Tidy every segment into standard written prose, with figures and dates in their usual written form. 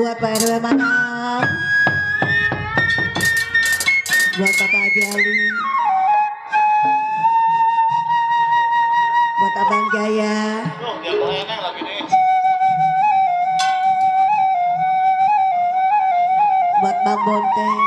buat Pak RW Manap, buat Bapak Jali, buat Abang Jaya, buat Bang Bonteng,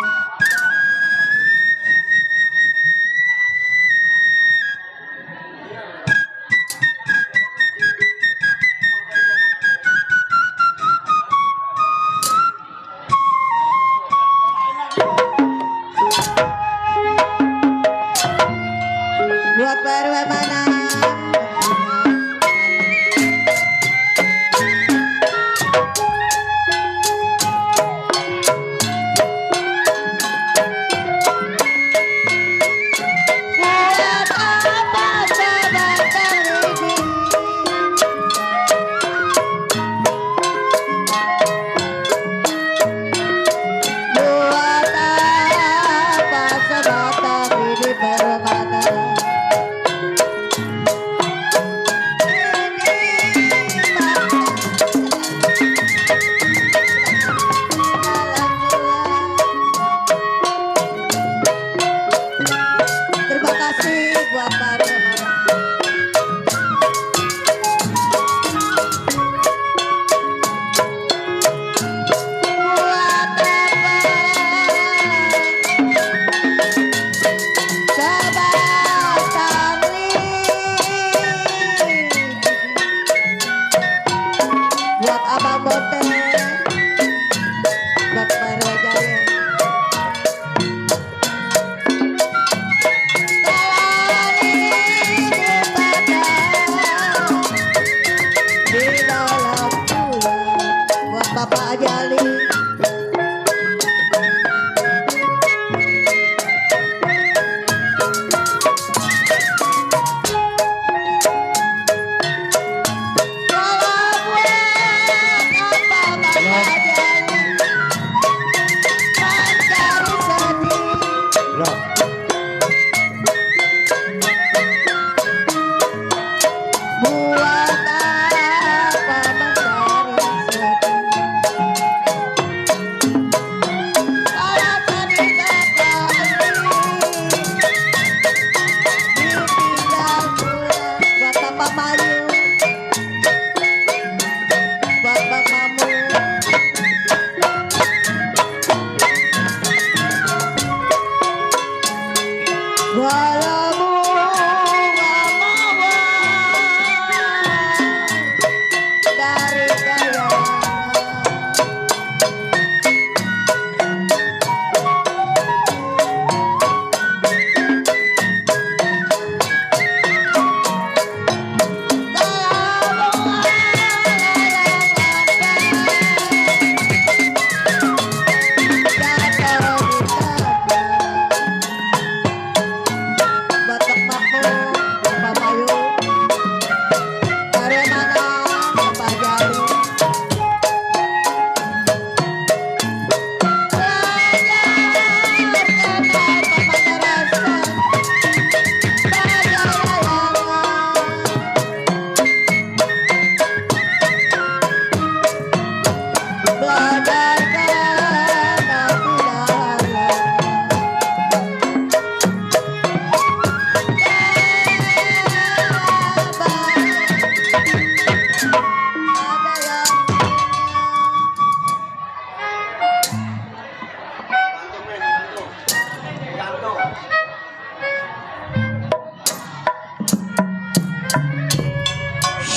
buat Pak RW Manap. Terima kasih buat Pak RW Manap. Buat Abang Bonteng, buat Pak RW Jaya. Di dalam bulan, buat Bapak Jali.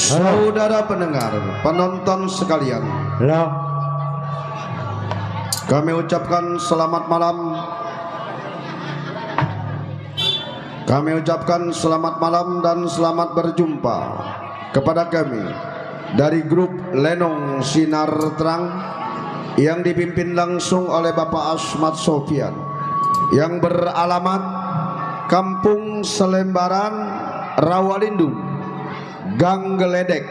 Saudara pendengar, penonton sekalian, kami ucapkan selamat malam. Kami ucapkan selamat malam dan selamat berjumpa kepada kami dari grup Lenong Sinar Terang yang dipimpin langsung oleh Bapak Asmat Sofian, yang beralamat Kampung Selembaran, Rawalindung, Gang Geledek,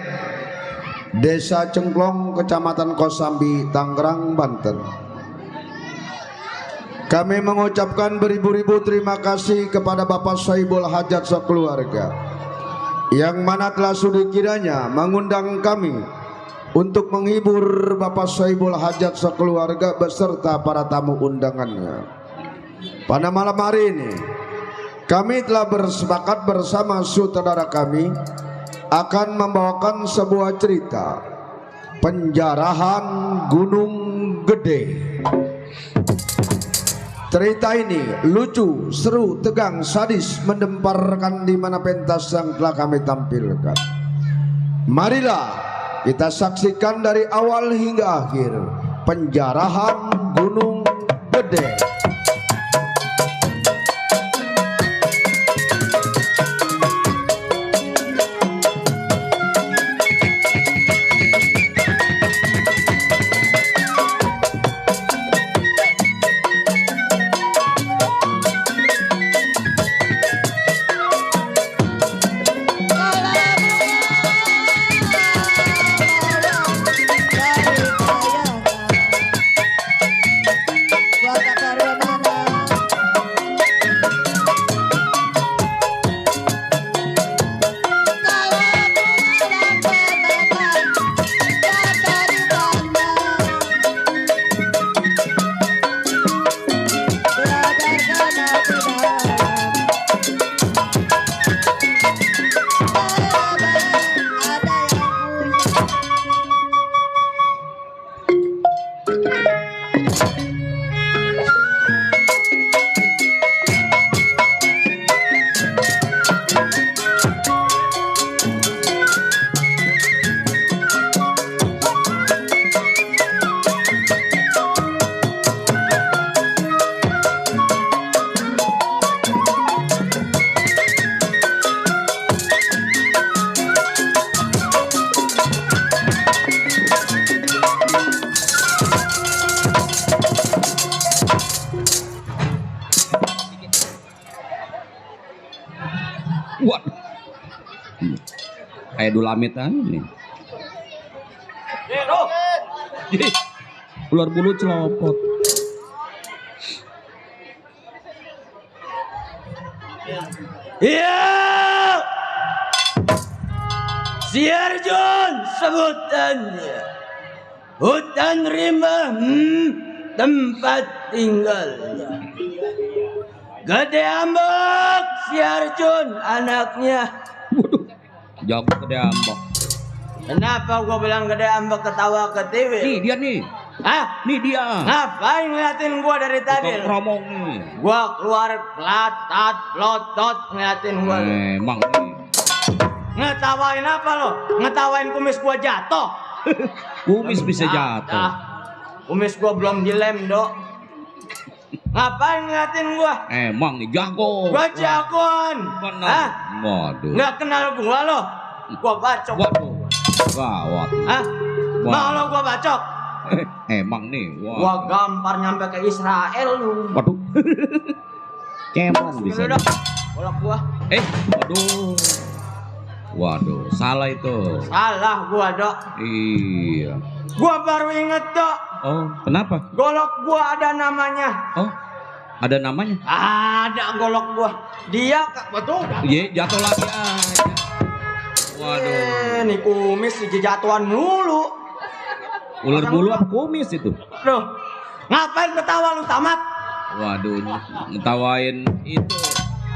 Desa Cengklong, Kecamatan Kosambi, Tangerang, Banten. Kami mengucapkan beribu-ribu terima kasih kepada Bapak Sohibul Hajat sekeluarga, yang mana telah sudi kiranya mengundang kami untuk menghibur Bapak Sohibul Hajat sekeluarga beserta para tamu undangannya. Pada malam hari ini kami telah bersepakat bersama sutradara kami akan membawakan sebuah cerita penjarahan Gunung Gede. Cerita ini lucu, seru, tegang, sadis, mendemparkan di mana pentas yang telah kami tampilkan. Marilah kita saksikan dari awal hingga akhir penjarahan Gunung Gede. Waduh, kayak Dulamit aja nih. Ular bulu celopot. Iya, si Arjun sebutannya hutan rimba, tempat tinggalnya. Gede ambek si Arjun anaknya. Waduh, jago gede ambok. Kenapa gua bilang gede ambek ketawa ke TV? Nih dia nih. Hah? Nih dia. Ngapain ngeliatin gua dari tadi? Tukang promong nih. Gua keluar pelatat, pelotot ngeliatin gua. Emang nih. Ngetawain apa lo? Ngetawain kumis gua jatuh. Kumis bisa jatuh. Kumis gua belum dilem, Dok. Ngapain ngeliatin gua? Emang nih jago. Gua jagoan. Benar. Hah? Waduh. Nggak kenal gua lo? Gua bacok. Waduh. Gawat. Hah? Wah. Mau lo gua bacok? Emang nih. Gua gampar nyampe ke Israel lu. Waduh. Ceman bisa. Dulu, Dok. Bolak gua. Waduh. Waduh, salah itu. Salah gua, Dok. Iya. Gua baru inget, Dok. Oh, kenapa? Golok gua ada namanya. Oh, ada namanya? Ada golok gua. Dia betul. Iya, jatuh lagi aja. Waduh. Nih kumis jatuhan mulu. Ular bulu apa kumis itu? Loh, ngapain ketawa lu tamat? Waduh, ngetawain itu.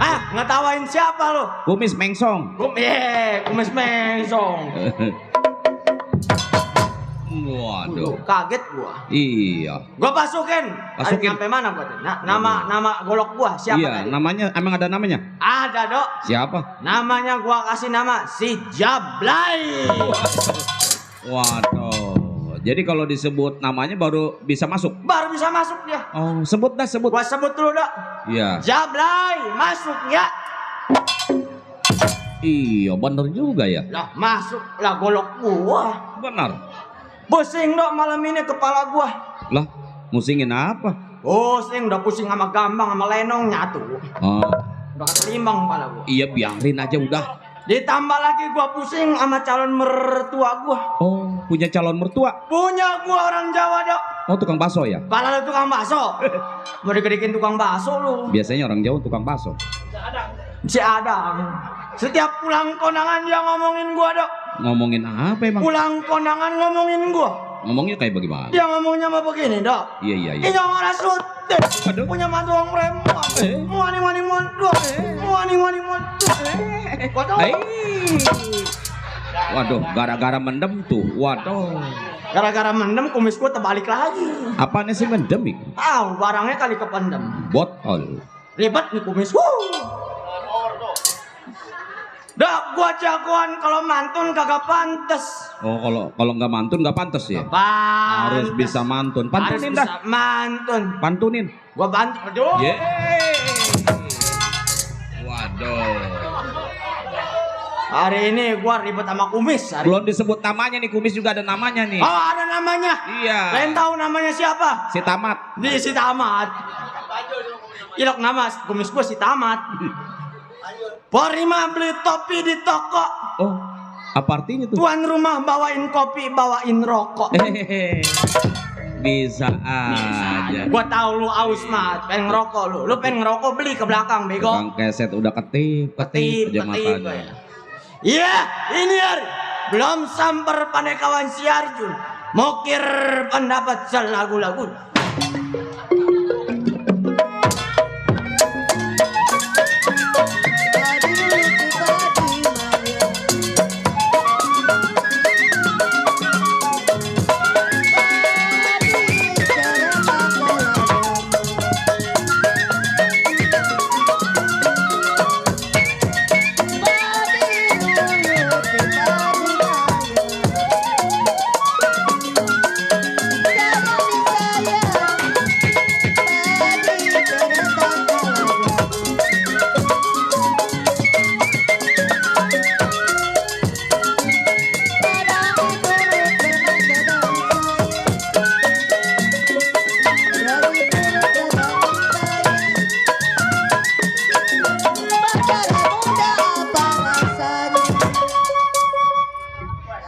Ah, ngetawain siapa lu? Kumis mengsong. Kumis mengsong. Waduh. Kaget gua. Iya. Gua masukin. Masukin. Sampai mana gua tuh? Nama golok gua siapa Iya, tadi? namanya emang ada namanya? Ada, Dok. Siapa? Namanya gua kasih nama si Jablay. Waduh. Jadi kalau disebut namanya baru bisa masuk. Baru bisa masuk dia. Oh, sebut dah, sebut. Gua sebut dulu, Dok. Iya. Jablay, masuk ya. Iya, bener juga ya. Lah, masuk lah golok gua. Benar. Pusing, Dok, malam ini kepala gua. Lah, musingin apa? Pusing, udah pusing sama gambang sama lenong nyatu. Oh, Udah ketimbang kepala gua. iya biarin aja udah. Ditambah lagi gua pusing sama calon mertua gua. Oh, punya calon mertua. Punya gua orang Jawa, Dok. Oh, tukang bakso ya? Pala lu tukang bakso. Mau digedikin tukang bakso lu. Biasanya orang Jawa tukang bakso. Si Adam. Setiap pulang kondangan dia ngomongin gua, Dok. Ngomongin apa emang? Pulang kondangan ngomongin gua. Ngomongnya kayak bagaimana? Dia ngomongnya mah begini, Dok. Iya iya iya. Ini orang sutet. Aduh. Punya matuang preman. Muani mondok. Muani mondok. Waduh. Waduh, gara-gara mendem tuh. Waduh. Gara-gara mendem kumis gua terbalik lagi. Apanya sih mendem? Tahu barangnya kali kependem. Botol. Ribet nih kumis. Dak, gua jagoan kalau mantun kagak pantes. Oh, kalau nggak mantun nggak pantas ya? Pantes. Harus bisa mantun. Harus Pantunin bisa dah. mantun. Pantunin. Gua bantu. Aduh. Yeay. Waduh. Hari ini gua ribet sama kumis. Belum disebut namanya nih, kumis juga ada namanya nih. Oh, ada namanya. Iya. Kalian tahu namanya siapa? Si Tamat. Di si Tamat. Ilok nama kumis gua si Tamat. Porima beli topi di toko. Oh, apa artinya tuh? Tuan rumah bawain kopi, bawain rokok. Hehehe. Bisa aja. Gua tahu lu aus mat, pengen ngerokok lu. Lu pengen ngerokok beli ke belakang bego. Bang keset udah ketip aja matanya. Iya, ini hari belum samper pandai kawan si Arjun. Mokir pendapat lagu-lagu.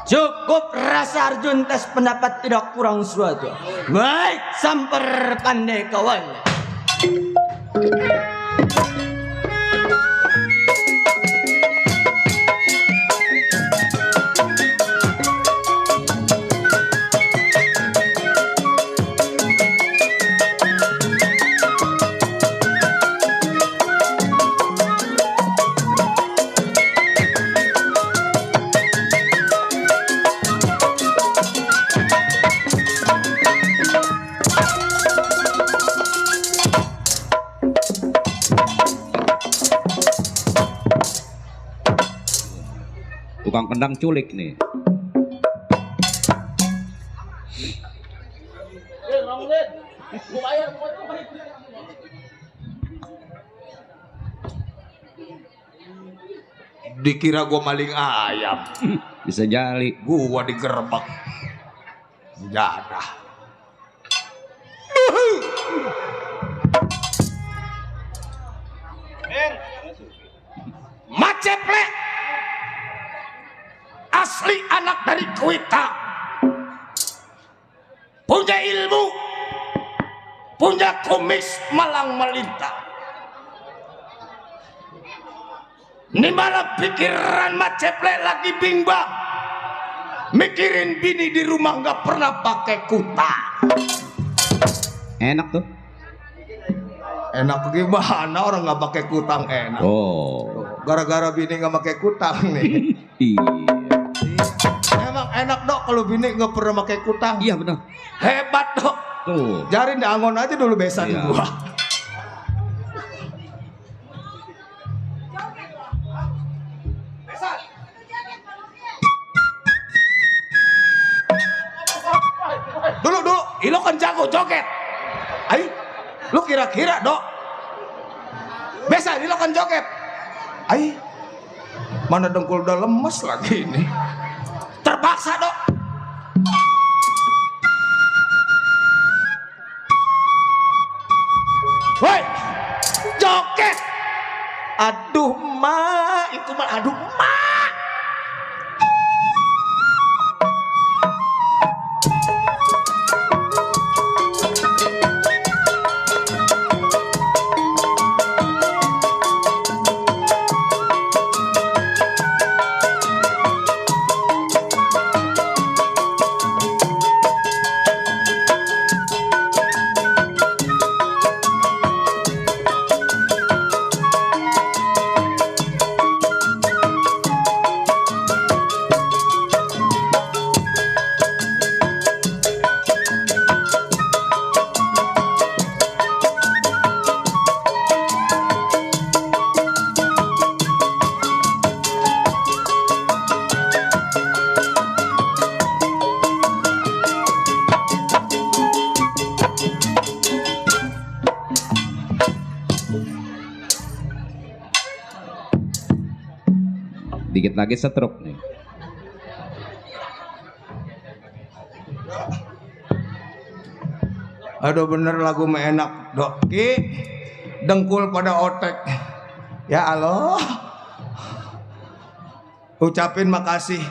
Cukup rasa Arjun tes pendapat tidak kurang suatu. Baik, samper pandai kawan. Tukang kendang culik nih. Dikira gua maling ayam, Bisa jali. gua digerebek jadah. Maceplek asli anak dari Kuita, punya ilmu, punya kumis malang melintang. Ini malah pikiran Maceplek lagi bimbang, mikirin bini di rumah nggak pernah pakai kutang. Enak tuh. Enak gimana orang nggak pakai kutang enak? Oh. Gara-gara bini nggak pakai kutang nih. Iya. Emang enak dok kalau bini nggak pernah pakai kutang. Iya benar. Hebat dok. Tuh. Jarin di angon aja dulu besan Iya. gua. Dulu, ilo kan jago joget. Ay, lu kira-kira dok? Besan, ilo kan joget. Ay, mana dengkul udah lemes lagi ini. Terpaksa dok. Woi, joget. Aduh ma, itu mah aduh ma. Dikit lagi stroke nih. Aduh bener lagu mah enak dok. Ki dengkul pada otek. Ya Allah. Ucapin makasih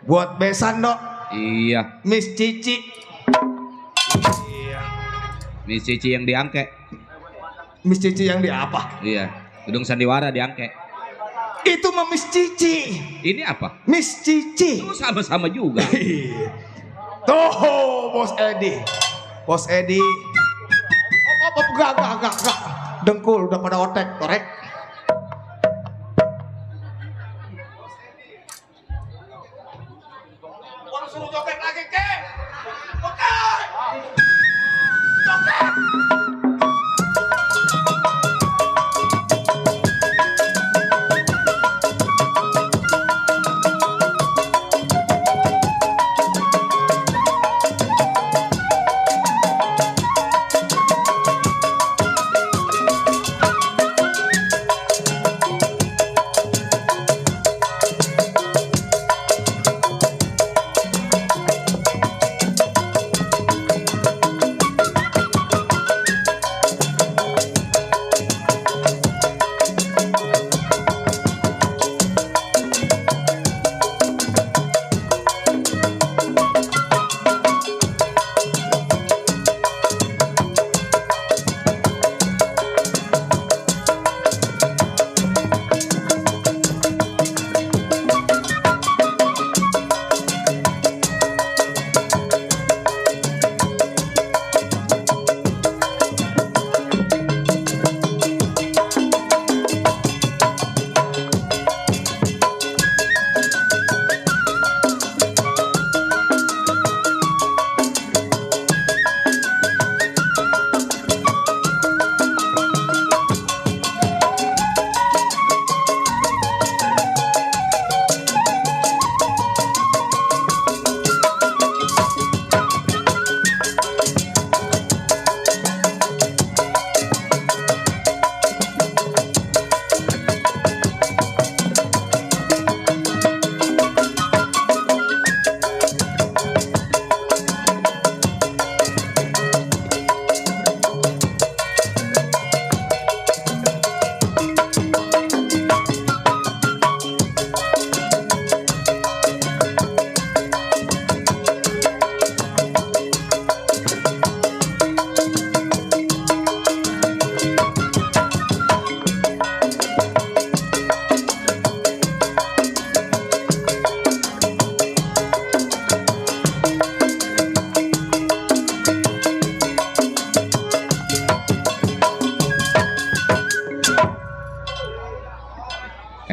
buat besan dok. Iya, Miss Cici. Iya. Miss Cici yang diangke. Miss Cici yang di apa? Iya, gedung sandiwara diangke. Itu mah Miss Cici. Ini apa? Miss Cici. Oh, sama-sama juga. Tuh Bos Edi. Bos Edi. Gak. Dengkul udah pada otek, korek. Suruh joget lagi ke. Oke. Joget.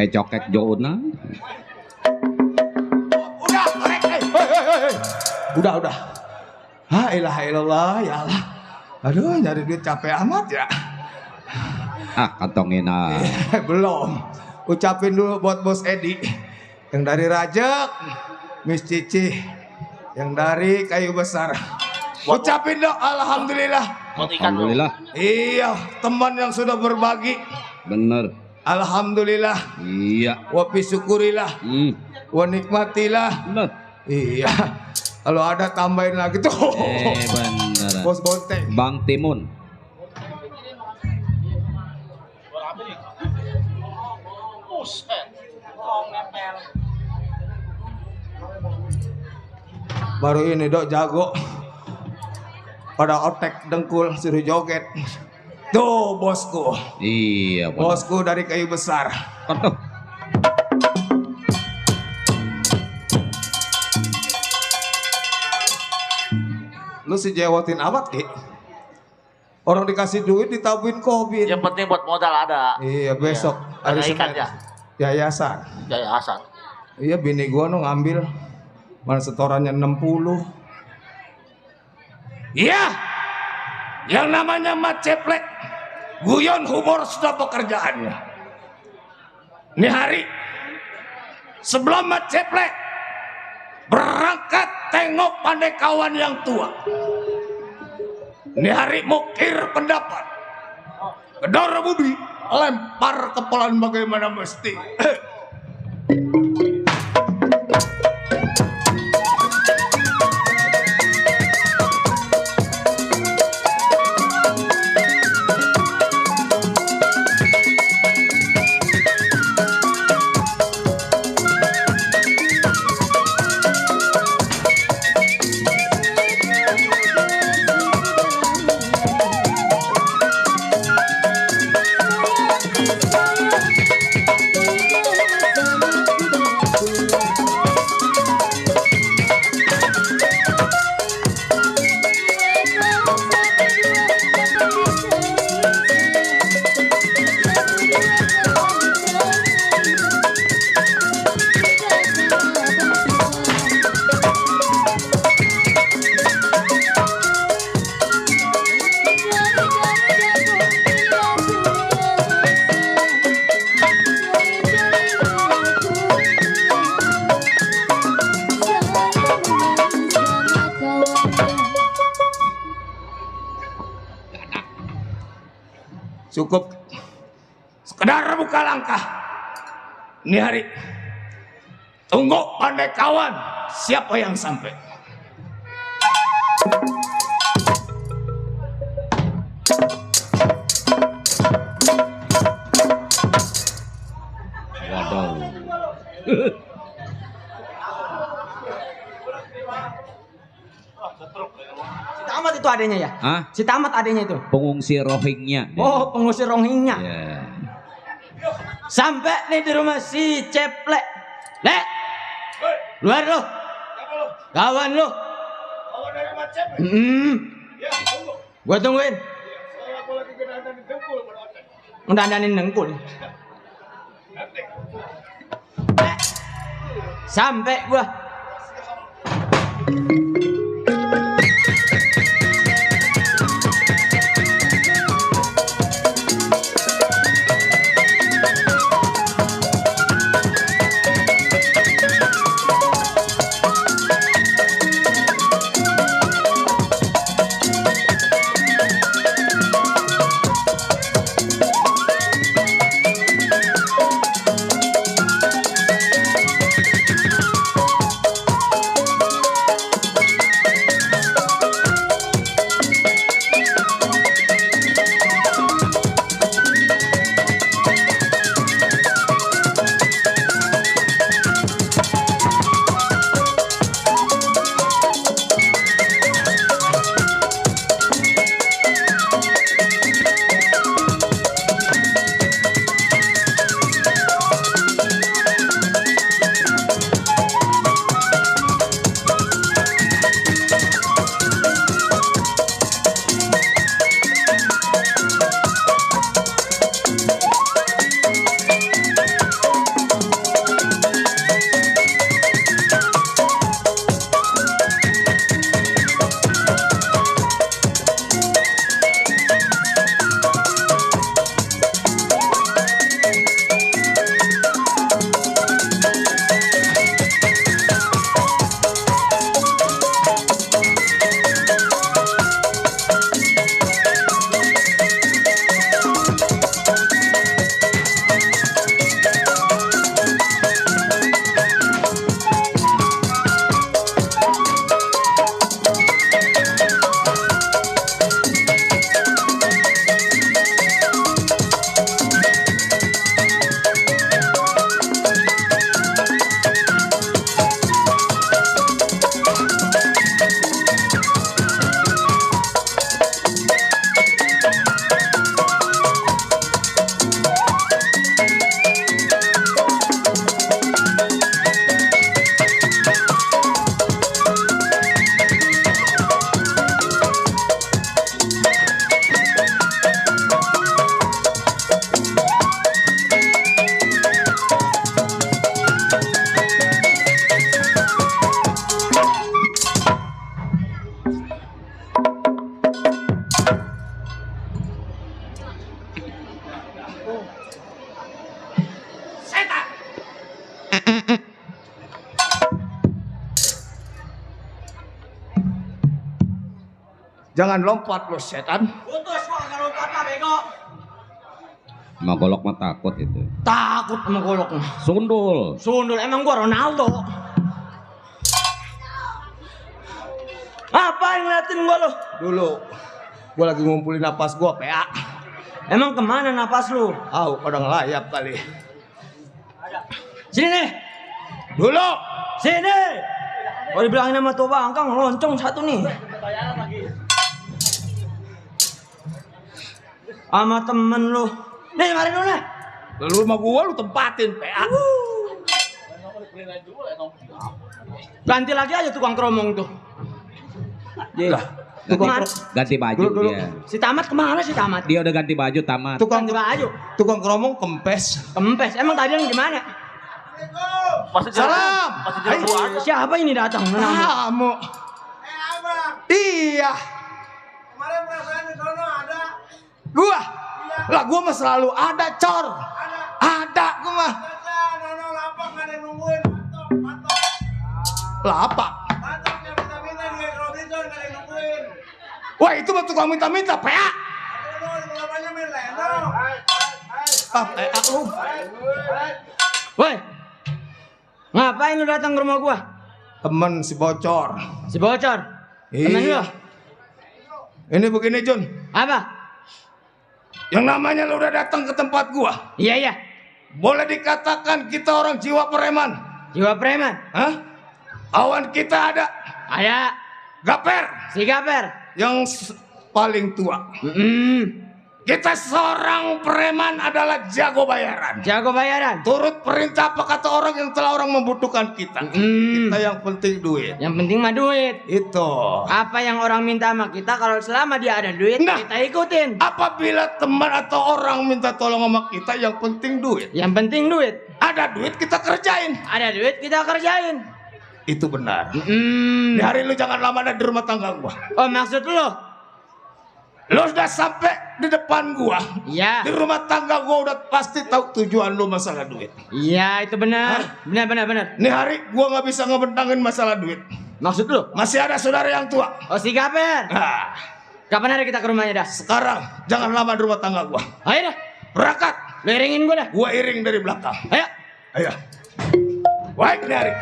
Cokek Jona. Udah, korek. Hei. Udah. Ha ilaha illallah ya Allah. Aduh nyari duit capek amat ya. Ah, kantongin ah. Belum. Ucapin dulu buat Bos Edi. Yang dari Rajak, Miss Cici. Yang dari Kayu Besar. Ucapin dong alhamdulillah. Alhamdulillah. Iya, teman yang sudah berbagi. Bener. Alhamdulillah. Iya. Wa syukurilah. Wa nikmatilah. Bener. Iya. Kalau ada tambahin lagi tuh. Bener. Bos Bonteng. Bang Timun. Baru ini dok jago. Pada otek dengkul suruh joget. Tuh bosku. Iya, bener. Bosku dari Kayu Besar. Tuh. Lu si jewotin amat Ki. Orang dikasih duit ditabuin kobin. Yang penting buat modal ada. Iya besok Ada hari ikan Senin. ya? Yayasan. Jaya Hasan. Iya bini gua no ngambil. Mana setorannya 60. Iya. Yang namanya Mat Ceplek. Guyon humor sudah pekerjaannya. Ini hari sebelum Mat Ceplek berangkat tengok pandai kawan yang tua. Ini hari mukir pendapat. Kedor budi lempar kepalan bagaimana mesti. Cukup sekedar buka langkah. Ini hari tunggu pandai kawan siapa yang sampai. Waduh. Si Tamat itu adanya ya? Hah? Si Tamat adanya itu. Pengungsi Rohingya. Oh, pengusir Rohingya. Ya. Sampai nih di rumah si Ceplek. Lek. Luar lo. Kawan lo. Gua tungguin. Ngedandanin dengkul. Sampai gua. Jangan lompat lo setan. Putus kok nggak lompat mah bego. Sama golok mah takut itu. Takut sama goloknya. Sundul. Sundul emang gua Ronaldo. Apa yang ngeliatin gua lo? Dulu gua lagi ngumpulin napas gua PA. Emang kemana napas lu? Pada ngelayap kali. Sini nih. Dulu Sini. Oh dibilangin sama tuh bangkang loncong satu nih. Sama temen lu. Nih mari lu nih. Lu sama gua lu tempatin PA. Ganti lagi aja tukang keromong tuh. Lah, Ganti baju Dulu. dia. Si Tamat kemana si Tamat? Dia udah ganti baju tamat. tukang Ganti baju. tukang keromong kempes. Kempes. Emang tadi yang gimana? Salam. Siapa ini datang? Kamu. Iya. Kemarin perasaan di sono ada. Gua. Lah gua mah selalu ada, Cor. Ada gua mah. Baca, nono lapak nggak ada yang nungguin. Matok. Lapak. Matok yang minta-minta di Robinson nggak ada yang nungguin. Wah, itu mah tukang minta-minta, PA. Nono di bapaknya main Leno. PA lu. Woi. Ngapain lu datang ke rumah gua? Temen si bocor. Si bocor. Temen lu. Iya. Ini begini, Jun. Apa? Yang namanya lu udah datang ke tempat gua. Iya iya. Boleh dikatakan kita orang jiwa preman. Jiwa preman. Hah? Awan kita ada Ada Gaper si Gaper. yang paling tua. Kita seorang preman adalah jago bayaran. Jago bayaran. Turut perintah apa kata orang yang telah orang membutuhkan kita. Kita yang penting duit. Yang penting mah duit. Itu. Apa yang orang minta sama kita kalau selama dia ada duit Nah. kita ikutin. Apabila teman atau orang minta tolong sama kita, yang penting duit. Yang penting duit. Ada duit kita kerjain. Ada duit kita kerjain. Itu benar. Di hari lu jangan lama ada di rumah tangga gua. Oh maksud lu? Lu sudah sampai di depan gua. Iya. Di rumah tangga gua udah pasti tahu tujuan lu masalah duit. Iya itu benar. Benar. Nih hari gua nggak bisa ngebentangin masalah duit. Maksud lu? Masih ada saudara yang tua. Oh si Gaper. Nah, Kapan hari kita ke rumahnya dah? sekarang jangan lama di rumah tangga gua. Ayo dah. Berangkat. Lu iringin gua dah. Gua iring dari belakang. Ayo. Ayo. Baik nih hari.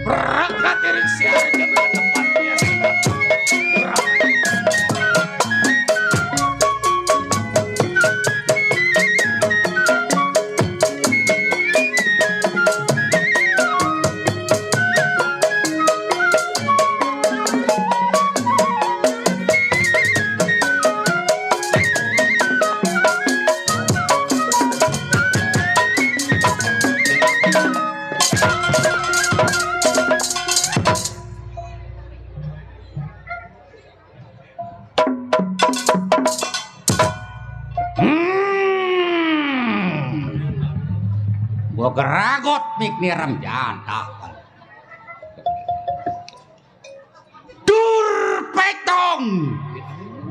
Berangkat iring si hari ke tempat dia. Berangkat. Gua geragot mik niram jantak. Dur petong.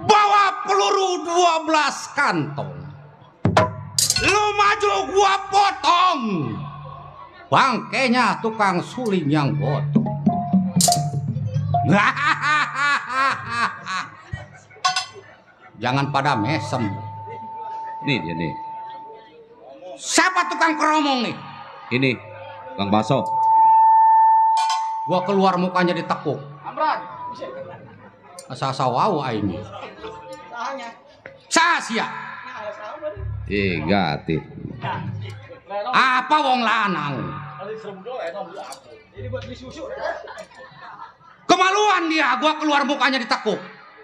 Bawa peluru 12 kantong. Lu maju gua potong. Bangkainya tukang suling yang gotong. Jangan pada mesem. Nih dia nih. Siapa tukang keromong nih? Ini Kang Baso. Gua keluar mukanya ditekuk. Asa-asa wau aing. Sasia. Gati. Apa wong lanang? Kemaluan dia, gua keluar mukanya ditekuk.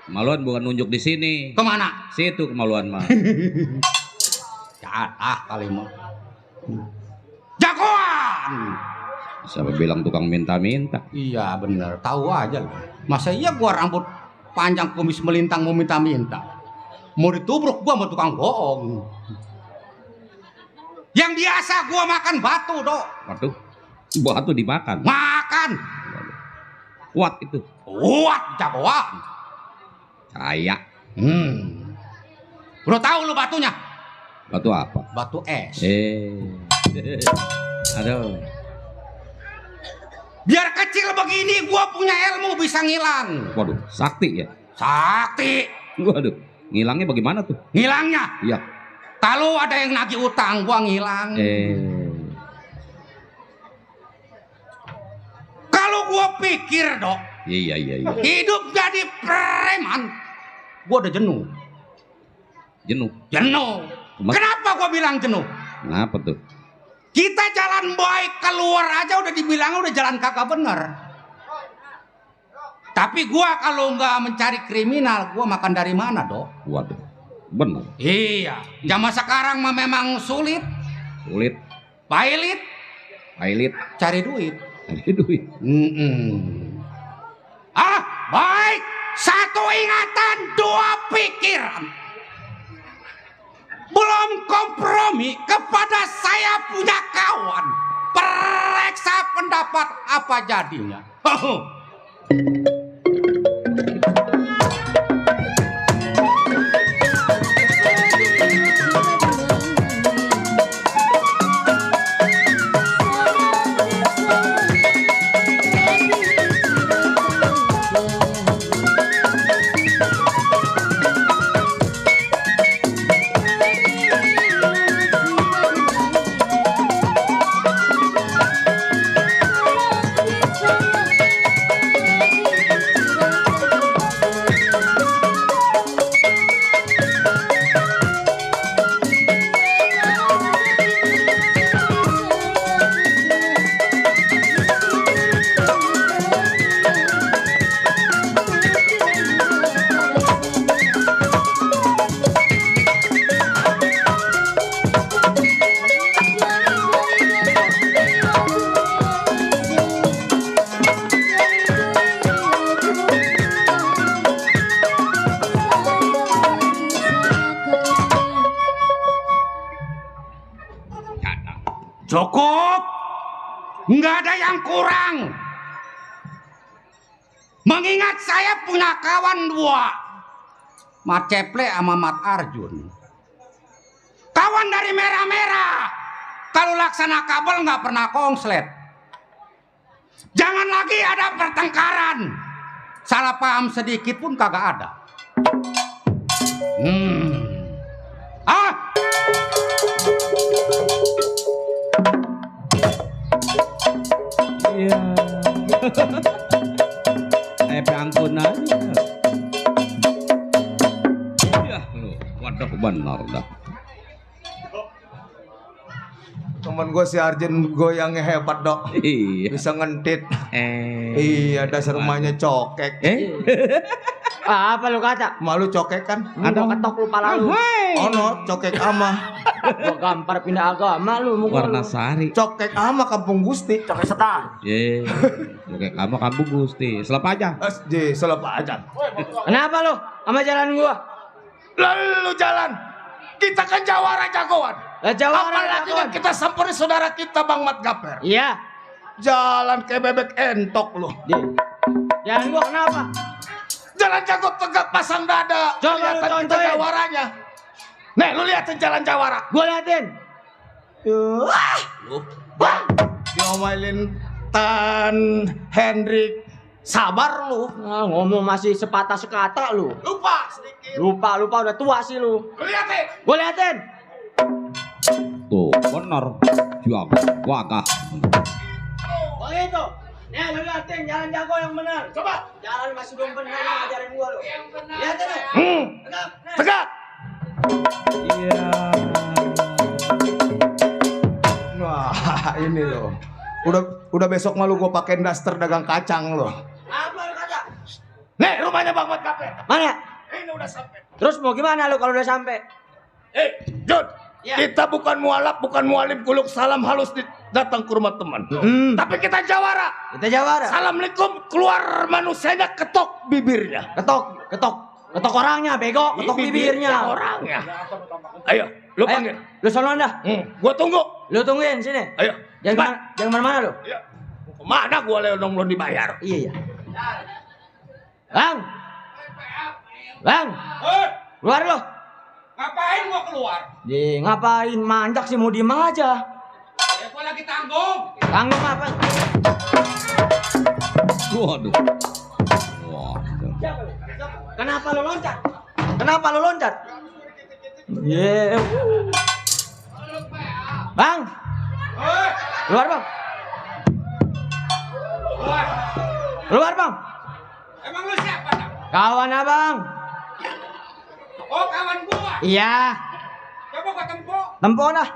Kemaluan bukan nunjuk di sini. Kemana? Situ kemaluan mah. Jatah kali mah. Jagoan. Siapa bilang tukang minta-minta? Iya bener, tahu aja lu. Masa iya gua rambut panjang kumis melintang mau minta-minta. Mau ditubruk gua sama tukang bohong. Yang biasa gua makan batu, Dok. Waduh. Batu dimakan. Makan. Kuat itu. Kuat jagoan. Kayak. Udah tahu lu batunya? Batu apa? Batu es. Aduh. Biar kecil begini gua punya ilmu bisa ngilang. Waduh, sakti ya? Sakti. Waduh, ngilangnya bagaimana tuh? Ngilangnya Iya. Kalau ada yang nagih utang, gua ngilang. Kalau gua pikir, Dok, Iya. hidup jadi preman, gua udah jenuh. Jenuh. Kenapa gua bilang jenuh? Kenapa tuh? Kita jalan baik keluar aja udah dibilang udah jalan kagak bener. Tapi gua kalau nggak mencari kriminal, gua makan dari mana, Dok? Waduh. Bener. Iya, zaman sekarang mah memang sulit, Sulit. pailit, cari duit. Ada duit. Baik, satu ingatan, dua pikiran. Belum kompromi kepada saya punya kawan. Periksa pendapat apa jadinya. Cukup, nggak ada yang kurang. Mengingat saya punya kawan dua, Mat Ceple sama Mat Arjun. Kawan dari merah-merah, kalau laksana kabel nggak pernah konslet. Jangan lagi ada pertengkaran, salah paham sedikit pun kagak ada. Iya. Ampun aja. Ya lu, waduh benar dah. Temen gue si Arjen goyangnya hebat, Dok. Iya. Bisa ngentit. Iya, dasar rumahnya cokek. Apa lu kata? Malu cokek kan? Ada ketok lu pala lu. Ono cokek ama. Gua gampar pindah agama lu muka Warna lu. sari. Cokek ama Kampung Gusti. Cokek setan. Ye. Oke, kamu kampung Gusti. Selap aja. SJ selapa aja. Kenapa lu sama jalan gua? Lalu jalan. Kita kan jawara jagoan. Jawara Apalagi jagoan. kan kita samperin saudara kita Bang Mat Gaper. Iya. Jalan kayak bebek entok lu. Jalan gua kenapa? Jalan jago tegak pasang dada. Coba lu Kelihatan kita contohin. jawaranya. Nih lu liatin jalan jawara. Gua liatin. Lu diomelin Tan Hendrik. Sabar lu. Ngomong masih sepatah sekata lu. Lupa sedikit. Lupa udah tua sih lu. Lu liatin. Gua liatin. Tuh, benar. Jual. Wagah. Oh itu. Nih lu liatin jalan jago yang benar. Coba. Jalan masih belum benar lu ngajarin gua lu. Liatin lu. Tegak. Nih. Tegak. Iya. Wah, ini loh. Udah besok malu gue pakai daster dagang kacang loh. Apa lu kata? Nih rumahnya Bang Mat Gaper. Mana? Ini udah sampai. Terus mau gimana lu kalau udah sampai? Jod, Ya. kita bukan mualaf, bukan mualim kuluk salam halus datang ke rumah teman. Tapi kita jawara. Kita jawara. Assalamualaikum, keluar manusianya ketok bibirnya. Ketok orangnya, bego. Ketok bibirnya. Orangnya. Ayo, lu panggil. Lu sono dah. Gua tunggu. Lu tungguin sini. Ayo. Jangan mana lu. Ayo. Kemana gua leonong belum dibayar? Iya. Bang. Keluar lu. Ngapain gua keluar? Ngapain manjak sih, mau diem aja. Ya gua lagi tanggung. Tanggung apa? Waduh. Waduh. Kenapa lu loncat? Ye. Bang. Keluar bang. Keluar bang. Emang lu siapa? Nak? Kawan abang. Oh, kawan gua. Iya. Coba gua tempo. Tempo nah.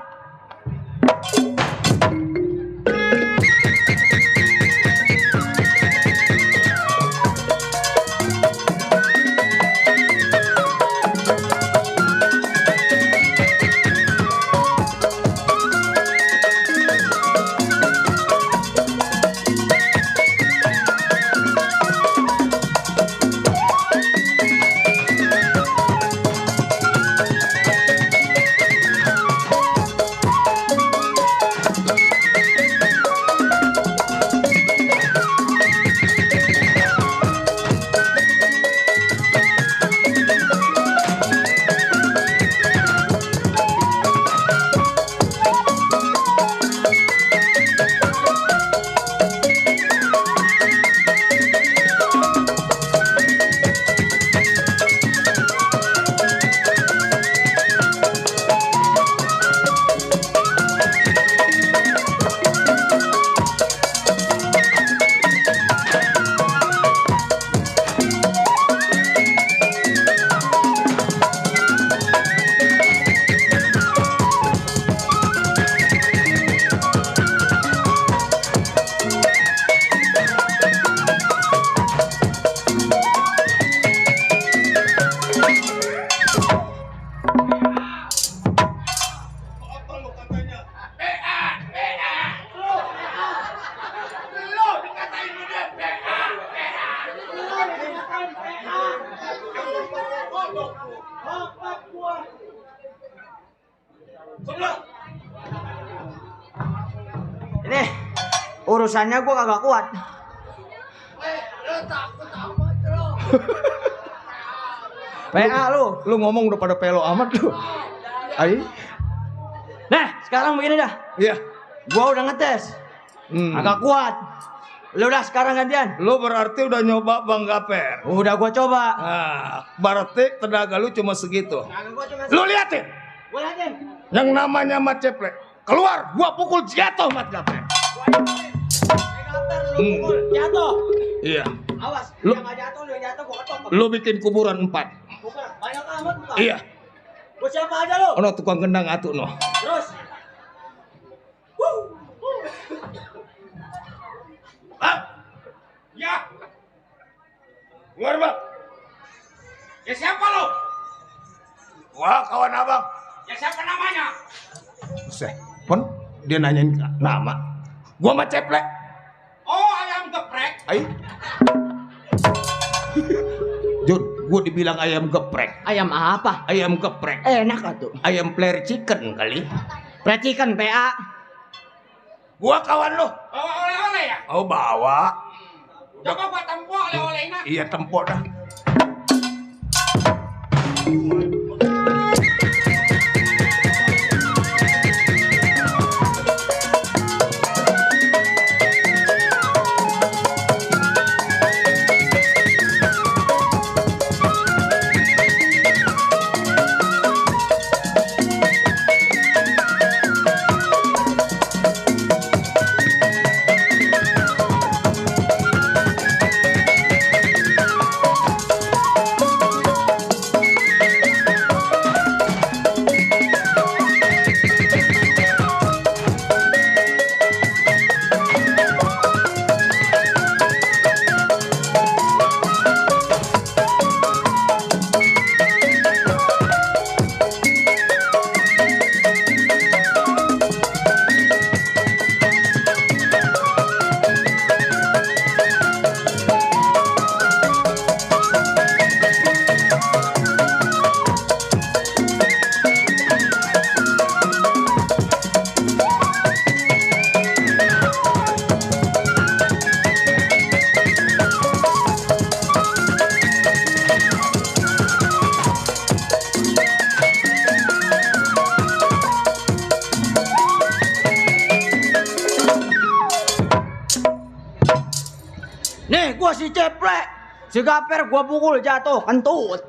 Ini urusannya gua kagak kuat. PA lu ngomong udah pada pelo amat lu. Ai. Nah, sekarang begini dah. Iya. Gua udah ngetes. Agak kuat. Lu udah sekarang gantian. Lu berarti udah nyoba Bang Gaper. Udah gua coba. Nah, berarti tenaga lu cuma segitu. Gua cuma Lu liatin. Gua liatin. Yang namanya Mat Ceplek. Keluar, gua pukul jatuh Mat Gaper. Lu pukul, jatuh. Iya. Awas, Lu- yang nggak jatuh, lu yang jatuh gua ketok. Lu bikin kuburan 4. Bukan, banyak amat bukan. Iya. Gua siapa aja lu? Ono tukang gendang atuh no. Terus. Bang. Ya. Keluar, Bang. Ya siapa lu? Wah, kawan abang. Ya siapa namanya? Buset, pon dia nanyain nama. Gua Mat Ceplek. Oh, ayam geprek. Ai. Jun, gua dibilang ayam geprek. Ayam apa? Ayam geprek. Enak atuh. Ayam flare chicken kali. Percikan PA. Gua kawan lu. Bawa oleh-oleh ya? Oh, bawa. Coba gua tempo oleh-olehnya. Iya, tempok dah. Nih, gua si Ceplek. Si Gaper gua pukul jatuh, kentut.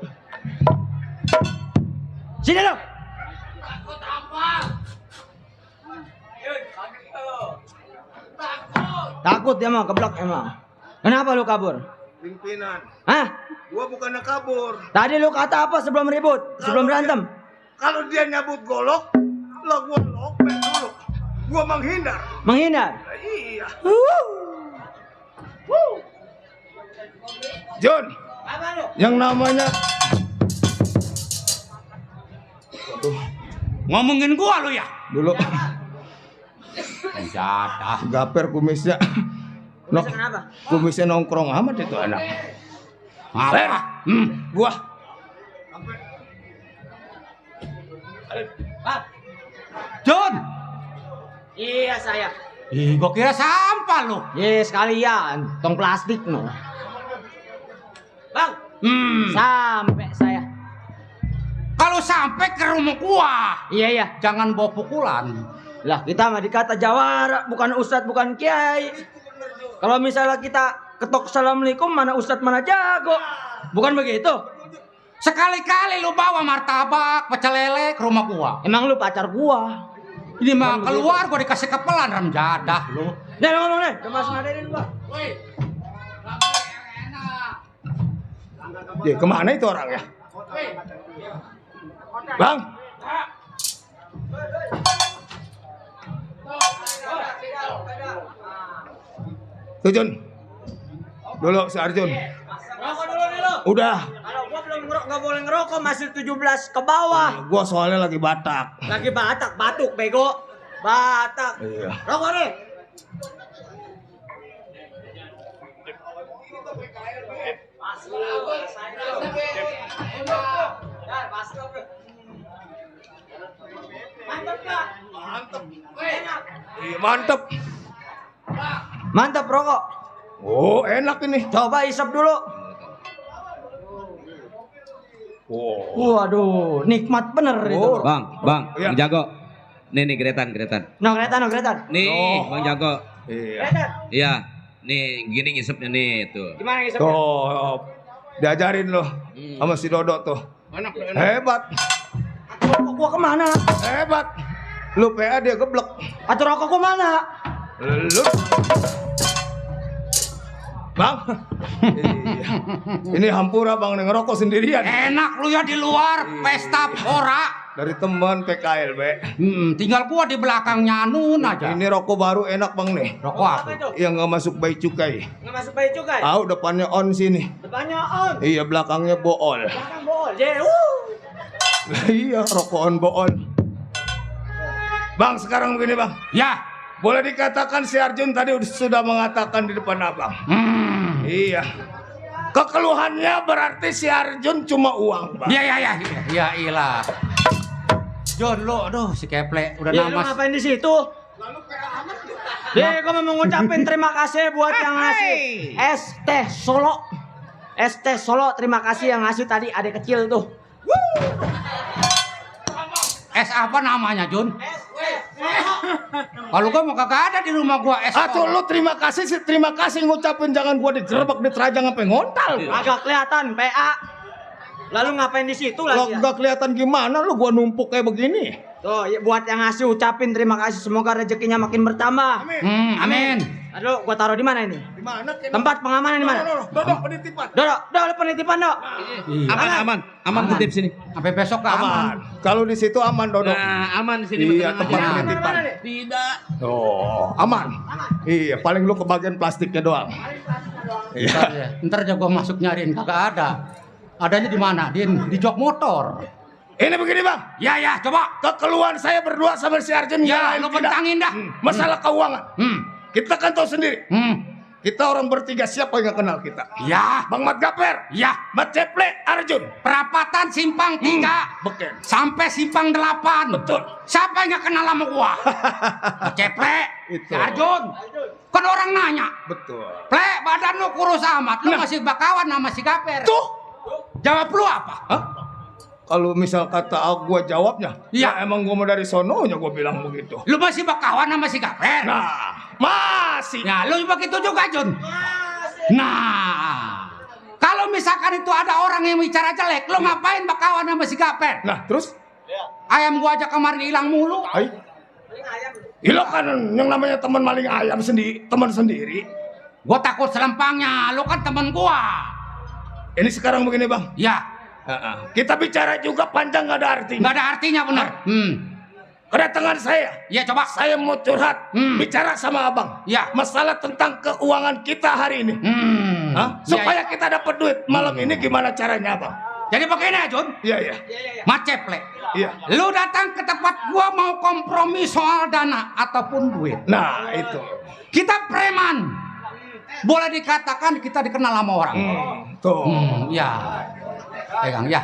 Sini lu. Takut dia mah keblok emang. Kenapa lu kabur? Pimpinan. Hah? Gua bukannya kabur. Tadi lu kata apa sebelum ribut? Sebelum berantem? Kalau dia nyabut golok, lah gua lopet dulu. Gua menghindar. Menghindar? Nah, iya. Jun, Apa lu? yang namanya Ngomongin gua lu ya? dulu Jadah. gaper kumisnya. Bisa kenapa? Kumisnya nongkrong amat itu anak. Apa? Gua Jun. Iya saya. Ih, gua kira sampah lu. Yes sekalian, tong plastik no. Bang, sampai saya. Kalau sampai ke rumah gua, Iya iya. jangan bawa pukulan. Lah kita mah dikata jawara, bukan ustadz, bukan kiai. Kalau misalnya kita ketok assalamualaikum, mana ustadz mana jago. Bukan begitu? Sekali-kali lu bawa martabak, pecel lele ke rumah gua. Emang lu pacar gua? Ini mah keluar gua dikasih kepelan ram jadah lu. Nih lu ngomong nih, coba senadain gua. ya kemana itu orang ya? Bang, tuh Jun. Dulu si Arjun. Rokok dulu nih lu. Udah, Kalau gua belum nggak boleh ngerokok, masih 17 ke bawah. gua soalnya lagi Batak. Lagi batak, batuk bego. Batak. Iya. Rokok nih. Mantap Kak. Iya, mantep. Mantap rokok. Oh, enak ini. Coba isap dulu. Waduh, nikmat bener itu. Bang, Iya. Bang Jago. Nih Gretan. No kereta. Nih, Oh. Bang Jago. Iya. Kereta. Iya. Nih, gini ngisepnya nih tuh. Gimana isapnya? Tuh, diajarin loh sama si Dodo tuh. Hebat, Rokok gua kemana? hebat. Lu PA dia geblek. Atau rokok gua mana? Lu Bang, iya. Ini hampura bang ngerokok sendirian Enak lu ya di luar pesta pora. dari teman PKLB. Tinggal gua di belakangnya Anun aja. Ini rokok baru enak bang nih, Rokok apa? Apa itu? yang nggak masuk bayi cukai. Nggak masuk bayi cukai? Tahu depannya on sini. Depannya on. Iya belakangnya bool. Belakang bol. Iya rokok on bool. Bang sekarang begini bang, Ya. boleh dikatakan si Arjun tadi sudah mengatakan di depan abang. Iya. Kekeluhannya berarti si Arjun cuma uang bang. Ya ilah. Jon lu aduh si keple udah Ya lu namas. ngapain di situ? Dia gua mau ngucapin terima kasih buat yang ngasih es teh Solo. Es teh Solo, terima kasih yang ngasih tadi adek kecil tuh. Es apa namanya, Jun? Kalau gua mau kagak ada di rumah gua es. Atuh lu terima kasih ngucapin jangan gua digerebek diterajang sampai ngontal. Agak kelihatan PA. Lalu ngapain di situ Lo lagi? Ya? gak kelihatan gimana lu gua numpuk kayak begini. Tuh, ya, buat yang ngasih ucapin terima kasih, semoga rezekinya makin bertambah. Amin. Aduh, gua taruh di mana ini? Di mana? Tempat pengamanan di mana? Dodok penitipan. Dok, penitipan, Dok. Aman titip sini. Sampai besok ke aman. Aman. Kalau di situ aman Dodok. Nah, aman di sini. Iya, tempat aja. penitipan. Mana nih? Tidak. Oh, aman. Iya, paling lu ke bagian plastiknya doang. Iya. Ntar aja gua masuk nyariin kagak ada. Adanya di mana? Di jok motor. Ini begini bang, Ya, coba. kekeluhan saya berdua sama si Arjun Ya, yang lain lu tidak. bentangin dah. Masalah keuangan. Kita kan tahu sendiri. Hmm. Kita orang bertiga siapa yang gak kenal kita? Ya, Bang Mat Gaper, ya. Mat Ceple, Arjun. Perapatan simpang 3 Beken. sampai simpang 8. Betul. Siapa yang gak kenal sama gua? Ceple, Itu. si Arjun. Kan orang nanya, Betul. Ple, badan lu kurus amat, lu Nah. masih bakawan sama si Gaper. Tuh. Jawab lu apa? Hah? Kalau misal kata gua jawabnya, Iya. ya emang gua mau dari sononya gua bilang begitu. Lu masih bakawan sama si Gaper? Nah, masih. Ya, lu begitu juga, Jun. Nah, kalau misalkan itu ada orang yang bicara jelek, lu ngapain bakawan sama si Gaper? Nah, terus? Ayam gua aja kemarin hilang mulu. Ay, Ilo kan yang namanya teman maling ayam sendiri, teman sendiri. Gua takut selempangnya, lu kan temen gua. Ini sekarang begini bang. Ya, Kita bicara juga panjang gak ada artinya. nggak ada artinya benar. Kedatangan saya. Ya coba. Saya mau curhat, bicara sama abang. Ya. Masalah tentang keuangan kita hari ini. Hah? Ya, Supaya kita dapat duit malam ini gimana caranya abang? Jadi begini Jun, Iya iya. Maceple. Iya. Lu datang ke tempat gua mau kompromi soal dana ataupun duit. Nah itu. Kita preman. Boleh dikatakan kita dikenal sama orang. Tuh. Ya. Pegang ya.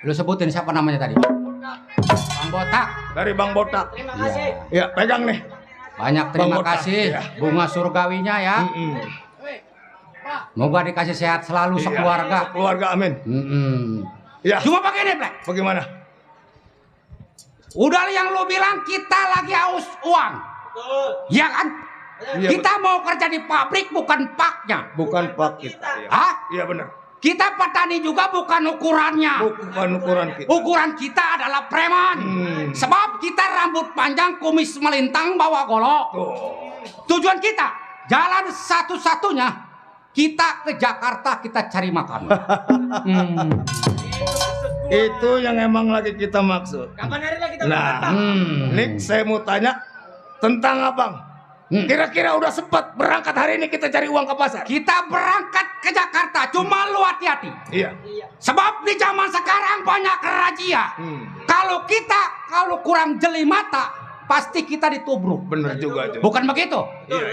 Lu sebutin siapa namanya tadi? Bang Botak. Dari Bang Botak. Iya. Ya pegang nih. Banyak terima Bang Botak, kasih iya. bunga surgawinya ya. Moga dikasih sehat selalu Iya, sekeluarga. Keluarga amin. Ya. Cuma begini, Plek. Bagaimana? Udah yang lu bilang kita lagi haus uang. Iya kan? Iya, Kita mau kerja di pabrik bukan paknya. Bukan pak kita. Iya. Hah? Iya benar. Kita petani juga bukan ukurannya. Bukan ukuran kita. Ukuran kita adalah preman. Sebab kita rambut panjang, kumis melintang, bawa golok. Tuh. Tujuan kita, jalan satu-satunya, kita ke Jakarta, kita cari makan. Itu yang emang lagi kita maksud. Kapan hari lagi kita Nah, Nik saya mau tanya tentang abang. Kira-kira udah sempat berangkat hari ini kita cari uang ke pasar? Kita berangkat ke Jakarta, cuma lu hati-hati. Iya. Sebab di zaman sekarang banyak razia. Kalau kurang jeli mata, pasti kita ditubruk. Bener juga Jun. Bukan begitu?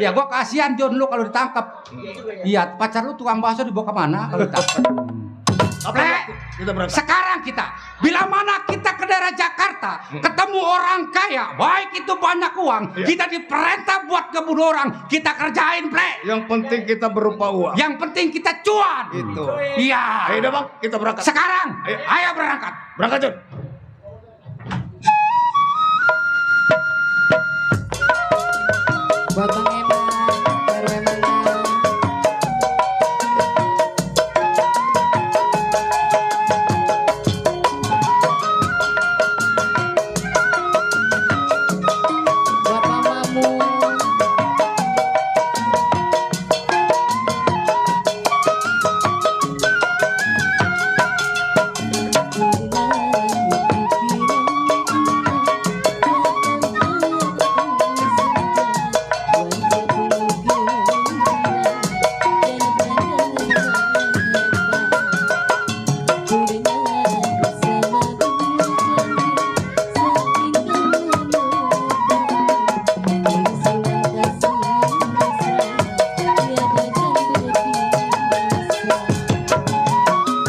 Ya gua kasihan John lu kalau ditangkap. Iya, pacar lu tukang bakso dibawa kemana kalau ditangkap? Apa kita berangkat? Sekarang kita, bila mana kita ke daerah Jakarta, ketemu orang kaya, baik itu banyak uang, kita diperintah buat ngebunuh orang, kita kerjain, Plek. Yang penting kita berupa uang. Yang penting kita cuan. Itu. Iya. Ayo dah bang, kita berangkat. Sekarang, Ayo. ayo berangkat. Berangkat Jun. Buat Bang Eman, RW Mana. Buat Bang Mamun.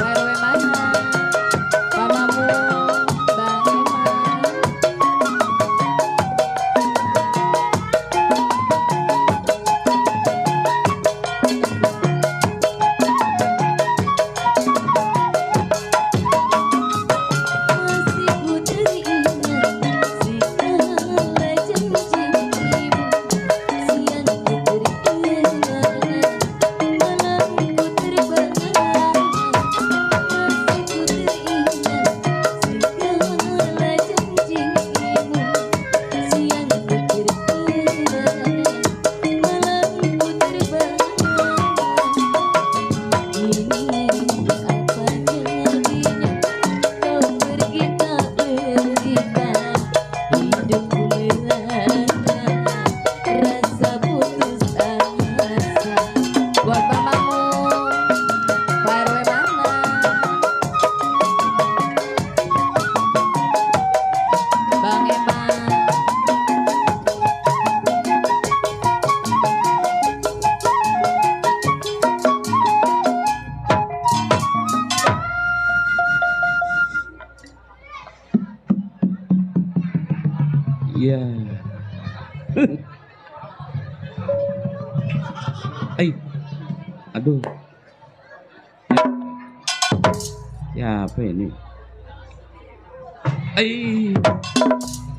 RW Mana, Pak Mamun, Bang Eman. Masih ku teringat segala janji-mu, siang ku teringat malam ku terbang. Masih ku teringat segala janji-mu, siang ku teringat malam ku terbang. Ini apa jadinya kau pergi tak berikan, hidupku melanda rasa putus asa. Buat Bang Mamun, Pak RW Mana, Bang Eman. Iya. Aduh. Siapa ini?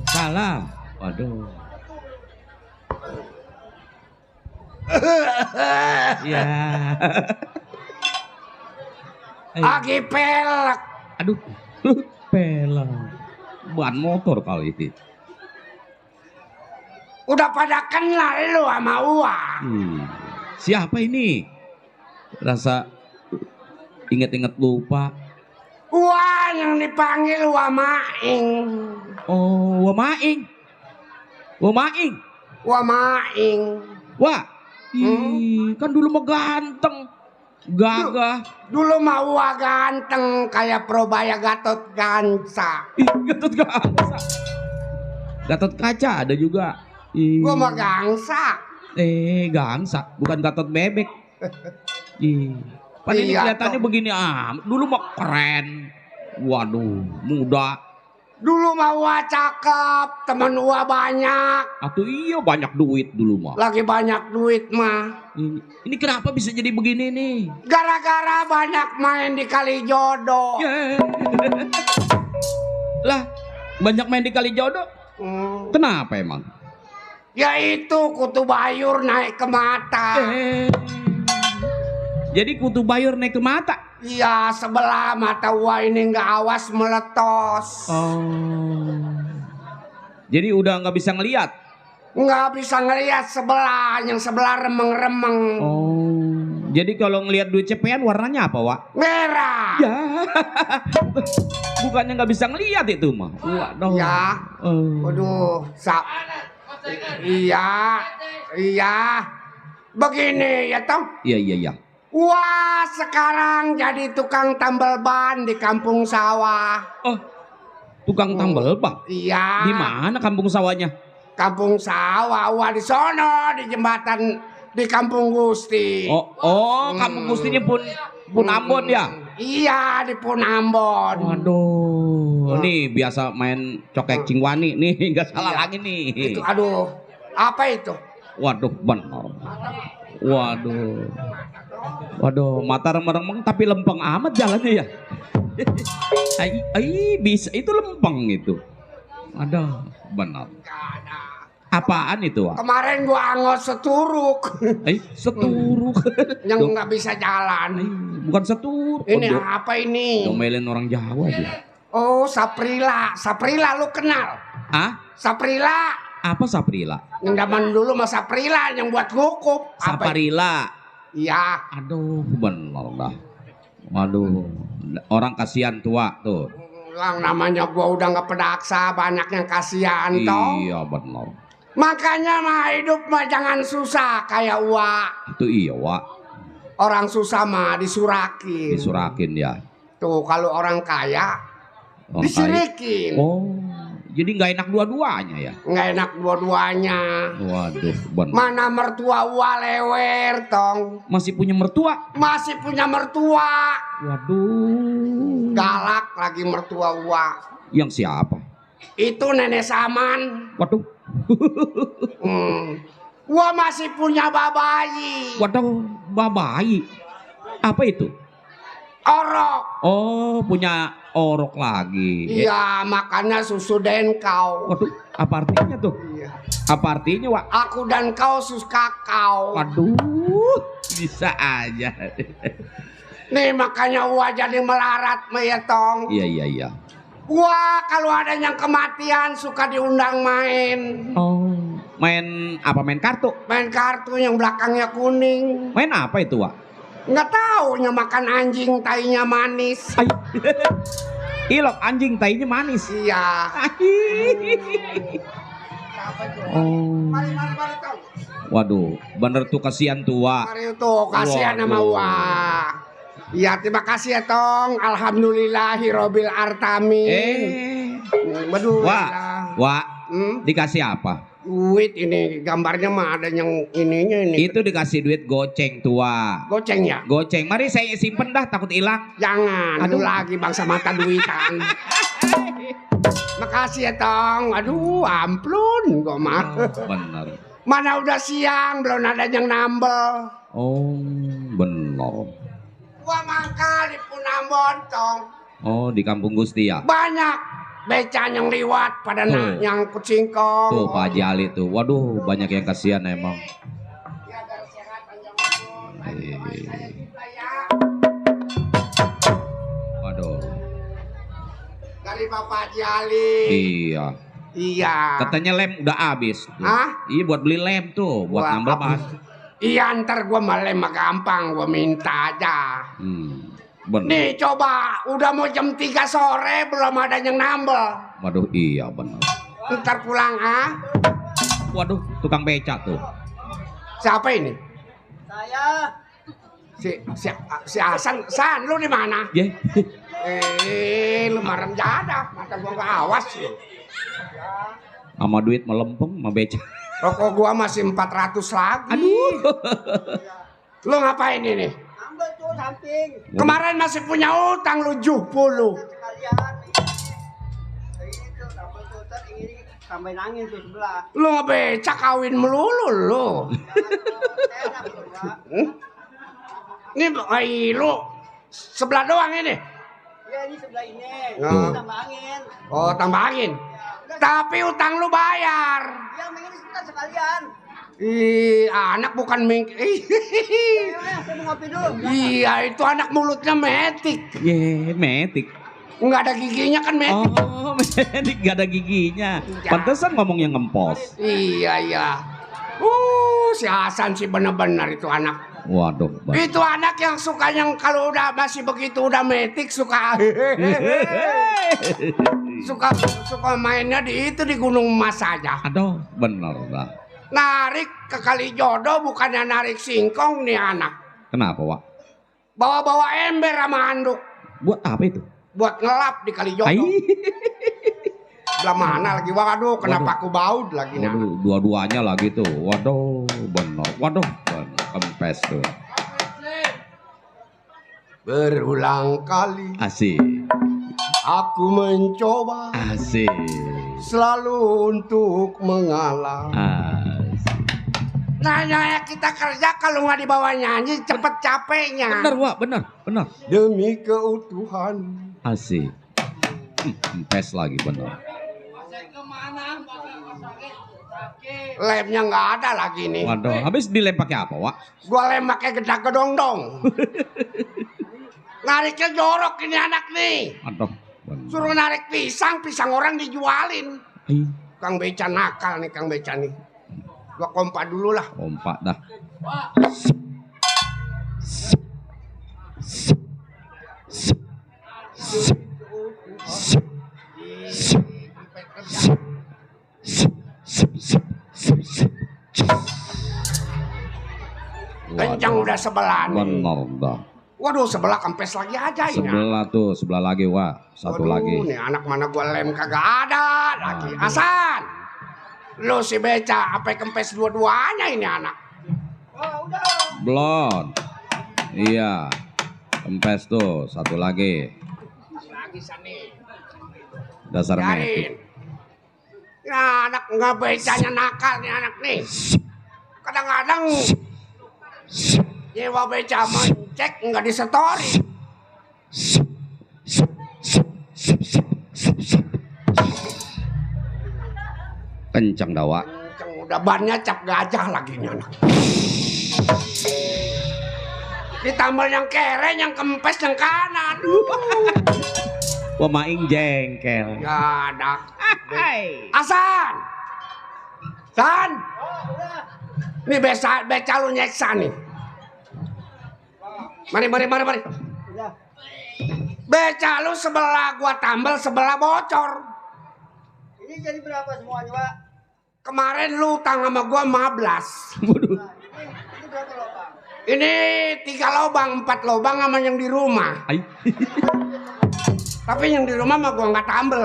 Salam. Waduh. Ya. Agi pelek. Aduh, pelang. Ban motor kali ini. Udah pada kenal lu sama Uwa. Siapa ini? Rasa inget-inget lupa. Uwa yang dipanggil Uwa Maing. Oh, Wa Maing. Wa Maing. Uwa Maing. Wah, kan dulu mah ganteng, gagah. Dulu mah Uwa ganteng kayak Probaya Gatot Kaca. Gatot Kaca. Gatot Kaca ada juga. Gua mah gangsa. Gangsa, bukan Gatot Bebek. Padahal ini Iya, kelihatannya begini dulu mah keren. Waduh, muda. Dulu mah Uwa cakep, temen Uwa banyak. Atau iya banyak duit dulu mah. Lagi banyak duit mah. Ini kenapa bisa jadi begini nih? Gara-gara banyak main di Kalijodo. Lah, banyak main di Kalijodo. Kenapa emang? Ya itu Kutu Bayur naik ke mata. Jadi Kutu Bayur naik ke mata. Iya, sebelah mata Uwa ini nggak awas meletos. Jadi udah nggak bisa ngelihat. Nggak bisa ngelihat sebelah, yang sebelah remeng-remeng. Jadi kalau ngelihat duit cepean warnanya apa, Wak? Merah. Ya. Bukannya nggak bisa ngelihat itu mah. Waduh. Ya. Waduh, iya. Begini ya Tom. Iya. Wah, sekarang jadi tukang tambal ban di kampung sawah. Oh, tukang tambal bang? Iya. Di mana kampung sawahnya? Kampung sawah, wah di sono di jembatan di Kampung Gusti. Kampung Gustinya pun Ambon ya? Iya, di Pun Ambon. Waduh, nih biasa main cokek cingwani nih, nggak salah lagi nih. Itu, aduh, apa itu? Waduh, benar. Waduh, mata remeng-remeng tapi lempeng amat jalannya ya. Bisa itu lempeng itu. Aduh, benar. Apaan itu, Wak? Kemarin gua anggot seturuk. Seturuk. Yang nggak bisa jalan. Bukan seturuk. Ini apa ini? Domelin orang Jawa dia. Oh, Saprila. Saprila lu kenal? Hah? Saprila. Apa Saprila? Yang zaman dulu mah Saprila yang buat gukup. Saparila. Iya. Aduh, benar dah. Waduh, orang kasihan tua tuh. Yang namanya gua udah nggak pedaksa, banyak yang kasihan toh. Iya benar. Makanya mah hidup mah jangan susah kayak Uwa. Itu iya, Wak. Orang susah mah disurakin. Disurakin ya. Tuh kalau orang kaya Orang disirikin. Jadi nggak enak dua-duanya ya? Nggak enak dua-duanya. Waduh, benar. Mana mertua Uwa lewer tong. Masih punya mertua? Masih punya mertua. Waduh. Galak lagi mertua Uwa. Yang siapa? Itu Nenek Saman. Waduh. Uwa masih punya babayi. Waduh, babai. Apa itu? Orok. Oh, punya orok lagi. Iya, makannya susu dan kau. Waduh, apa artinya tuh? Iya. Apa artinya, Wak? Aku dan kau sus kakao. Waduh, bisa aja. Nih makanya Uwa jadi melarat ya tong. Iya. Wah, kalau ada yang kematian suka diundang main. Oh, main apa? Main kartu? Main kartu yang belakangnya kuning. Main apa itu, Wak? Nggak taunya makan anjing tainya manis. Ilok anjing tainya manis. Iya. Oh. Mari tong. Waduh, bener tuh kasihan tua. Mari tuh kasihan sama Uwa. Iya, terima kasih ya tong. Alhamdulillahirobbil artami. Waduh. Wak, dikasih apa? Duit ini gambarnya mah ada yang ininya ini. Itu dikasih duit goceng tua. Goceng ya? Goceng. Mari saya simpen dah, takut hilang. Jangan. Aduh. Aduh lagi bangsa mata duitan. Makasih ya tong. Aduh amplun gua mah. Bener. Mana udah siang belum ada yang nambel. Oh, bener. Gua mangkal di Punambon tong. Oh, di Kampung Gusti ya? Banyak beca yang liwat pada nyangkut singkong. Tuh Pak Haji Ali tuh. Waduh, banyak yang kasihan emang. Ya, biar sehat panjang umur. Waduh. Dari Bapak Haji Ali. Iya. Iya. Katanya lem udah habis. tuh. Hah? Iya buat beli lem tuh, buat Wah, nambal apa? pas. Iya ntar gua malem mah gampang, gua minta aja. Bener. Nih coba, udah mau jam 3 sore belum ada yang nambel. Waduh, iya bener. Ntar pulang ah. Waduh, tukang beca tuh. Siapa ini? Saya. Si Hasan. San, lu di mana? Ye. Lembaran jadah, mata gua nggak awas lu. Sama duit melempeng, sama beca. Rokok gua masih 400 lagi. Aduh. Lu ngapain ini? Ambil tuh samping. Kemarin masih punya utang lu 70. Sekalian. Ini tuh ambil tuh ini tambahin angin tuh sebelah. Lu ngebeca kawin melulu lu. Ini lu sebelah doang ini. Iya ini sebelah ini. Oh. Tambah angin. Oh, tambah angin. Tapi utang lu bayar. Yang ini kita sekalian. Ih, anak bukan mink. Saya mau ngopi dulu. Iya, itu anak mulutnya metik. Ye, metik. Nggak ada giginya kan metik. Oh, metik gak ada giginya. Pantesan ngomongnya ngempos. Iya, iya. Si Hasan sih bener-bener itu anak. Waduh, Itu anak yang suka yang kalau udah masih begitu udah metik suka suka mainnya di Gunung Mas aja. Aduh, bener dah. Narik ke Kalijodo bukannya narik singkong nih anak. Kenapa, Wak? Bawa-bawa ember sama handuk Buat apa itu? buat ngelap di Kalijodo. Ai. Belah mana lagi? Waduh, kenapa aku baud lagi nih? Waduh, dua-duanya lagi tuh. Waduh, bener. Waduh, bener. Kempes tuh. Berulang kali Asik. aku mencoba Asik. selalu untuk mengalah. Asik. Nanya kita kerja kalau nggak dibawa nyanyi cepet capeknya. Bener, Wak. Bener, bener. Demi keutuhan. Asik. Kempes lagi, bener. Lemnya nggak ada lagi nih. Waduh, habis dilem pakai apa, Wak? Gua lem pakai gedak gedong-dong. Nariknya jorok ini anak nih. Aduh, bener. Suruh narik pisang orang dijualin. Ai, Kang Beca nakal nih Kang Beca nih. Gua kompak dulu lah. kompak dah. Kencang udah sebelah nih. Bener dah. Waduh sebelah kempes lagi aja ini. Sebelah tuh, sebelah lagi, Wak. Satu Waduh, lagi. nih anak mana gua lem kagak ada lagi. Hasan. Lu si Beca apa kempes dua-duanya ini anak. Belum. Iya. Kempes tuh, satu lagi. Lagi sani. Dasar metik. Biarin. Ya anak nggak becanya nakal nih anak nih. Kadang-kadang nyewa beca mencek nggak disetori. Kencang dah, Wak. Kenceng, udah bannya cap gajah lagi nih anak. Ditambal yang keren, yang kempes, yang kanan. Wah, maing jengkel. Ya ada. Hasan. San. Nih beca lu nyeksa nih. Mari. Beca lu sebelah gua tambal, sebelah bocor. Ini jadi berapa semuanya, Pak? Kemarin lu utang sama gua 15. Waduh. Ini berapa lubang? Ini 3 lubang, 4 lubang sama yang di rumah. Ai. Tapi yang di rumah mah gua nggak tambel.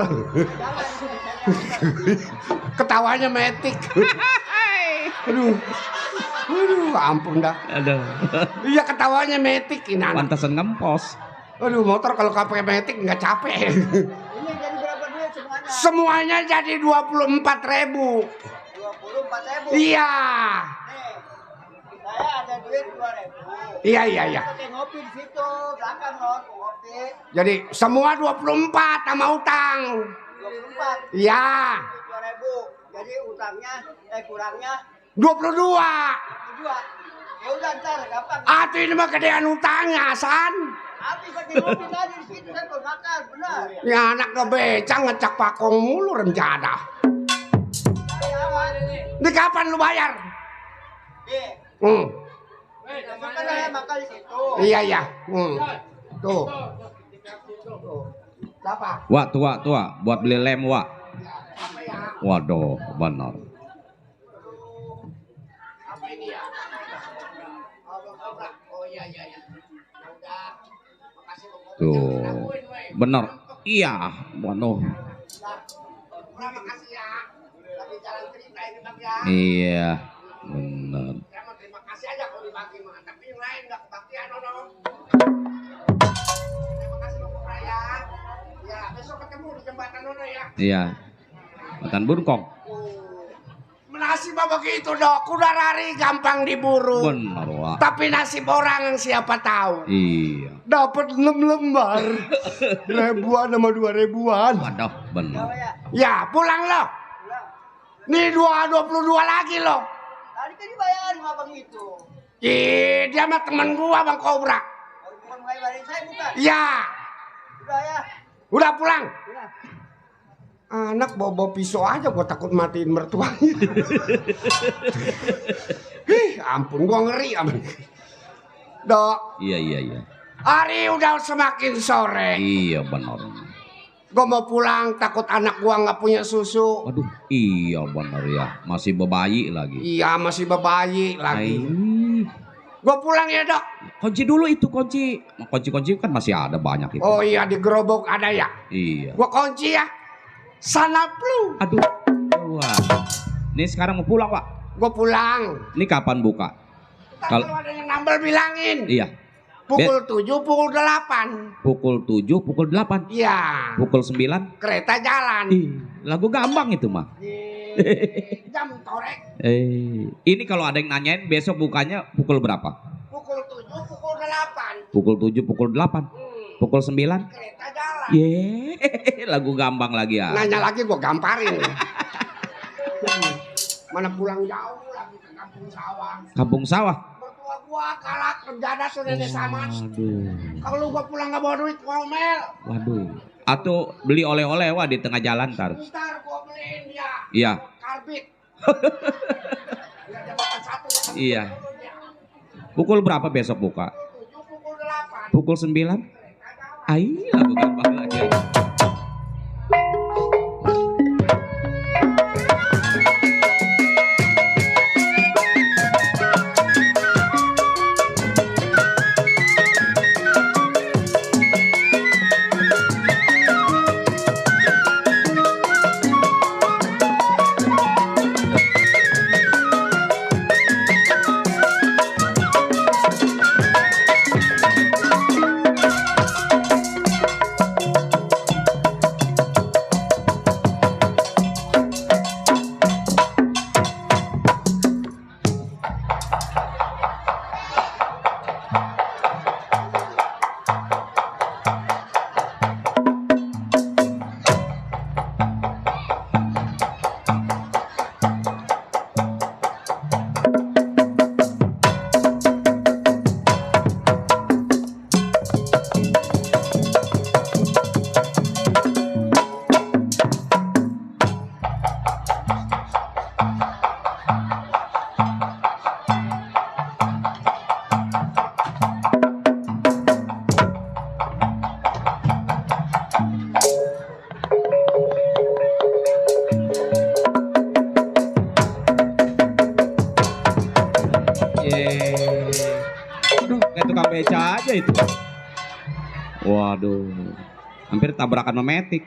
Ketawanya metik. Aduh, ampun dah. Aduh. Iya ketawanya metik ini anak. Pantasan ngempos. Aduh motor kalau pakai metik nggak capek. Ini jadi berapa duit semuanya? Semuanya jadi 24.000. 24.000. Iya. Nih, saya ada duit 2.000. Iya. Pakai ngopi di situ, belakang loh, ngopi. Jadi semua 24 sama utang. 24. Iya. 2.000. Jadi utangnya, kurangnya 22. 2. Ya udah ntar gampang. Atuh ini mah gedean utangnya, San. Habis pakai ngopi tadi di situ saya kalau makan, benar. Ya anak ngebeca ngecak pakong mulu rencana. Di kapan lu bayar? Iya iya. Tuh. Siapa? Wah, tua, buat beli lem, Wak. Waduh, benar. Apa ini ya? Oh iya iya iya. Udah. Makasih Tuh, benar. Iya, waduh. Makasih ya. Tapi jalan cerita ini Bang ya. Iya, benar. Saya mau terima kasih aja kalau dibagi mah, tapi yang lain enggak kebagian ono. Terima kasih Bapak Raya. Ya, besok ketemu di jembatan ono ya. Iya. Makan bungkong. Nasib apa gitu dok, kuda lari gampang diburu. Benar, Wak. Tapi nasib orang siapa tahu. Iya. Dapat 6 lembar. Ribuan sama 2 ribuan. Waduh, benar. Ya pulang lo. Nih 22 lagi lo. Tadi kan dibayarin abang itu. Ih, dia mah temen gua Bang Kobra. Bukan bayarin saya bukan. Ya, Udah ya. udah pulang. Anak bawa pisau aja gua takut matiin mertuanya. Ih, ampun gua ngeri aman. Dok, Iya. hari udah semakin sore. Iya, benar. Gua mau pulang takut anak gua nggak punya susu. Waduh, iya benar ya. Masih bebayi lagi. Iya, masih bebayi lagi. Ai. Gua pulang ya, Dok. Kunci dulu itu kunci. Kunci kan masih ada banyak itu. Oh iya, di gerobak ada ya. Iya. Gua kunci ya. Sana plu. Aduh. Wah. Ini sekarang mau pulang, Pak. Gua pulang. Ini kapan buka? Kalau ada yang nambal bilangin. Iya. Pukul 7, pukul 8. Pukul 7, pukul 8. Iya. Pukul 9. Kereta jalan. Lagu gampang itu mah. Jam torek. Ini kalau ada yang nanyain besok bukanya pukul berapa? Pukul 7, pukul 8. Pukul 7, pukul 8. Pukul 9. Kereta jalan. Lagu gampang lagi ya. Nanya lagi gua gamparin. Mana pulang jauh lagi ke kampung sawah. Kampung sawah. Mertua gua kalah kerjaan nenek sama. Waduh. Kalau gua pulang nggak bawa duit ngomel. Waduh. Atau beli oleh-oleh wah di tengah jalan ntar. Ntar gua beliin dia. Iya. Karbit. Biar dia makan satu. Iya. Pukul berapa besok buka? 7, pukul 8. Pukul 9. Lagu gampang lagi. Aduh, kayak tukang beca aja itu. Waduh, hampir tabrakan memetik.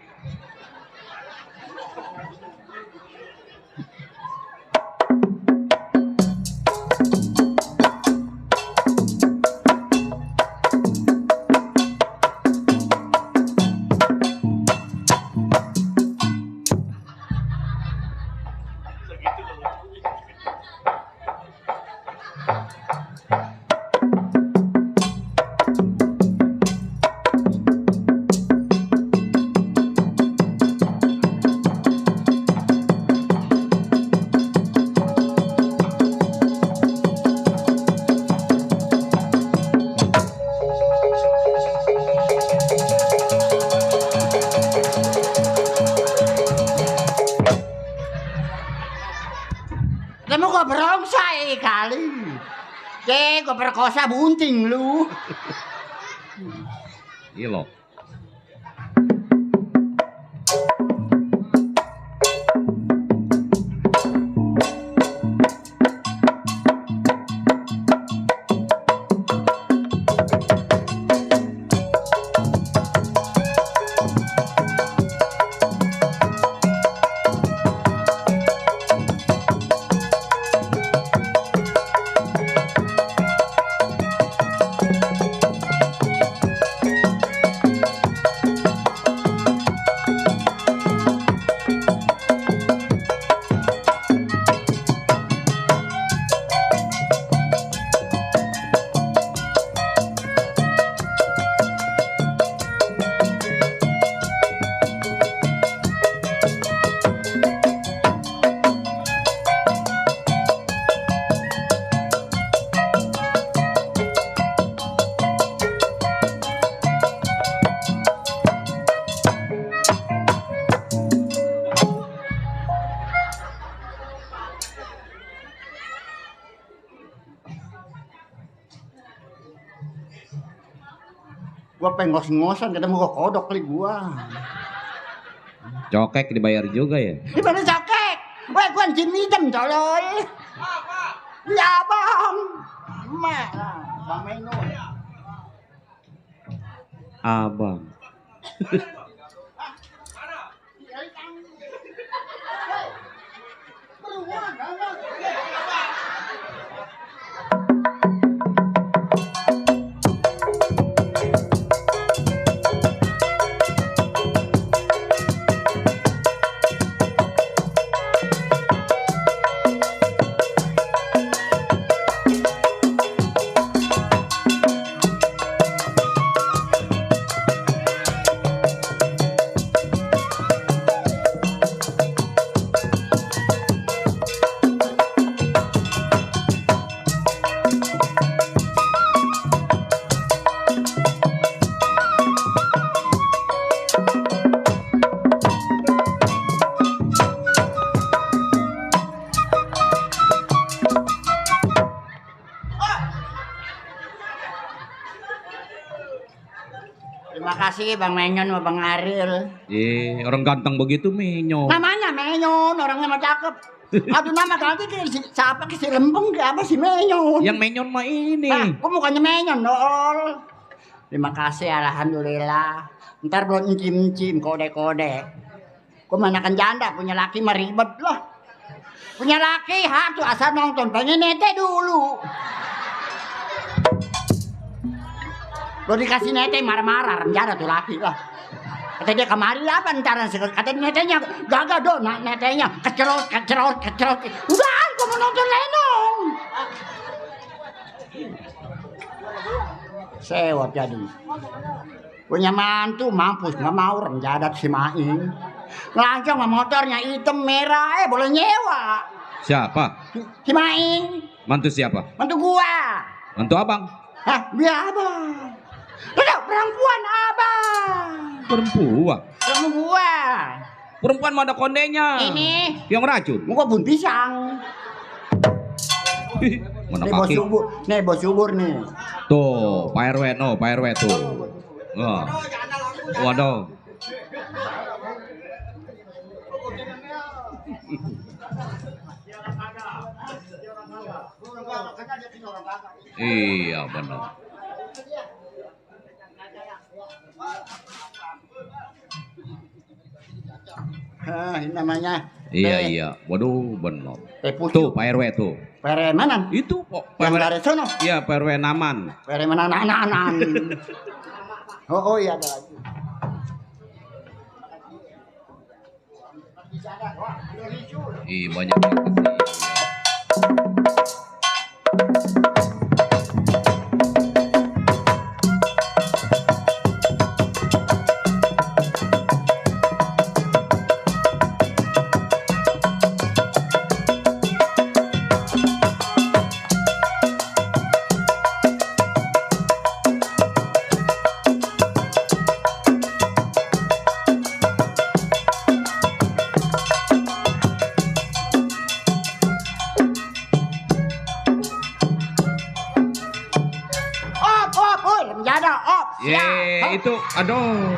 gua berongsai kali. Gua perkosa bunting lu. Iya loh. Gua pengen ngos-ngosan ketemu kok kodok kali gua. Cokek dibayar juga ya. Di mana cokek? Weh, gua anjing minjem coy. Ya bang. Bang Meno. Abang. Terima kasih Bang Menyon sama Bang Aril. Orang ganteng begitu Menyon. Namanya Menyon, orangnya mah cakep. Aduh nama ganti siapa si Lempeng apa si Menyon. Yang Menyon mah ini. Kok mukanya Menyon dol. Terima kasih alhamdulillah. Ntar belum encim-encim kode-kode. Kok manakan janda punya laki mah ribet loh. Punya laki tuh asal nonton pengen nete dulu. Lo dikasih nete marah-marah renjana tuh laki lah. Kata dia kemari apa ntar kata netenya gagal dong netenya kecerot. Udah aku mau nonton Lenong. Sewot jadi. Punya mantu mampus nggak mau renjadat si Maing. Langsung sama motornya hitam merah boleh nyewa. Siapa? Si Maing. Mantu siapa? Mantu gua. Mantu abang? Hah, biar abang. Tidak, perempuan abang. Perempuan? Perempuan. Perempuan mana kondenya? Ini. Yang racun? Muka bun pisang. Mana Nih bos kaki? subur. Nih bos subur nih. Tuh, Pak RW, no, Pak RW tuh. Wah. Waduh. Iya benar. Ini namanya. Iya. Waduh benar. Pucuk. Tuh Pak RW tuh. Pere mana? Itu kok Pak Yang RW. dari sono. Iya Pak RW Naman. Pere mana anak-anak. Oh iya ada lagi. Ih banyak yang kasih. itu, aduh.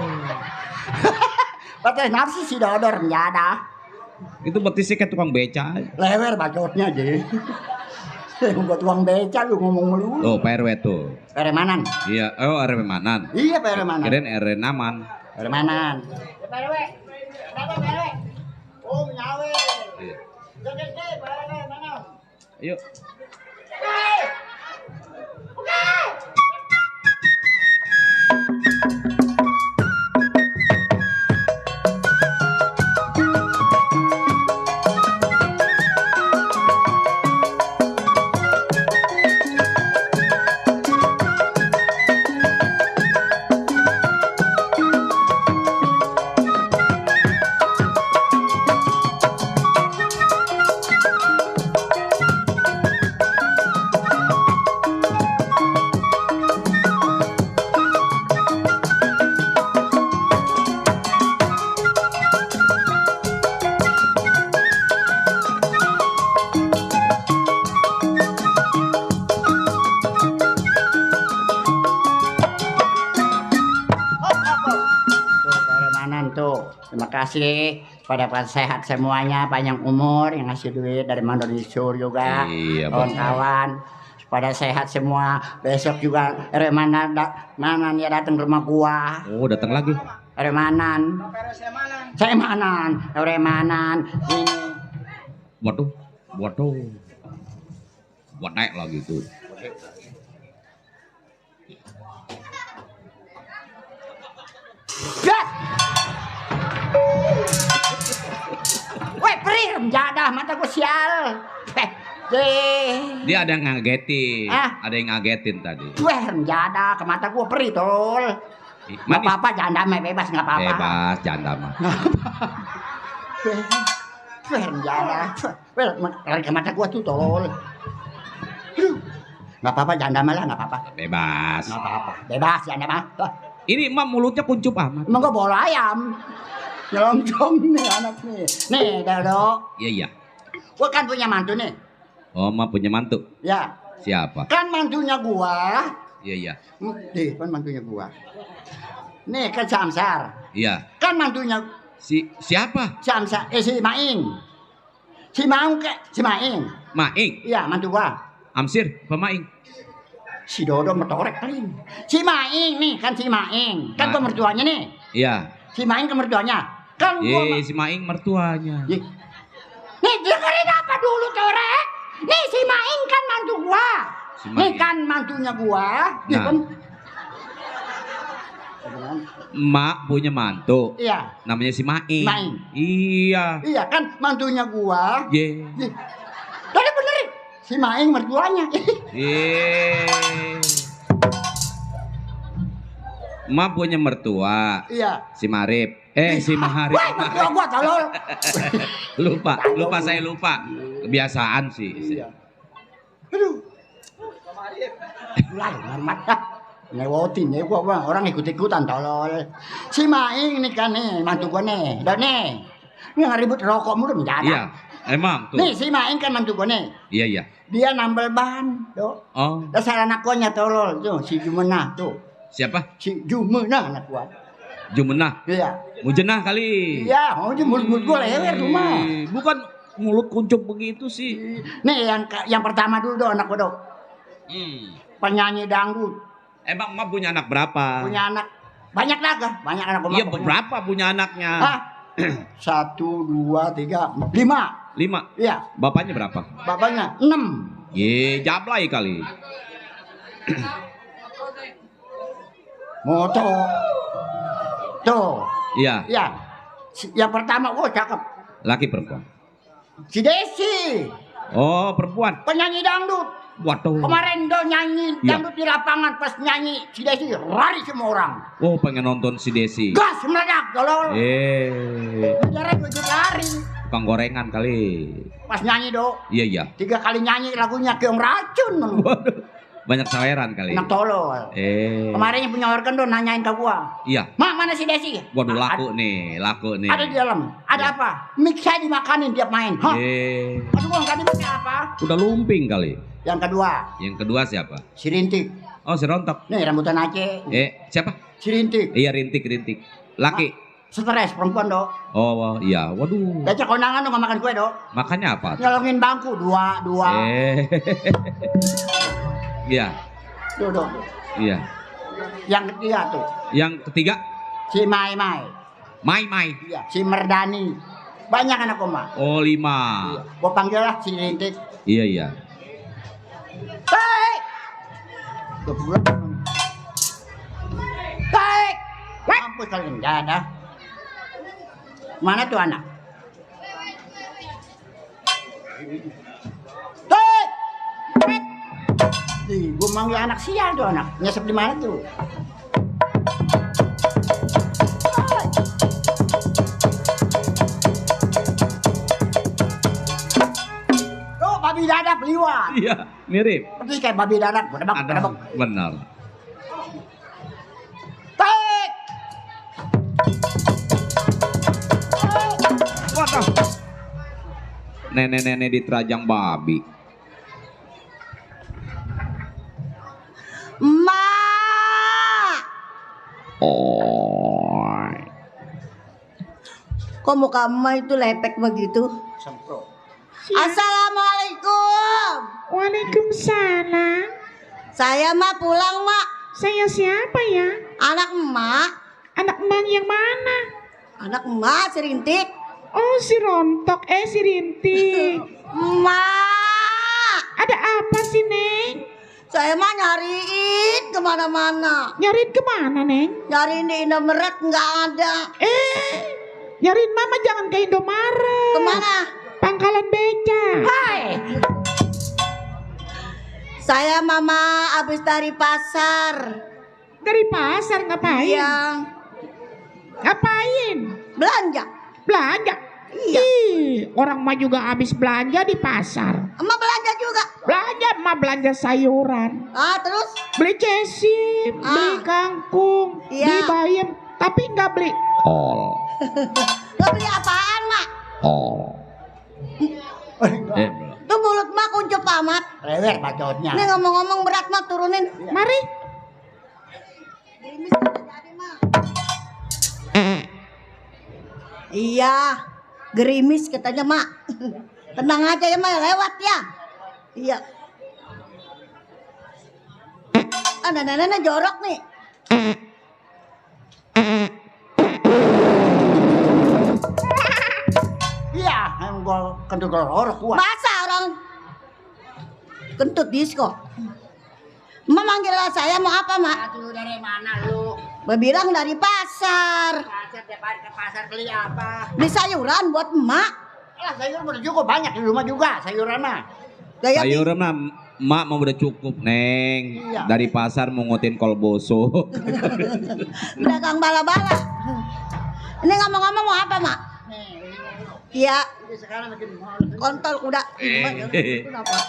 Betul nafsi si Dodor enggak ada. Itu betisnya kayak tukang beca. Lewer bacotnya aja. Gua tukang beca lu ngomong melulu. Tuh, Pak RW tuh. Peremanan. Iya, oh RW Manan. Iya peremanan. Kirain RW Naman. Peremanan. Iya. Ayo. Tuh peremanan tuh. Terima kasih pada sehat semuanya, panjang umur yang ngasih duit dari Mandor juga. Iya, kawan-kawan. Pada sehat semua. Besok juga Remanan dia datang ke rumah gua. Oh, datang lagi. Remanan. Saya Manan. Remanan. Ini. Waduh, waduh. Buat naik lagi tuh. Gas. Weh, perih jadah mata gua sial. Dia ada yang ngagetin. Ah? Ada yang ngagetin tadi. Weh, jadah ke mata gua perih tol. Nggak Manis. apa-apa, jangan damai bebas nggak apa-apa. Bebas, jangan damai. Weh, jadah. Weh, lari ke mata gua tuh tol. Nggak apa-apa, jangan damai lah, nggak apa-apa. Bebas. Nggak apa-apa, bebas, jangan damai. Ini emak mulutnya kuncup amat. Emang gua bola ayam. Nyelonjong nih anak nih. Nih, Dodo. Iya, iya. Gua kan punya mantu nih. Oh, emak punya mantu. Ya, Siapa? kan mantunya gua. Iya, iya. Nih, kan mantunya gua. Nih, kan Samsar. Iya. Kan mantunya Siapa? Samsar, si Maing. Si Maing. Maing. Iya, mantu gua. Amsir, pemaing. Si Dodo metorek kali. Si Maing nih, kan si Maing. Kan Ma- gua mertuanya nih. Iya. Si Maing ke mertuanya. Kan gua Si Maing mertuanya. Ih. Nih, dengerin apa dulu, Torek? Nih, si Maing kan mantu gua. Si Nih Maing. kan mantunya gua. Nih Nah. kan. Emak punya mantu. Iya, Namanya si Maing. Maing. Iya. iya kan mantunya gua. Ye. Nih. Tadi benerin. Si Maing mertuanya. Ye. Emak punya mertua. Iya. Si Marip. Si Maharip. Wah, mertua gua tolol. Lupa saya lupa. Kebiasaan sih. Iya. Aduh. Lalu normal. Ngewotin ya gua orang ikut-ikutan tolol. Si Maing nih kan nih mantu gua nih. Dan nih. Ini ngeribut rokok mulu mendadak. Iya. Emang tuh. Nih si Maing kan mantu gua nih. Iya, iya. Dia nambel ban, tuh. Oh, Dasar anak gua tolol tuh, si Jumenah tuh. siapa? Si Jumenah anak gua. Jumenah. Iya. Mujenah kali. Iya, mau mulut gua leher rumah. Bukan mulut kuncup begitu sih. Nih yang pertama dulu do anak gua do. Penyanyi dangdut. Emang emak punya anak berapa? Punya anak banyak naga, banyak anak gua. Iya, berapa punya anaknya? Hah? 1, 2, 3, 5. 5. Iya, Bapaknya berapa? bapaknya 6. Ye, jablay kali. Moto. Tuh. Iya, Iya. Yang pertama cakep. laki perempuan. Si Desi, Oh, perempuan. penyanyi dangdut. Waduh. Kemarin do nyanyi Iya. dangdut di lapangan, pas nyanyi si Desi lari semua orang. Oh, pengen nonton si Desi. Gas meledak tolol. Jarak gue lari. Tukang gorengan kali. Pas nyanyi do, Iya, iya. 3 kali nyanyi lagunya keong racun. Waduh. Banyak saweran kali. Anak tolol. Kemarin yang punya organ do nanyain ke gua. Iya. Mak, mana si Desi? Waduh, Ah, laku nih, laku nih. Ada di dalam. Ada apa? Mik saya dimakanin tiap main. Hah? Aduh, gua tadi makan apa? Udah lumping kali. Yang kedua, Yang kedua siapa? si Rintik. Oh, si Rontok. Nih rambutan Aceh. Siapa? Si Rintik. Iya, Rintik. Laki. Stres perempuan dok. Oh, iya. Waduh. Diajak kondangan dong nggak makan kue dok. Makannya apa? Nyolongin bangku dua. Iya. Tuh dok. Iya. Yang ketiga tuh. Yang ketiga, Si Mai. Mai. Iya. Si Merdani. Banyak anak oma. Oh, 5. Iya. Gua panggil lah si Rintik. Iya. Hei. Tuh pulang. Hei. Mampus kalian. Nggak ada. Mana tuh anak? Hei. Gue manggil anak sial tuh anak. Nyesep di mana tuh? Tuh babi dadap liwat. Iya, mirip. Persis kayak babi dadap. Gedebak. Benar. Tek. Waduh. Nenek-nenek diterajang babi. Mak, Oh. kok muka emak itu lepek begitu? Assalamualaikum. Waalaikumsalam. Saya mak pulang mak. Saya siapa ya? Anak emak. Anak emak yang mana? Anak emak si Rintik. Oh, si Rontok, si Rintik. Emak, Ada apa sih, Neng? saya mah nyariin kemana-mana. Nyariin kemana, Neng? Nyariin di Indomaret nggak ada. Nyariin mama jangan ke Indomaret. Kemana? Pangkalan beca. Hai. Saya mama habis dari pasar. Dari pasar ngapain? Iya. Ngapain? Belanja. Belanja. Iya. Ih, orang mah juga habis belanja di pasar. Emak belanja juga. Belanja sayuran. Terus? Beli cesi, beli kangkung, Iya. beli bayam, tapi nggak beli kol. Nggak beli apaan mak? Tuh mulut mak kuncup amat. Lewer bacotnya. Ini ngomong-ngomong berat mak turunin. Mari. Gerimis kagak jadi mak. Iya, gerimis katanya mak. Tenang aja ya mak, lewat ya. Iya. Nenek-nenek jorok nih. Iya, emang gua kentut orok gua. Masa orang kentut disko? Emak manggil saya mau apa mak? Lu dari mana lu? Bilang dari pasar. Pasar tiap hari ke pasar beli apa? Beli sayuran buat emak. Lah sayur udah cukup banyak di rumah juga sayuran mah. Gaya Sayuran mah mak mau udah cukup, Neng. Iya. Dari pasar mau ngutin kol boso. dagang bala-bala. Ini ngomong-ngomong mau apa mak? Iya, Ini sekarang makin kontol kuda. Kenapa?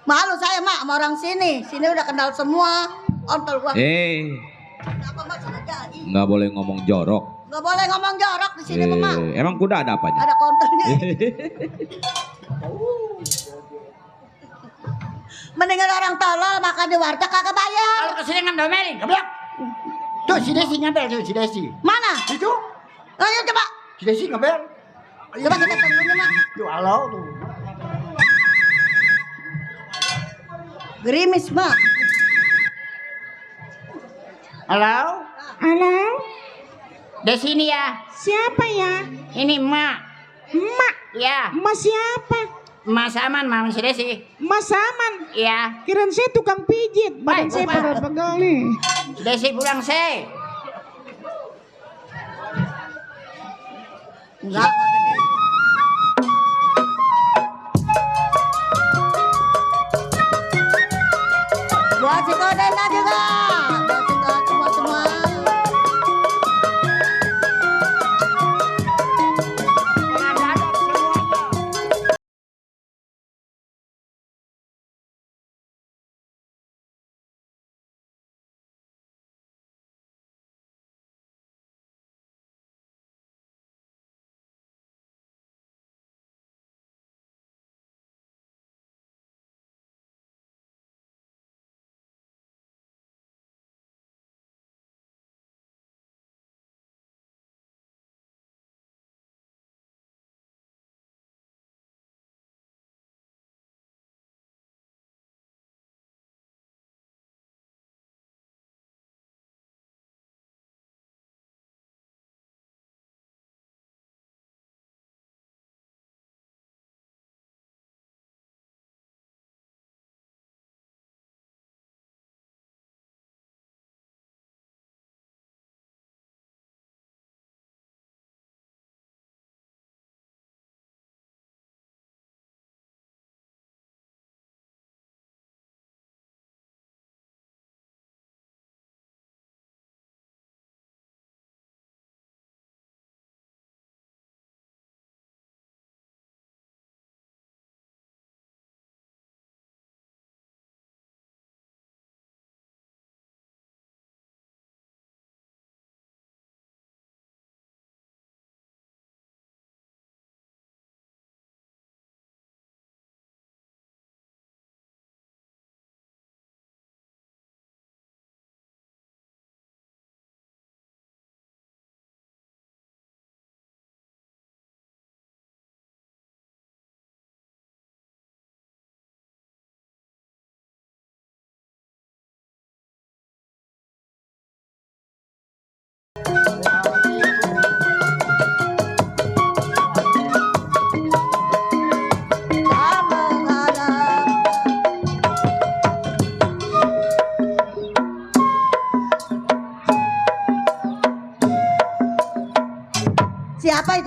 Malu saya mak sama orang sini. Sini udah kenal semua. Kontol gua. Kenapa mak sudah jadi? Nggak boleh ngomong jorok. Nggak boleh ngomong jorok di sini mak. Emang kuda ada apanya? Ada kontolnya. Mendingan orang tolol makan di warteg kagak bayar. kalau kesini ngambil keblok. Tuh si Desi ngambil tuh si Desi. Mana? Itu Ayo coba. si Desi ngambil. Coba kita tungguin mak. Tuh halo tuh. Gerimis mak. Halo? Halo, Desi ini ya. siapa ya? Ini emak. Emak, Ya, emak siapa? emak Saman, mama si Desi. Mas Saman. Iya. Kirain saya tukang pijit, badan saya bukan. pegel-pegel nih. Si Desi pulang se. Enggak gede. Buat si Kodena juga.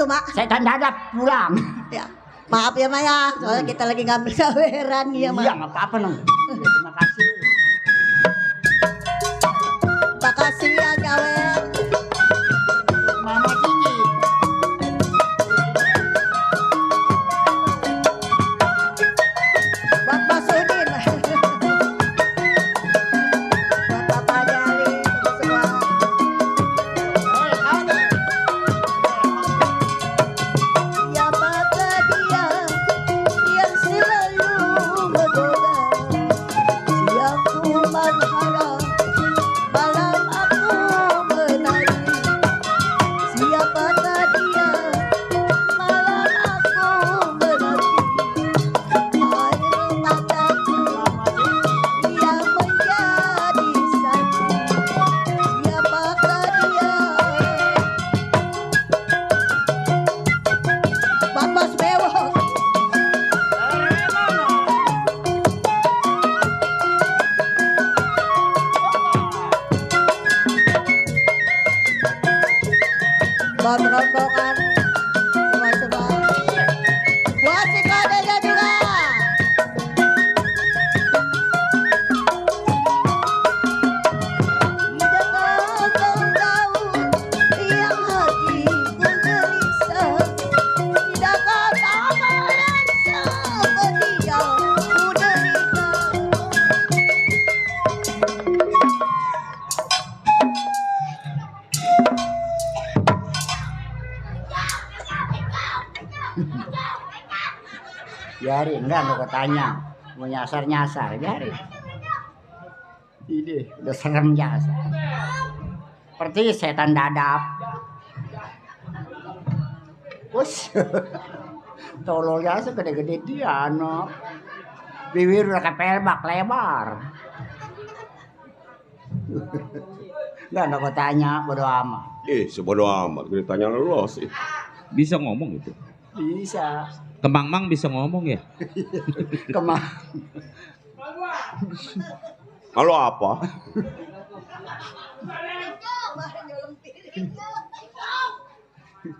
Mak. Setan dadap pulang. Ya. Maaf ya, Mak ya. Soalnya kita lagi ngambil saweran ya, Mak. Iya, nggak apa-apa nong. Terima kasih. Makasih ya, Gawer. Mama Cici. Buat Mas Udin. Buat Bapak Jali semua. Siapakah dia yang selalu menggoda? Siapku berharap malam aku menari. Siapakah dia malam aku menanti? Air mataku yang menjadi saksi. Siapakah dia? Bapak Bewok. Buat rombongan semua-semua. Buat si kodenya juga. Tidakkah kau tahu yang hatiku gelisah? Tidakkah kau merasa pedihnya ku derita? Biarin, enggak mau tanya. Mau nyasar-nyasar, biarin. Ini udah serem nyasar. Seperti setan dadap. Us. Tololnya segede-gede dia, no. Bibir udah kayak pelbak lebar. Enggak mau tanya, bodo amat. Sebodoh amat, gue tanya lu sih. Bisa ngomong itu. Bisa. Kemang Mang bisa ngomong ya? Kemang. Kalau apa?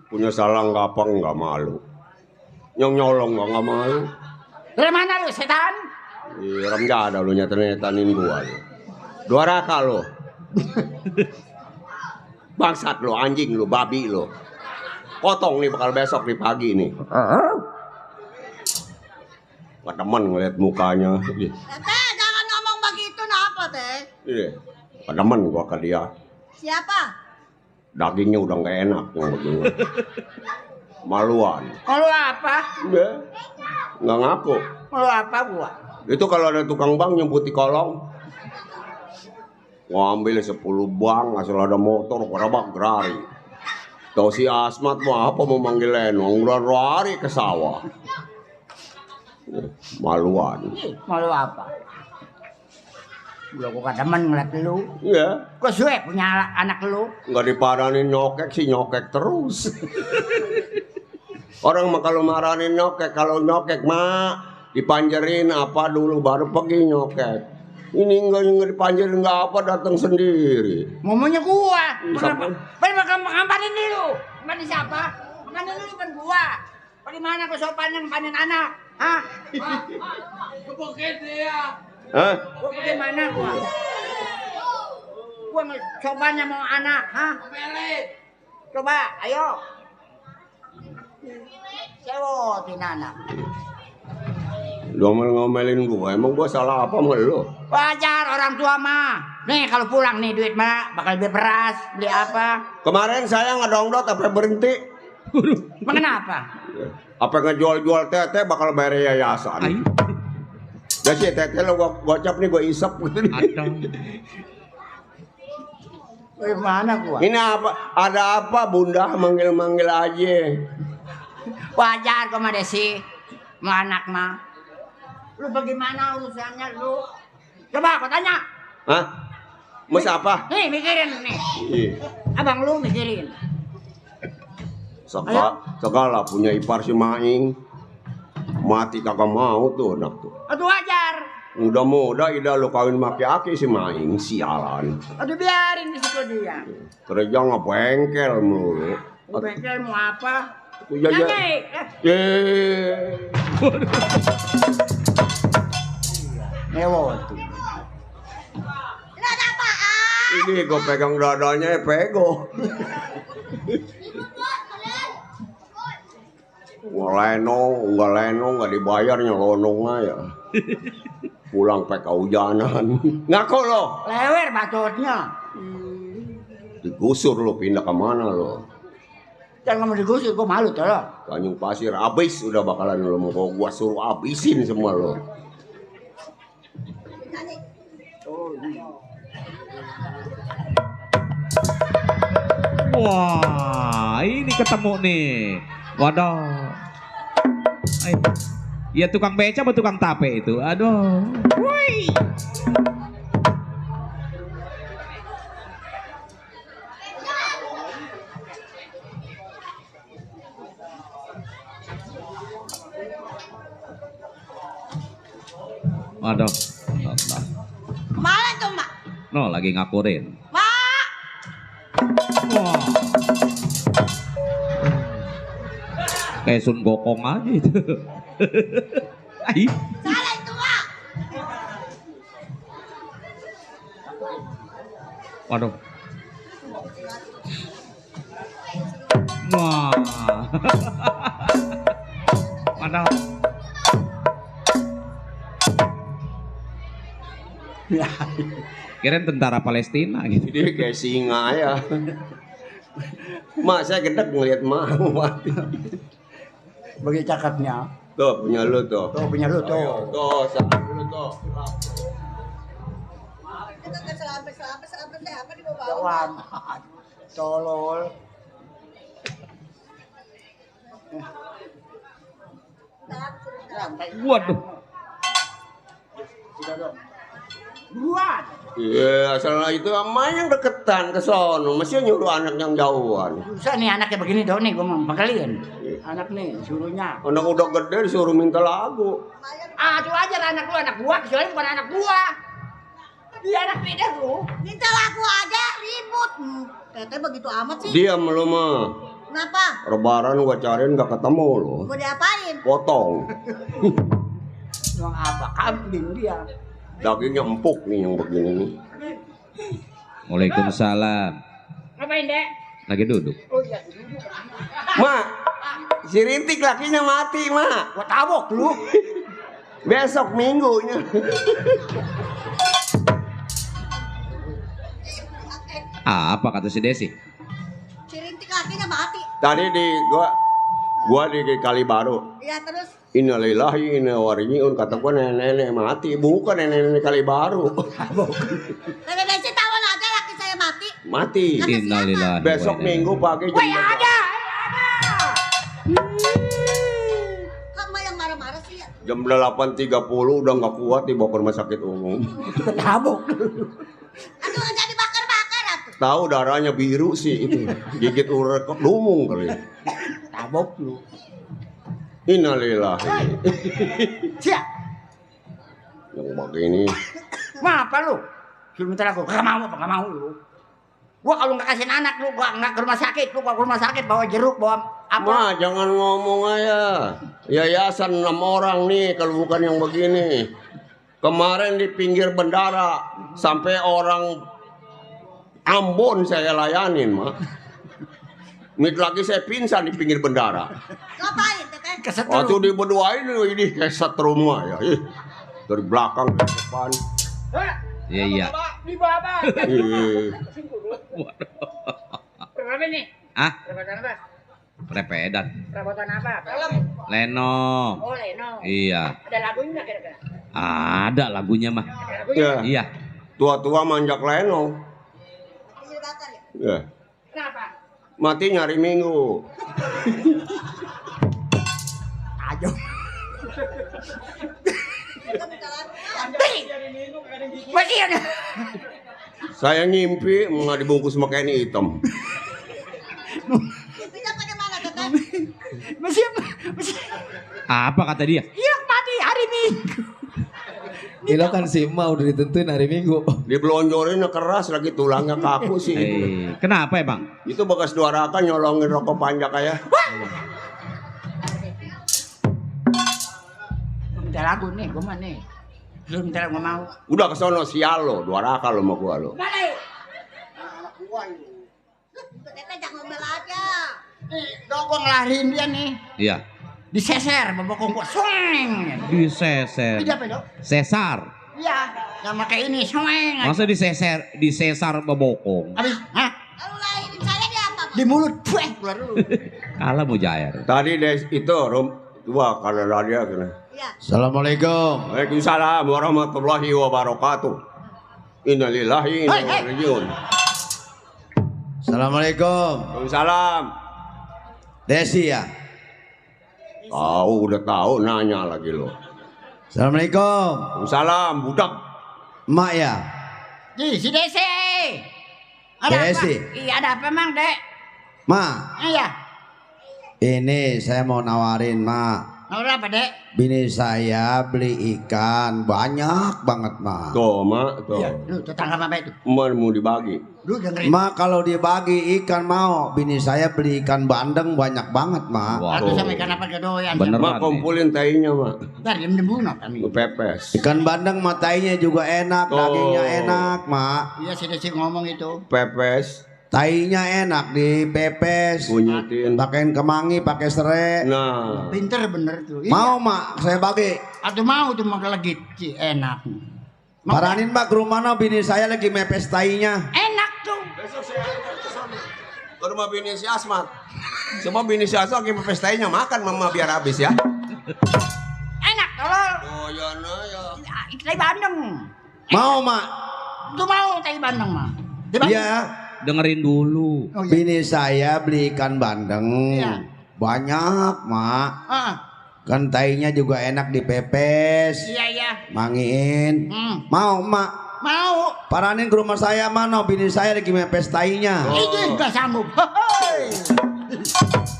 Punya salah nggak malu. Nyolong nggak malu. Dari mana lu setan? Ramjada lu nyetanin gua lu. 2 raka lu. Bangsat lu, anjing lu, babi lu. Potong nih bakal besok di pagi nih. Gak temen ngeliat mukanya. Teh, jangan ngomong begitu, kenapa teh? Iya, gak temen gua ke dia. Siapa? Dagingnya udah gak enak. Maluan. Malu apa? Udah, gak ngaku. Malu apa gua? Itu kalau ada tukang bang nyebut di kolong. Gua ambil 10 bang, asal ada motor, pada bak gerari. Tau si Asmat mau apa mau manggil Lenong, udah lari ke sawah. Maluan. Malu apa? Gua kok temen ngeliat lu. Iya. Kok suwe punya anak lu? Nggak diparanin nyokek sih nyokek terus. Orang mah kalau marahin nyokek, kalau nyokek mah dipanjerin apa dulu baru pergi nyokek. Ini enggak dipanjerin nggak apa datang sendiri. Ngomongnya gua. Siapa? Ngampanin lu. Ngampanin siapa? Ngampanin lu kan gua. Bagaimana kesopannya ngampanin anak? Hah? Kebukin dia. Hah? Gua bagaimana gua? Gua sopannya mau anak, hah? Coba, ayo. Sewotin anak. Lu ngomelin gua, emang gua salah apa sama lu? Wajar orang tua mah. Nih kalau pulang nih duit mah bakal beli beras, beli apa? Kemarin saya ngedongdot sampai berhenti. Emang kenapa? Apa ngejual-jual tete bakal bayar yayasan. Dah sih tete lo gua gocap nih gua isep gitu. Mana gua? Ini apa? Ada apa bunda manggil-manggil aja. Wajar kok mah Desi. Mau anak mah. Lu bagaimana urusannya lu? Coba aku tanya. Hah? Mau siapa? Nih mikirin nih. Iya. Abang lu mikirin. Segala punya ipar si Maing. Mati kagak mau tuh anak tuh. Itu wajar. Muda-muda ida lu kawin maki aki si Maing, sialan. Aduh biarin di situ dia. Kerja nggak bengkel mulu. Bengkel mau apa? Ya, ya. Ngewo tuh. Ini ada apaan? Ini gue pegang dadanya ya pego. Nggak lenong, nggak dibayar nyelonong aja. Pulang pek kehujanan. Ngaku lo. Lewer bacotnya. Digusur lo, pindah kemana lo? Jangan mau digusur, gue malu tuh lo. Tanjung Pasir abis udah bakalan lo mau gua suruh abisin semua lo. Wah, ini ketemu nih. Waduh. Ya tukang beca atau tukang tape itu? Aduh. Woi. Waduh. Kemana tuh, Mak? No, lagi ngakurin. Mak! Wah. Kayak Sun Gokong aja itu. Salah itu, Mak! Waduh. Wah. Waduh. Kirain tentara Palestina gitu. Dia kayak singa ya. Mak saya gedek ngeliat mak mati. Bagi cakapnya. Tuh punya lu tuh. Tuh punya lu tuh. Tuh salah lu tuh. Kita ke selamat deh, apa di bawah? Jawab. Tolol. Waduh. Buat. Iya, asal itu ama yang deketan ke sono, masih nyuruh anak yang jauhan. Susah nih anaknya begini dong nih, gue mau pakalin. Anak nih, suruhnya. Anak udah gede disuruh minta lagu. Ah, itu aja anak lu, anak gua, kecuali bukan anak gua. Dia anak beda lu. Minta lagu aja ribut. Teteh begitu amat sih. Diam lu mah. Kenapa? Lebaran gua cariin gak ketemu lu. Mau diapain? Potong. Emang apa? Kambing dia. Dagingnya empuk nih yang begini nih. Waalaikumsalam. Ngapain, Dek? Lagi duduk. Oh iya, duduk. Mak, si Rintik lakinya mati, Mak. Gua tabok lu. Besok minggunya. Apa kata si Desi? Si Rintik lakinya mati. Tadi di gua di Kali Baru. Iya terus. Innalillahi inna warijiun, kata gua nenek mati, bukan nenek Kali Baru. Nenek Desi tawan aja laki saya mati. Mati. Innalillahi. Besok minggu pagi jam 12. Ada. Kamu yang marah-marah sih ya? Jam 8.30 udah nggak kuat dibawa ke rumah sakit umum. Tabok. Aduh jadi bakar-bakar atuh. Tahu darahnya biru sih itu. Gigit urat kok lumung kali. Tabok lu. Innalillahi. Siap. Yang begini. Ma, apa lu? Suruh minta lagu. Gak mau lu. Gua kalau nggak kasih anak lu, gua nggak ke rumah sakit. Lu ke rumah sakit bawa jeruk, bawa apa? Ma, jangan ngomong aja. Yayasan 6 orang nih kalau bukan yang begini. Kemarin di pinggir bendara sampai orang Ambon saya layanin, Ma. Mid lagi saya pingsan di pinggir bendara. Ngapain teteh? Kesetrum. Waktu diberduain ini keset rumah ya. Dari belakang ke depan. Iya iya. Di bawah. Berapa nih? Ah, Perabotan apa? Prepedan. Perabotan apa? Film. Leno. Oh, Leno. Iya. Ada lagunya nggak kira-kira? Ada lagunya mah. Ada lagunya? Ya, Iya. tua-tua manjak leno. Pinggir bakar ya? Ya. Kenapa? Mati nyari minggu. Ayo. Kita minta lagu. Masih ada. Saya ngimpi nggak dibungkus sama kain hitam. Mimpinya bagaimana teteh? Masih. Apa kata dia? Iya, mati hari Minggu. Itu kan si Ma udah ditentuin hari Minggu. Dibelonjorinnya keras lagi tulangnya kaku sih itu. Kenapa emang? Itu bekas 2 raka nyolongin rokok panjang kayak. lagu nih, gua mah nih. Lu minta lagu mau. Udah kesono sial lo, 2 raka lo sama gua lo. Balik. Kita jangan ngomel aja. Nih, dong gua ngelarin dia nih. Iya. Diseser bebokong gua. Swing. Diseser. Tidak apa dong? Sesar. Iya, yang pakai ini swing. Masa disesar bebokong. Habis, hah? Lalu lahirin saya dia apa? Di mulut, bueh, keluar dulu. Kalah mujair. Tadi itu rum tua karena dia kena. Iya. Assalamualaikum. Waalaikumsalam warahmatullahi wabarakatuh. Innalillahi wa inna ilaihi raji'un. Assalamualaikum. Waalaikumsalam. Desi ya. Udah tahu nanya lagi lo. Assalamualaikum. Waalaikumsalam budak. Mak ya. Si Desi. Ada Desi. apa? Iya, ada apa emang, Dek? Mak, Iya. ini saya mau nawarin mak. Nawar apa, Dek? Bini saya beli ikan banyak banget mak. Tuh mak, tuh. Iya, lu tetangga apa itu? Mau dibagi. Lu dengerin. Mak kalau dibagi ikan mau, bini saya beli ikan bandeng banyak banget mak. Aku sama ikan apa kedoyan. Bener. Mak kumpulin tainya mak. Ntar diem bunuh kami. Lu pepes. Ikan bandeng matainya juga enak, Tuh. dagingnya enak mak. Iya, si Desi ngomong itu. Pepes. Tainya enak dipepes, Bunyitin. pakein kemangi, pakai serai. Nah. Pinter bener tuh. Iya. Mau mak, saya bagi. Atau mau tuh mau lagi enak. Mau Paranin mak ke rumah no, bini saya lagi mepes tainya. enak tuh. Besok saya ke rumah bini si Asmat. Semua bini si Asmat lagi pepes tainya makan mama biar habis ya. Enak tolol. Oh ya nah ya. Tai Bandeng. Mau mak? Tuh mau tai Bandeng mah. Di Bandeng. Iya. Dengerin dulu. Oh, iya. Bini saya beli ikan bandeng. Iya. Banyak mak. Ah, Kan tainya juga enak dipepes. iya iya. Mangiin. Mau mak? Mau. Paranin ke rumah saya mana? Bini saya lagi mepes tainya. Ini gak sanggup. Hei.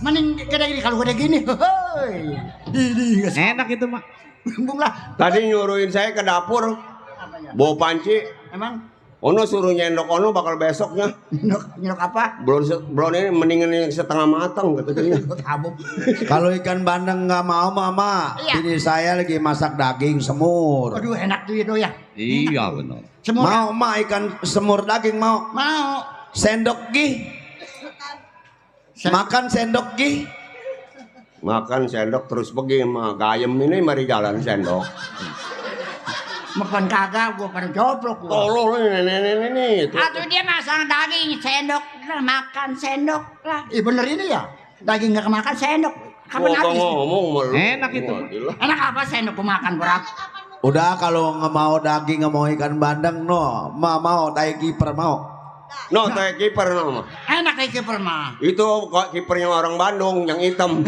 Mending kedai ini kalau udah gini. Hei. Ini gak Enak itu mak. sanggup lah. Tadi nyuruhin saya ke dapur. Apa ya? Bawa panci. Emang Ono suruh nyendok ono bakal besoknya. nyok apa? Belum ini mendingan yang setengah matang katanya. Tabuk. Kalau ikan bandeng nggak mau mama, Iya. bini saya lagi masak daging semur. Aduh enak tuh itu ya. Iya benar. Semua Mau mak ikan semur daging mau? mau. Sendok gih. Makan sendok gih. Makan sendok terus pergi mah gayem ini mari jalan sendok. Makan kagak gua pada joplok gua. Tolol ini. Atau dia masang daging sendok lah, makan sendok lah. Bener ini ya. Daging nggak kemakan sendok. Kapan habis? Ngomong malu. Enak itu. Enak apa sendok gua makan berat? Udah kalau nggak mau daging nggak mau ikan bandeng no, mau tai kiper mau. No, teh kiper no. Enak kayak kiper mah. Itu kok kipernya orang Bandung yang hitam.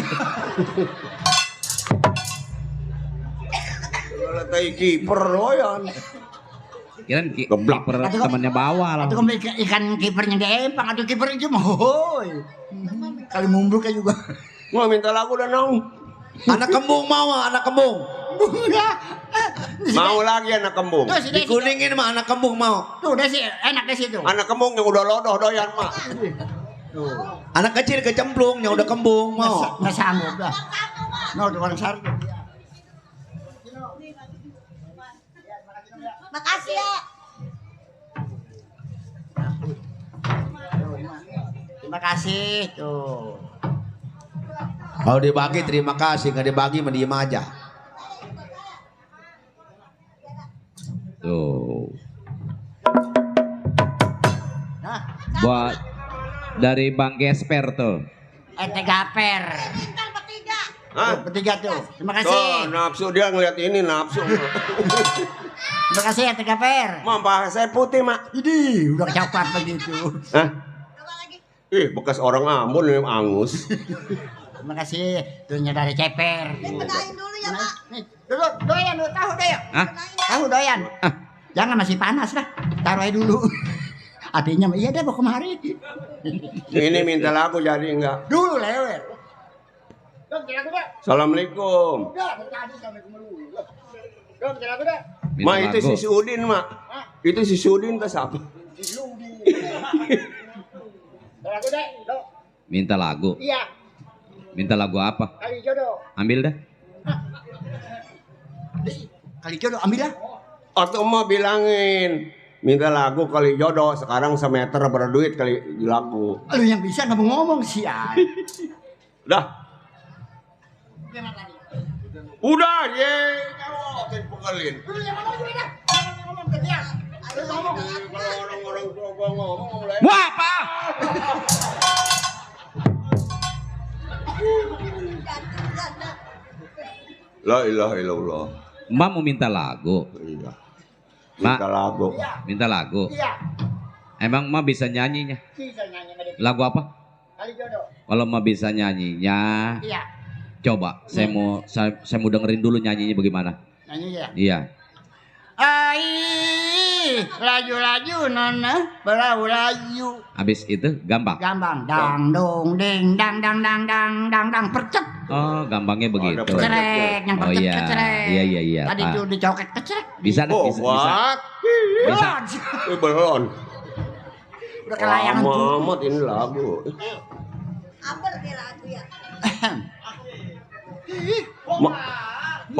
Kalau teh kiper loyan. Kirain Geblak. kiper temannya bawah lah. Atau kamu ikan kipernya di empang atau kipernya cuma hoi. Kali mumbruk juga. Mau minta lagu dan nong. Anak kembung mau anak kembung. Mau lagi anak kembung. Tuh si Desi. Dikuningin mah anak kembung mau. Tuh Desi enak di situ. Anak kembung yang udah lodoh doyan mah. Anak kecil kecemplung yang udah kembung mau. Nggak sanggup lah. No tukang sar. Makasih ya. Terima kasih tuh. Kalau dibagi terima kasih, nggak dibagi mendiem aja. Tuh. Nah, Buat dari Bang Gesper tuh. Gaper. Pintar bertiga. Hah? Bertiga tuh. Terima Tuh, kasih. nafsu dia ngeliat ini nafsu. Terima kasih ya Gaper. Mah saya putih mak. Ini udah coklat begitu. Hah? Coba lagi. Bekas orang Ambon yang angus. Terima kasih. Tuhnya dari Ceper. Bedain dulu ya Pak. Nih, dulu doyan dulu tahu doyan. Hah? Tahu doyan. Jangan masih panas lah. Taruh aja dulu. Artinya iya deh mau kemari. Ini minta lagu jadi enggak? Dulu lewat. Assalamualaikum. Ma itu si Sudin mak. Itu si Sudin tas apa? Minta lagu. Iya. Minta lagu apa? Kali jodoh. Ambil dah. Kali jodoh ambil lah. Atau mah bilangin minta lagu kali jodoh, sekarang semeter berduit kali lagu. Lu yang bisa nggak mau ngomong sih ya. Udah. Udah, ye. Kamu pegelin. Orang-orang tua gua ngomong. Wah, apa? La ilaha illallah. Emak mau minta lagu. Iya. Mak. Minta lagu. Minta lagu. Iya. Emang emak bisa nyanyinya? Bisa nyanyi nggak ada. Lagu apa? Kali jodoh. Kalau emak bisa nyanyinya, Iya. coba saya mau dengerin dulu nyanyinya bagaimana. Nyanyi ya. Iya. Ai, laju-laju nona, berau-laju. Habis itu gampang. Gampang. Dang dong ding dang dang dang dang dang dang percet. Oh, gampangnya begitu. Kecerek, yang Oh percet iya. kecerek. Iya. Tadi Ah. tuh dicoket kecerek. Bisa dah, Oh, bisa. what? Bisa. Belum. Udah kelayangan tuh. Amat ini lagu. Apa dia lagu ya?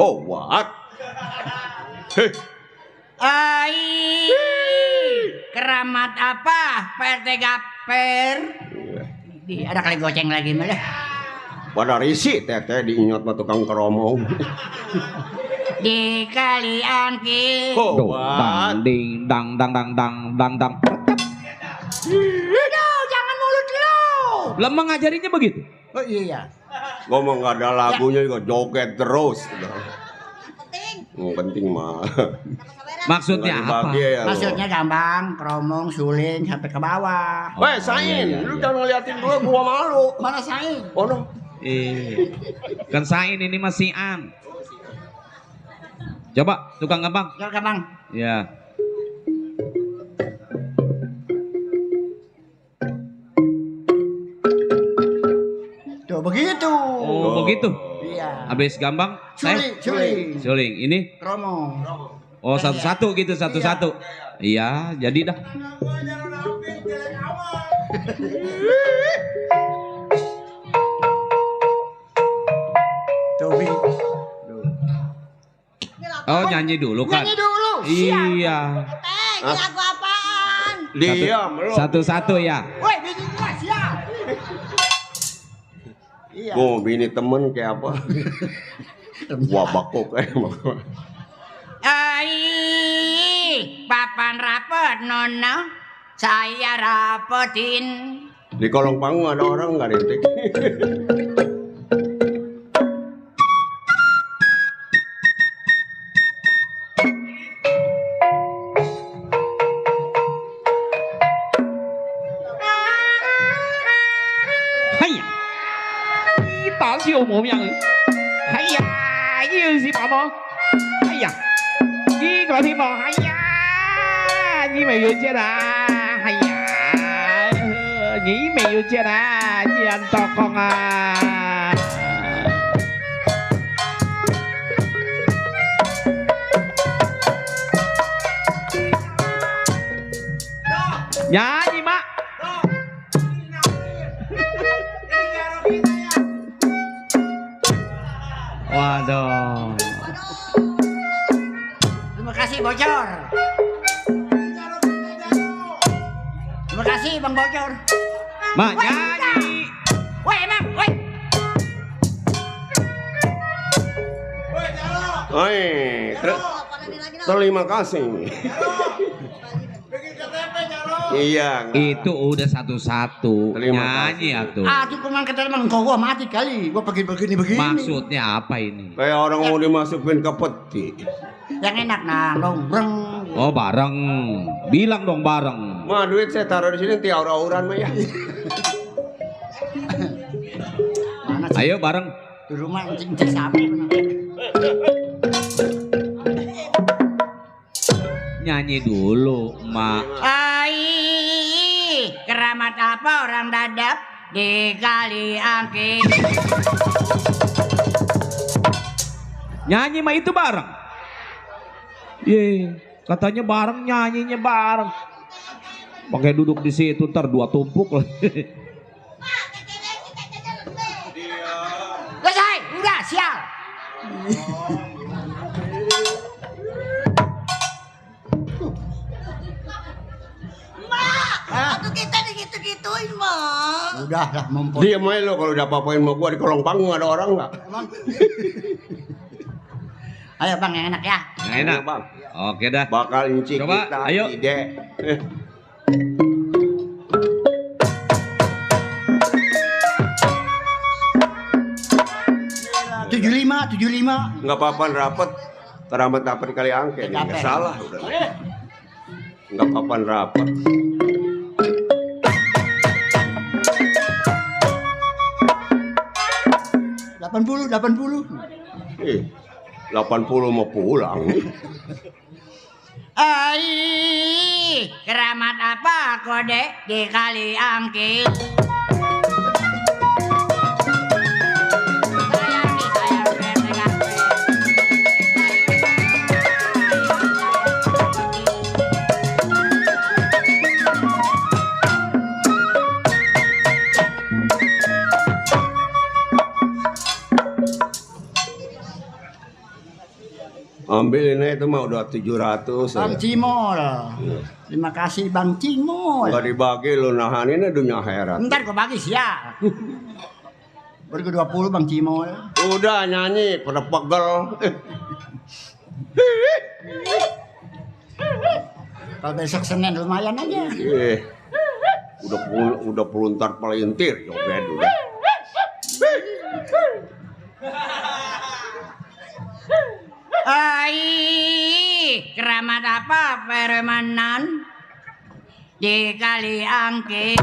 Oh, what? Hei. Ai, keramat apa? PRT Gaper. Ada kali goceng lagi malah. Pada risi teteh diingat sama tukang keromong. Di kali angki. Oh, Dong, what? dang, ding, dang, dang, dang, dang, dang, dang. Aduh, jangan mulut lo. Lemah ngajarinya begitu. Oh iya. Ngomong nggak ada lagunya juga joget terus. Penting. Penting mah. Maksudnya Nggak apa? dibagi ya, lo. Maksudnya gampang, keromong, suling sampai ke bawah. Weh, Sain, lu jangan ngeliatin gua malu. Mana Sain? Oh no. Kan Sain ini masih an. Coba tukang gampang. Coba gampang. Ya. Tuh begitu. Oh, begitu. Iya. Habis gampang. Suling. Suling. Ini. Keromong. Oh, satu-satu gitu, satu-satu. Iya, jadi dah. Tuh. Oh, nyanyi dulu kan? Nyanyi dulu. Iya. Teh, ini lagu apaan? Diam lu. Satu-satu ya. Woi, bini gua siap. Iya. Gua bini temen kayak apa? Wah bakok Ai, papan rapet nona, saya rapetin. Di kolong panggung ada orang nggak rintik? Hayya. Kita siêu mồm yang. Hayya, yêu gì bảo mò. Hayya. Đi gọi thì mò. Hayya. Nhí mày yêu chết à. Hayya. Nhí mày yêu chết à. Chị anh to con à. Nyanyi mak. Waduh. Terima kasih bocor. Terima kasih Bang Bocor. Mak nyanyi. Woi emang, woi. Oi, terima kasih. Iya. Itu udah satu-satu. Terima Nyanyi atuh. Aduh kuman kata emang gua mati kali. Gua begini. Maksudnya apa ini? Kayak orang mau dimasukin ke peti. Yang enak nah, nongbreng. Oh bareng. Bilang dong bareng. Mah duit saya taruh di sini nanti aura-auran mah ya. Mana sih? Ayo bareng. Di rumah encing sapi. Nyanyi dulu, Mak. Ai, keramat apa orang dadap di kali angking. Nyanyi mah itu bareng. Ye, katanya bareng nyanyinya bareng. Pakai duduk di situ ntar dua tumpuk lah. Selesai, udah sial. udah lah mumpung. Diam aja lo kalau udah apa-apain sama gua di kolong panggung ada orang nggak? Ayo bang yang enak ya. Yang enak. Ayo, Bang. Oke dah. Bakal incik Coba, kita ayo. ide. 75. Nggak apa-apa rapet. Teramat dapat kali angke. Nggak salah udah. Nggak apa-apa rapet. Eh, 80 mau pulang. Ai, keramat apa kode di kali angkil? Ambil ini itu mah udah 700. Bang Cimol. Terima kasih Bang Cimol. Nggak dibagi lu nahan ini dunia heran. Ntar gue bagi ya. Beri 20 Bang Cimol. Udah nyanyi pada pegel. Kalau besok Senin lumayan aja. Udah peluntar pelintir joget udah. Ai, keramat apa permanen di kali angke?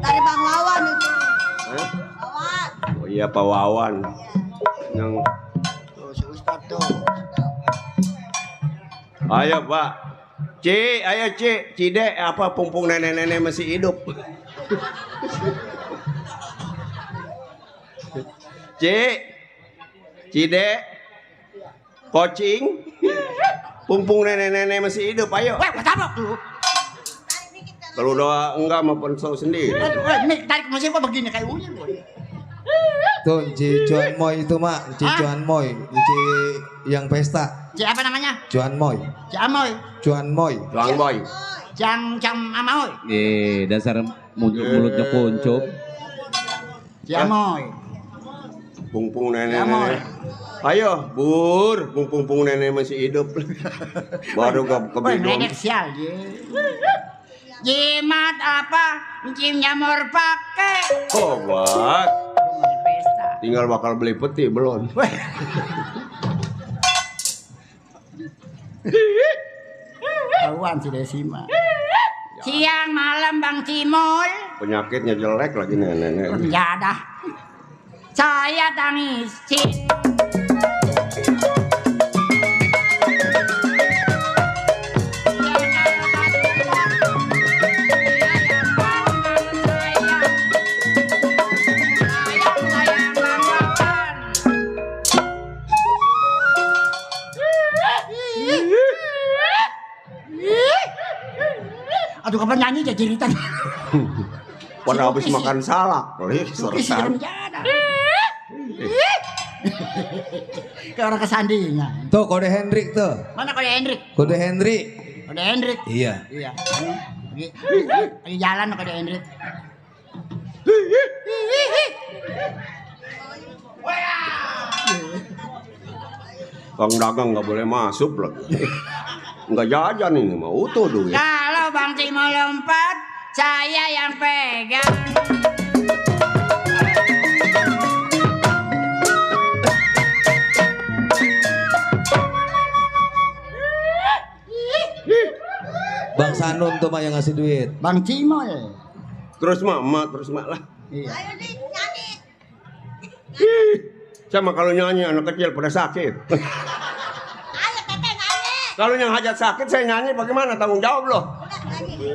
Dari Bang Wawan itu. Hah? Wawan. Oh iya Pak Wawan. Yang Si Ustad tuh. ayo Pak. Ayo Cide apa pumpung nenek-nenek masih hidup. Cide, Kocing, pumpung nenek-nenek masih hidup, ayo. Wah, tabok dulu. Kalau udah enggak mau pensau sendiri. Wah, ini tarik mesin kok begini kayak unyil. Tuh, Ci Cuan Moy itu mak, Ci Cuan Moy, Ci yang pesta. Si apa namanya? Cuan Moy, Si Amoy. Cuan Moy. Bang Boy. Cam Amoy. Dasar mulutnya kuncup. Si Amoy. Pumpung Amoy. nenek-nenek. Ayo, Bur, pumpung nenek masih hidup. Baru Wah, kebidon. nenek sial ye. Jimat apa? Cim nyamor pake. Oh, buat. Pesta. Tinggal bakal beli peti belum. Tahuan si Desima. Siang malam Bang Cimol. Penyakitnya jelek lagi nenek-nenek. Ya dah. Saya tangis. Aduh kapan nyanyi aja jeritan. Pada habis makan salak, selesai. Kayak orang kesandingan. Tuh kode Hendrik tuh. Mana kode Hendrik? Kode Hendrik. Kode Hendrik. Iya. Iya. Lagi jalan kode Hendrik. Kang dagang nggak boleh masuk lagi. Nggak jajan ini mah utuh duit. Kalau Bang Cimol lompat, saya yang pegang. Bang Sanun tuh mak yang ngasih duit. Bang Cimol. Terus mak lah. Iya. Ayo nih nyanyi. Sama kalau nyanyi anak kecil pada sakit. Ayo Tete nyanyi. Kalau yang hajat sakit saya nyanyi bagaimana tanggung jawab loh. Udah nyanyi.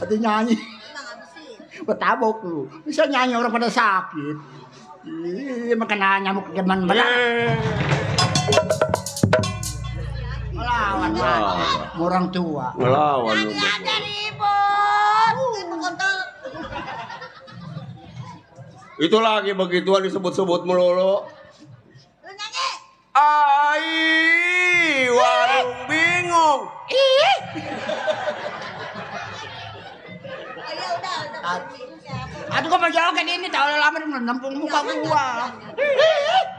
Aduh nyanyi. Emang habisin. Betabok lu. Bisa nyanyi orang pada sakit. Makanya nyamuk zaman belah. Melawan orang tua. Ngelawan lu. Ada ribut. Itu kontol. Itu lagi begituan disebut-sebut melulu. Lu nyanyi. Ai, warung bingung. Oh, ya udah. Aduh kok joget ini tahu lama menampung muka gua.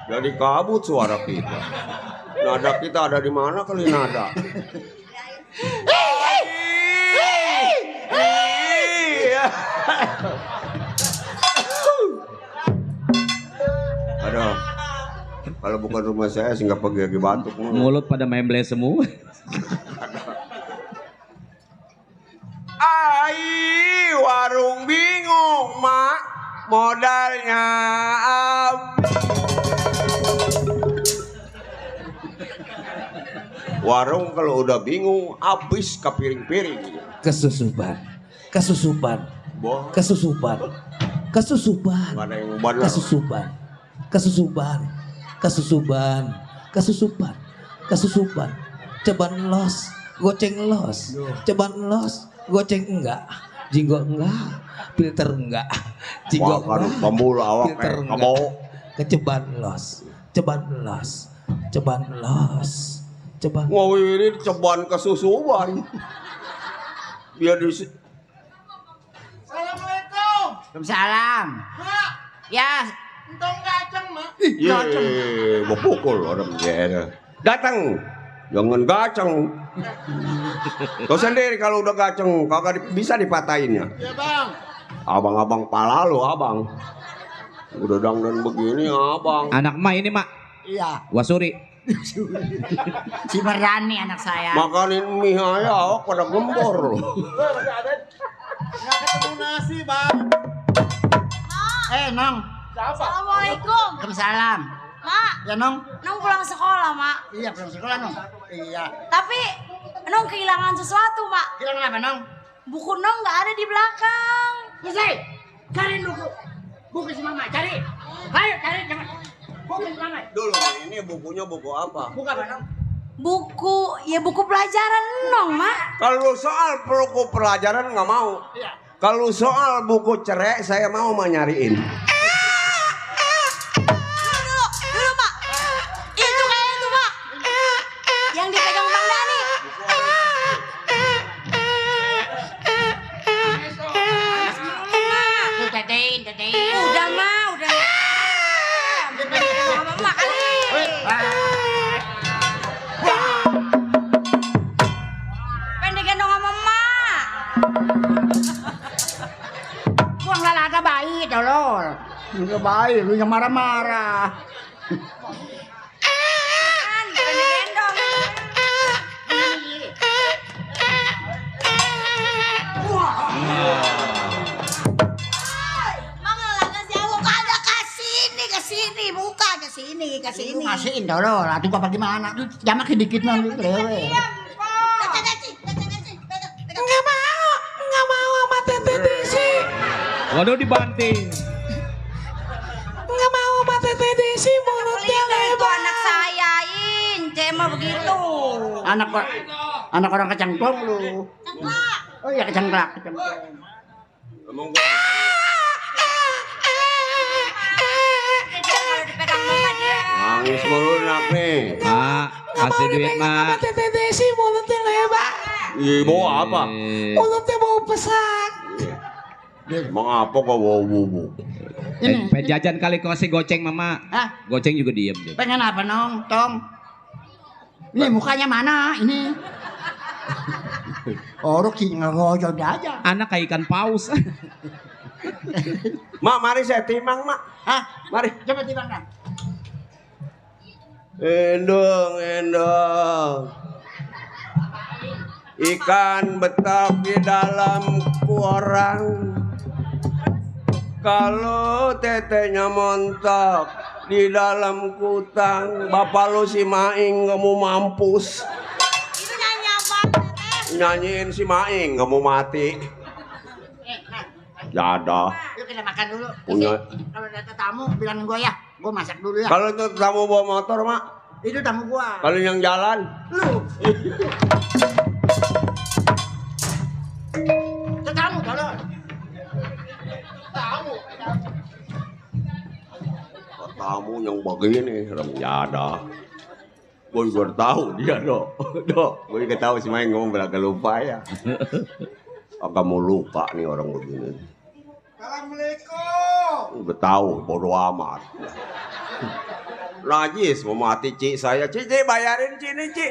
Jadi kabut suara kita. Nada kita ada di mana kali nada? Aduh, kalau bukan rumah saya sih nggak pergi batuk. Mulut pada memble semua. Ai, warung bingung, mak. Modalnya warung kalau udah bingung habis ke piring-piring. Kesusupan. Kesusupan. Boh, Kesusupan. Kesusupan. mana yang benar? Kesusupan. Kesusupan. Kesusupan. Kesusupan. Kesusupan. Ceban los, goceng los. Ceban los, goceng enggak. Jinggo enggak. Filter enggak. Jinggo Wah, enggak. pembulu awak Filter kayak enggak. kebo. Keceban los. Ceban los. Ceban los. Ceban. Ngawirin ceban kesusuban. Biar di Waalaikumsalam. Ya, Entong gaceng, Mak. Ye, bepukul orang dia. Datang, jangan gaceng. Kau sendiri kalau udah gaceng kagak bisa dipatahin ya. Ya, Bang. Abang-abang pala lu, abang. Udah dangdan begini, abang. Anak emak ini, Mak. iya. Wasuri. Si Mardani anak saya. Makanin mie aja, awak pada gembor lu. Nggak ketemu nasi, Bang. Nong. Assalamualaikum. Waalaikumsalam. Mak, Ya, Nong. Nong pulang sekolah, Mak. Iya, pulang sekolah, Nong. Iya. Tapi Nong kehilangan sesuatu, Mak. Hilang apa, Nong? Buku Nong nggak ada di belakang. Selesai. Cari buku. Buku si Mama, cari. Ayo, cari jangan. Buku si Mama. Dulu ini bukunya buku apa? Buku apa, Nong? Buku pelajaran Nong, Mak. Kalau soal buku pelajaran nggak mau. Iya. Kalau soal buku cerai saya mau nyariin. Dulu, Mak. Itu kayak itu, Mak. Yang dipegang Bang Dani. Tuh, tetein. Udah, Mak, udah. Dipegang sama Mak kali. Pengen digendong sama Mak. Buang lalaga bayi, tolol. Enggak bayi, lu yang marah-marah. Kan, pengen digendong. Mang lalaga jauh kagak kesini, buka ke sini. Ngasihin tolol, atuh apa gimana? Jamak sedikit mah lu lewe. Nggak mau sama Tete Desi. Waduh dibanting. Nggak mau sama Tete Desi, mulutnya lebar. Anak saya, Ince mah begitu. Anak orang kecengklong lu. Cengklak. Oh iya kecengklak. Kalau dipegang mama dia. Nangis mulu nak nih. Mak, kasih duit, Mak. Tete Desi mulutnya lebar. Iya, bawa apa? Mulutnya bau pesak. Emang apa kok bawa-bawa? Pengen jajan kali kau kasih goceng, Mama. Hah? Goceng juga diem deh. Pengen apa, Nong? Tom. Ini mukanya mana? Ini. Orang sih ngegojo aja. Anak kayak ikan paus. Mak, mari saya timang, Mak. Hah? Mari. Coba timbang kan. Endong. Ikan betak di dalam kuarang. Kalau tetenya montok di dalam kutang, bapak lu si Maing gak mau mampus. Itu nyanyi apa, Nyanyiin si Maing gak mau mati. Jadah. Yuk kita makan. makan dulu. Punya. Kalau ada tamu bilangin gua ya. Gua masak dulu ya. Kalau itu tamu bawa motor, Mak. Itu tamu gua. Kalau yang jalan, Lu. Itu tamu kalau. tamu yang begini, ya ada. Gue juga tahu dia, Dok. Dok, gue juga tahu si Main ngomong beragak lupa ya. Agak mau lupa nih orang begini. Assalamualaikum. Udah tahu, bodo amat. Najis, mau mati Ci saya. Ci, bayarin Ci nih, Ci.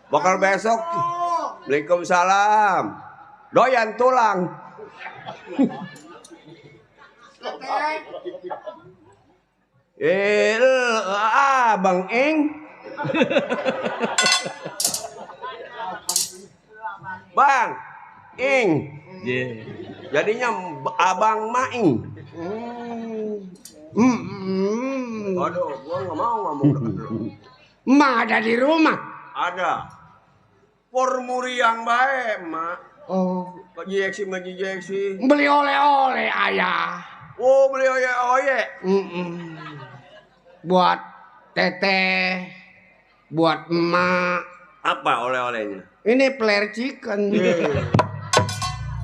Bakal besok. Waalaikumsalam. Doyan tulang. Bang Eng. Bang Eng. Jadinya Abang Maing. Aduh, gua nggak mau ngomong dekat. Ma ada di rumah. Ada. Formuri yang baik, Mak. Oh, Majijeksi. beli oleh-oleh ayah. Oh, beli oye. Buat teteh, buat emak. Apa oleh-olehnya? Ini player chicken.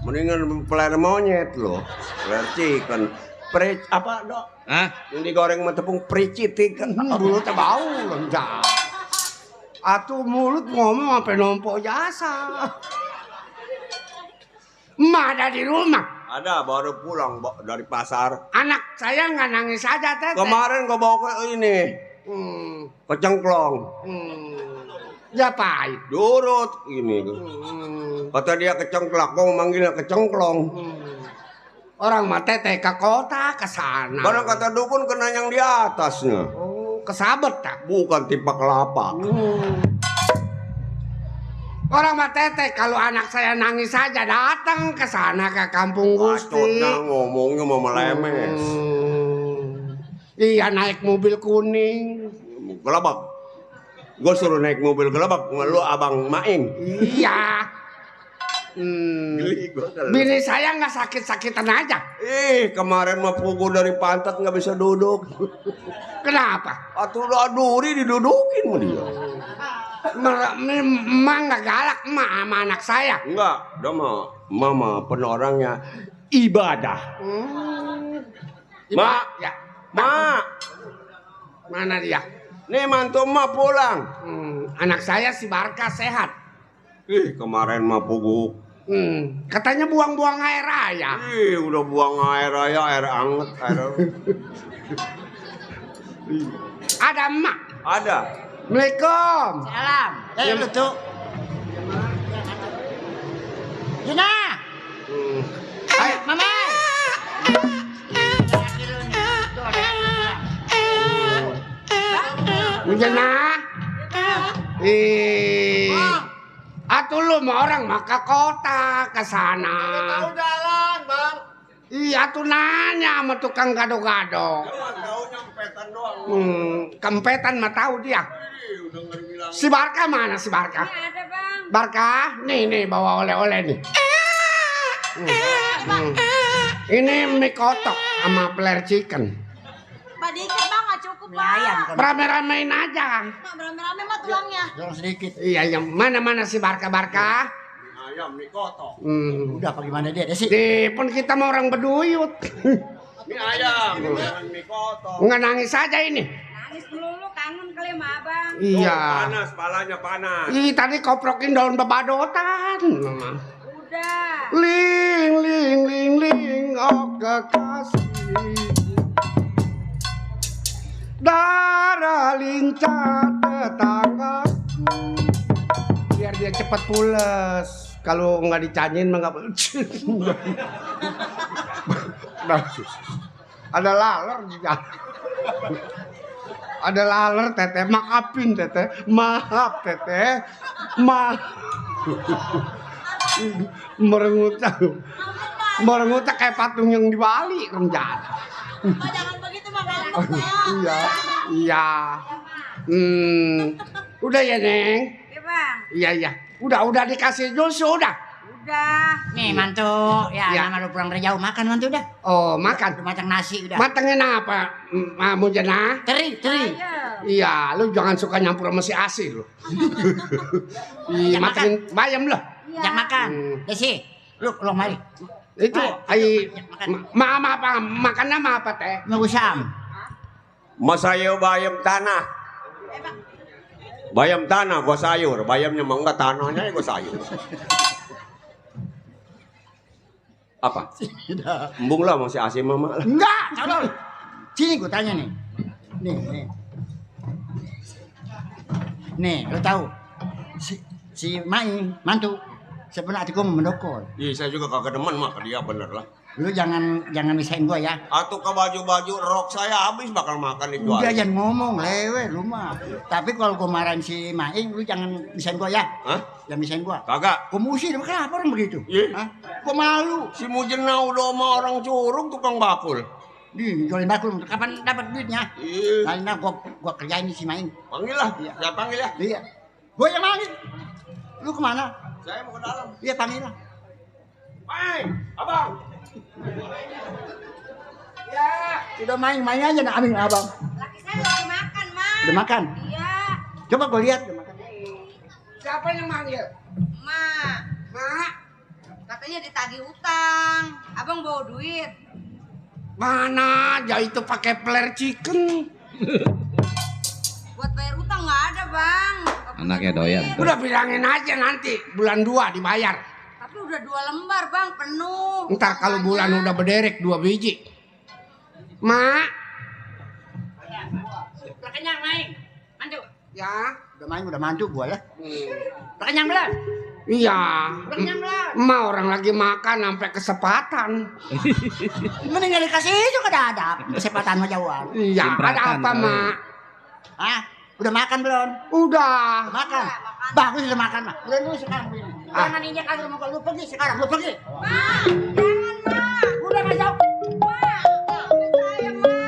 Mendingan peler monyet loh. Peler chicken. Apa, Dok? Hah? Yang digoreng sama tepung pricitik. Mulutnya bau lenjak. Atuh mulut ngomong sampai numpuk jasa. Emak ada di rumah. Ada, baru pulang dari pasar. Anak saya nggak nangis aja, teteh. Kemarin gua bawa ke ini. Ke Cengklong. Ya pahit. Durut ini. Kata dia ke Cengklak, gua memanggilnya ke Cengklong. Orang mah teteh ke kota ke sana. Barang kata dukun kena yang di atasnya. Oh, kesabet tak? Bukan tipe kelapa. Orang mah teteh kalau anak saya nangis saja datang ke sana ke Kampung Gusti. Bacotnya ngomongnya mau melemes. Iya naik mobil kuning. Gelabak. Gue suruh naik mobil gelabak, lu Abang Maing. Iya. Bini saya nggak sakit-sakitan aja. Kemarin mah pukul dari pantat nggak bisa duduk. Kenapa? Atuh duri didudukin sama dia. Emang nggak galak emak sama anak saya? Enggak, udah mama penorangnya ibadah. Mak, ya. Mak, mana dia? nih mantu emak pulang. Anak saya si Barka sehat. Kemarin mah puguk. Katanya buang-buang air raya. Udah buang air raya, air anget, air. Ada emak? Ada. Assalamualaikum. Salam. Lucu. Juna. Ayo, Mama. Jena. Atuh lu mau orang mah ke kota ke sana. Tahu jalan, Bang. Iya tuh nanya sama tukang gado-gado. Tahu nyampetan doang. Kempetan mah tahu dia. Si Barka mana si Barka? Ada bang. Barka, nih bawa oleh-oleh nih. Ini mie kotok sama player chicken. Pak dikit bang, nggak cukup pak. Rame-ramein aja. Mak rame-rame mah tulangnya. Jangan sedikit. Iya, mana si Barka. Ayam mie kotok. Udah apa gimana dia sih? Pun kita mau orang beduyut. Mie ayam, mie kotok. Nggak nangis aja ini. Nangis melulu kangen kali sama abang. Iya. Panas, palanya panas. Tadi koprokin daun bebadotan. Udah. Ling, oh kekasih. Darah lincah tetanggaku. Biar dia cepat pules. Kalau nggak dicanyin mah nggak. Ada laler juga. Ada laler teteh, maafin teteh, maaf teteh, maaf. Merengut kayak patung yang di Bali kerjaan. Pak jangan begitu pak. Iya. Udah ya Neng. Iya bang. Iya. Udah dikasih jus sudah. udah. Nih mantu, ya, nama lu pulang dari jauh makan mantu udah. Oh, makan. Udah macam nasi udah. Matangin apa? Mujana? Teri. Iya, lu jangan suka nyampur sama si Asi lu. Iya, matangin bayam lah. Jangan makan. Desi, lu mari. Itu mama apa? Makan nama apa teh? Magusam. Masayo bayam tanah. Bayam tanah gua sayur, bayamnya mah enggak tanahnya gua sayur. Apa? Embung lah masih Asi mama lah. Enggak, tolong. Sini gua tanya nih. Nih. Nih, lu tahu si Maing mantu sebenarnya hatiku mendokol. Iya, saya juga kagak demen mah ke dia bener lah. Lu jangan misahin gua ya. Atau ke baju-baju rok saya habis bakal makan itu. Udah jangan ngomong lewe lu mah. Tapi kalau gua marahin si Maing lu jangan misahin gua ya. Hah? Jangan misahin gua. Kagak. Gua musi kenapa orang begitu? Iya. Hah? Gua malu. Si Mujena udah sama orang curug tukang bakul. Di jualin bakul kapan dapat duitnya? Iya. Nah, gua kerjain si Maing. Panggil lah. Saya panggil ya. Iya. Gua yang manggil. Lu kemana? Saya mau ke dalam. Iya panggil lah. Main, abang. Ya, udah main aja nak ambil abang. Laki saya lagi makan, Mak. Udah makan? Iya. Coba gua lihat udah makan. Siapa yang manggil? Mak. Katanya ditagih utang. Abang bawa duit. Mana aja itu pakai player chicken. Buat bayar utang nggak ada, Bang. Anaknya doyan. Udah bilangin aja nanti bulan 2 dibayar. Tapi udah 2 lembar, Bang, penuh. Ntar kalau bulan udah berderek 2 biji. Mak. Udah kenyang Maing. Mantu. Ya. Udah Maing udah mantu gua ya. Udah kenyang belum? Iya. Udah kenyang belum? Ma orang lagi makan sampai kesempatan. Mending gak dikasih juga ada kesempatan mah jauhan. Iya, ada apa, Mak? Hah? Udah makan belum? Udah. Makan. Bagus udah makan mah. Udah dulu sekarang begini. Jangan injek kagak mau lu pergi sekarang, lu pergi. Mak, jangan, Mak. Udah masuk. Mak, maafin saya, Mak.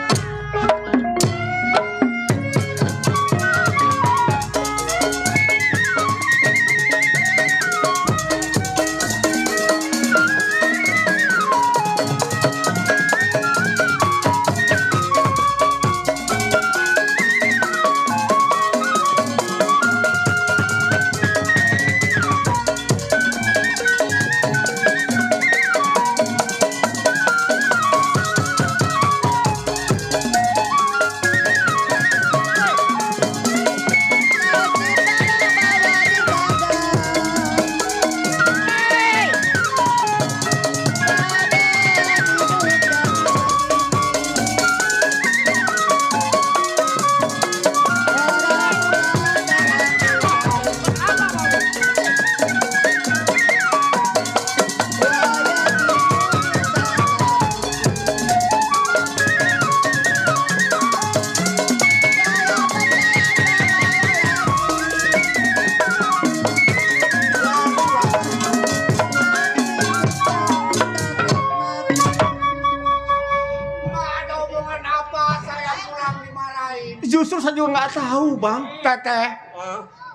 Justru saya juga nggak tahu, Bang. Teteh.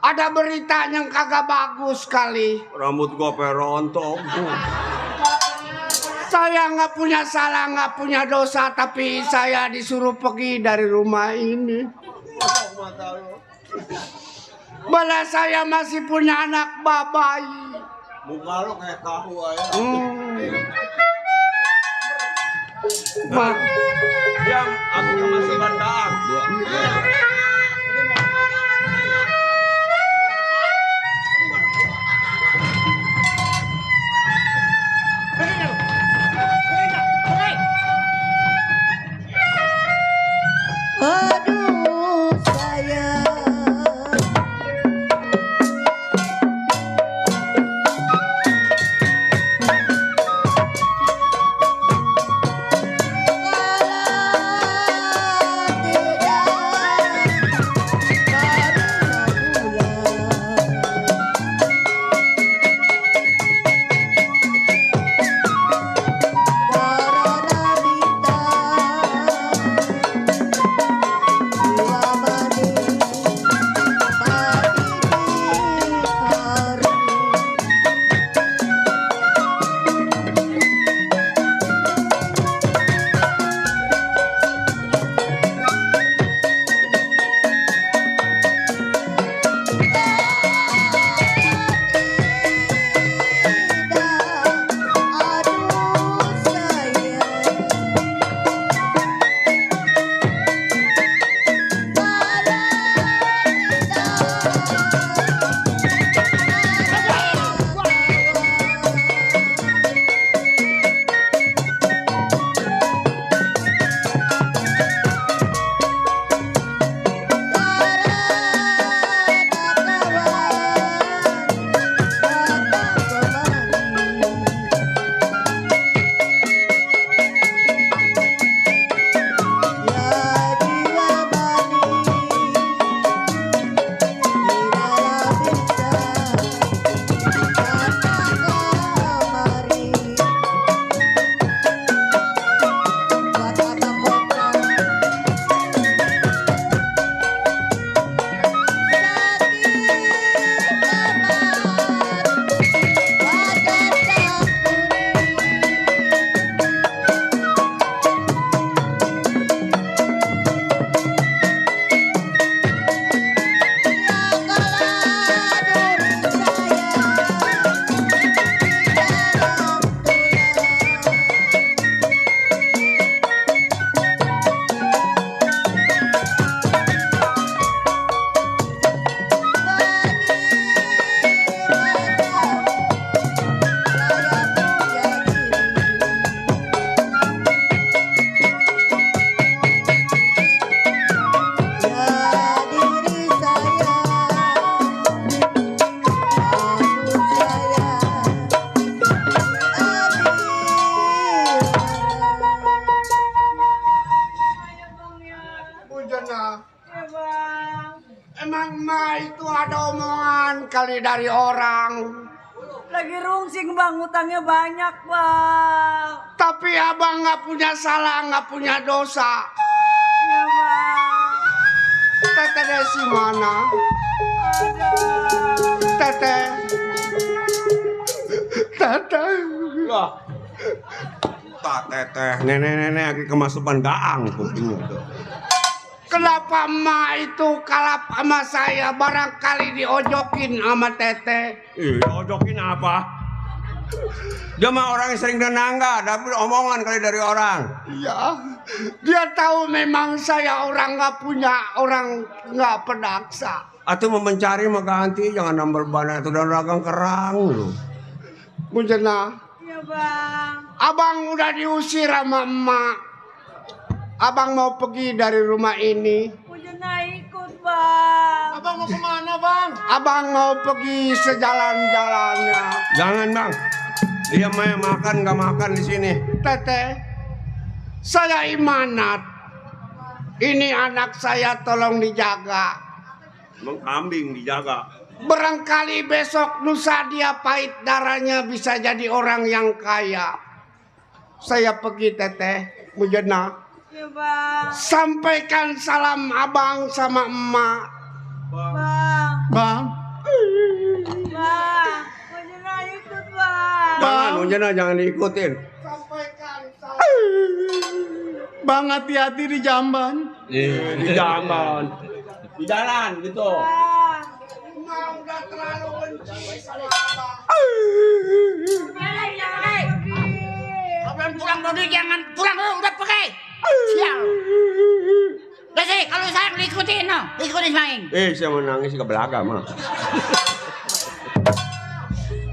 Ada berita yang kagak bagus sekali. Rambut gua perontok. Saya nggak punya salah, nggak punya dosa, tapi saya disuruh pergi dari rumah ini. Bala saya masih punya anak babai. Muka lo kayak tahu aja. Mak, Yang aku masih bandang. Aduh sayang. Kalau tidak kali dari orang. Lagi rungsing bang, utangnya banyak bang. Tapi abang nggak punya salah, nggak punya dosa. Iya bang. Teteh Desi mana? Teteh. Teteh. Lah. Tak teteh, nenek-nenek lagi kemasukan gaang kupingnya tuh. Kenapa emak itu kalap sama saya barangkali diojokin sama teteh? Ojokin apa? Dia mah orang yang sering denangga, dapet omongan kali dari orang. Iya, dia tahu memang saya orang nggak punya, orang nggak pedaksa. Atau mau mencari mah ganti, jangan nambah banyak itu dan ragang kerang lu. Mujana, Iya bang. abang udah diusir sama emak. Abang mau pergi dari rumah ini. Mujana ikut bang. Abang mau kemana bang? Abang mau pergi sejalan-jalannya. Jangan bang, dia mah makan nggak makan di sini. Teteh, saya imanat. Ini anak saya tolong dijaga. Emang kambing dijaga. Barangkali besok lusa dia pahit darahnya bisa jadi orang yang kaya. Saya pergi teteh, Mujana. Iya bang. Sampaikan salam abang sama emak. Bang. Bang. Bang. Mujana ikut bang. Jangan, Unjana jangan diikutin. Sampaikan salam. Bang hati-hati di jamban. Di jalan, di jalan gitu. Bang. Emak udah terlalu benci sama abang. Abang pulang dulu, jangan pulang dulu, udah pergi. Sial. Desi, kalau sayang diikutin, no. Ikutin main. Saya menangis ke belakang mah.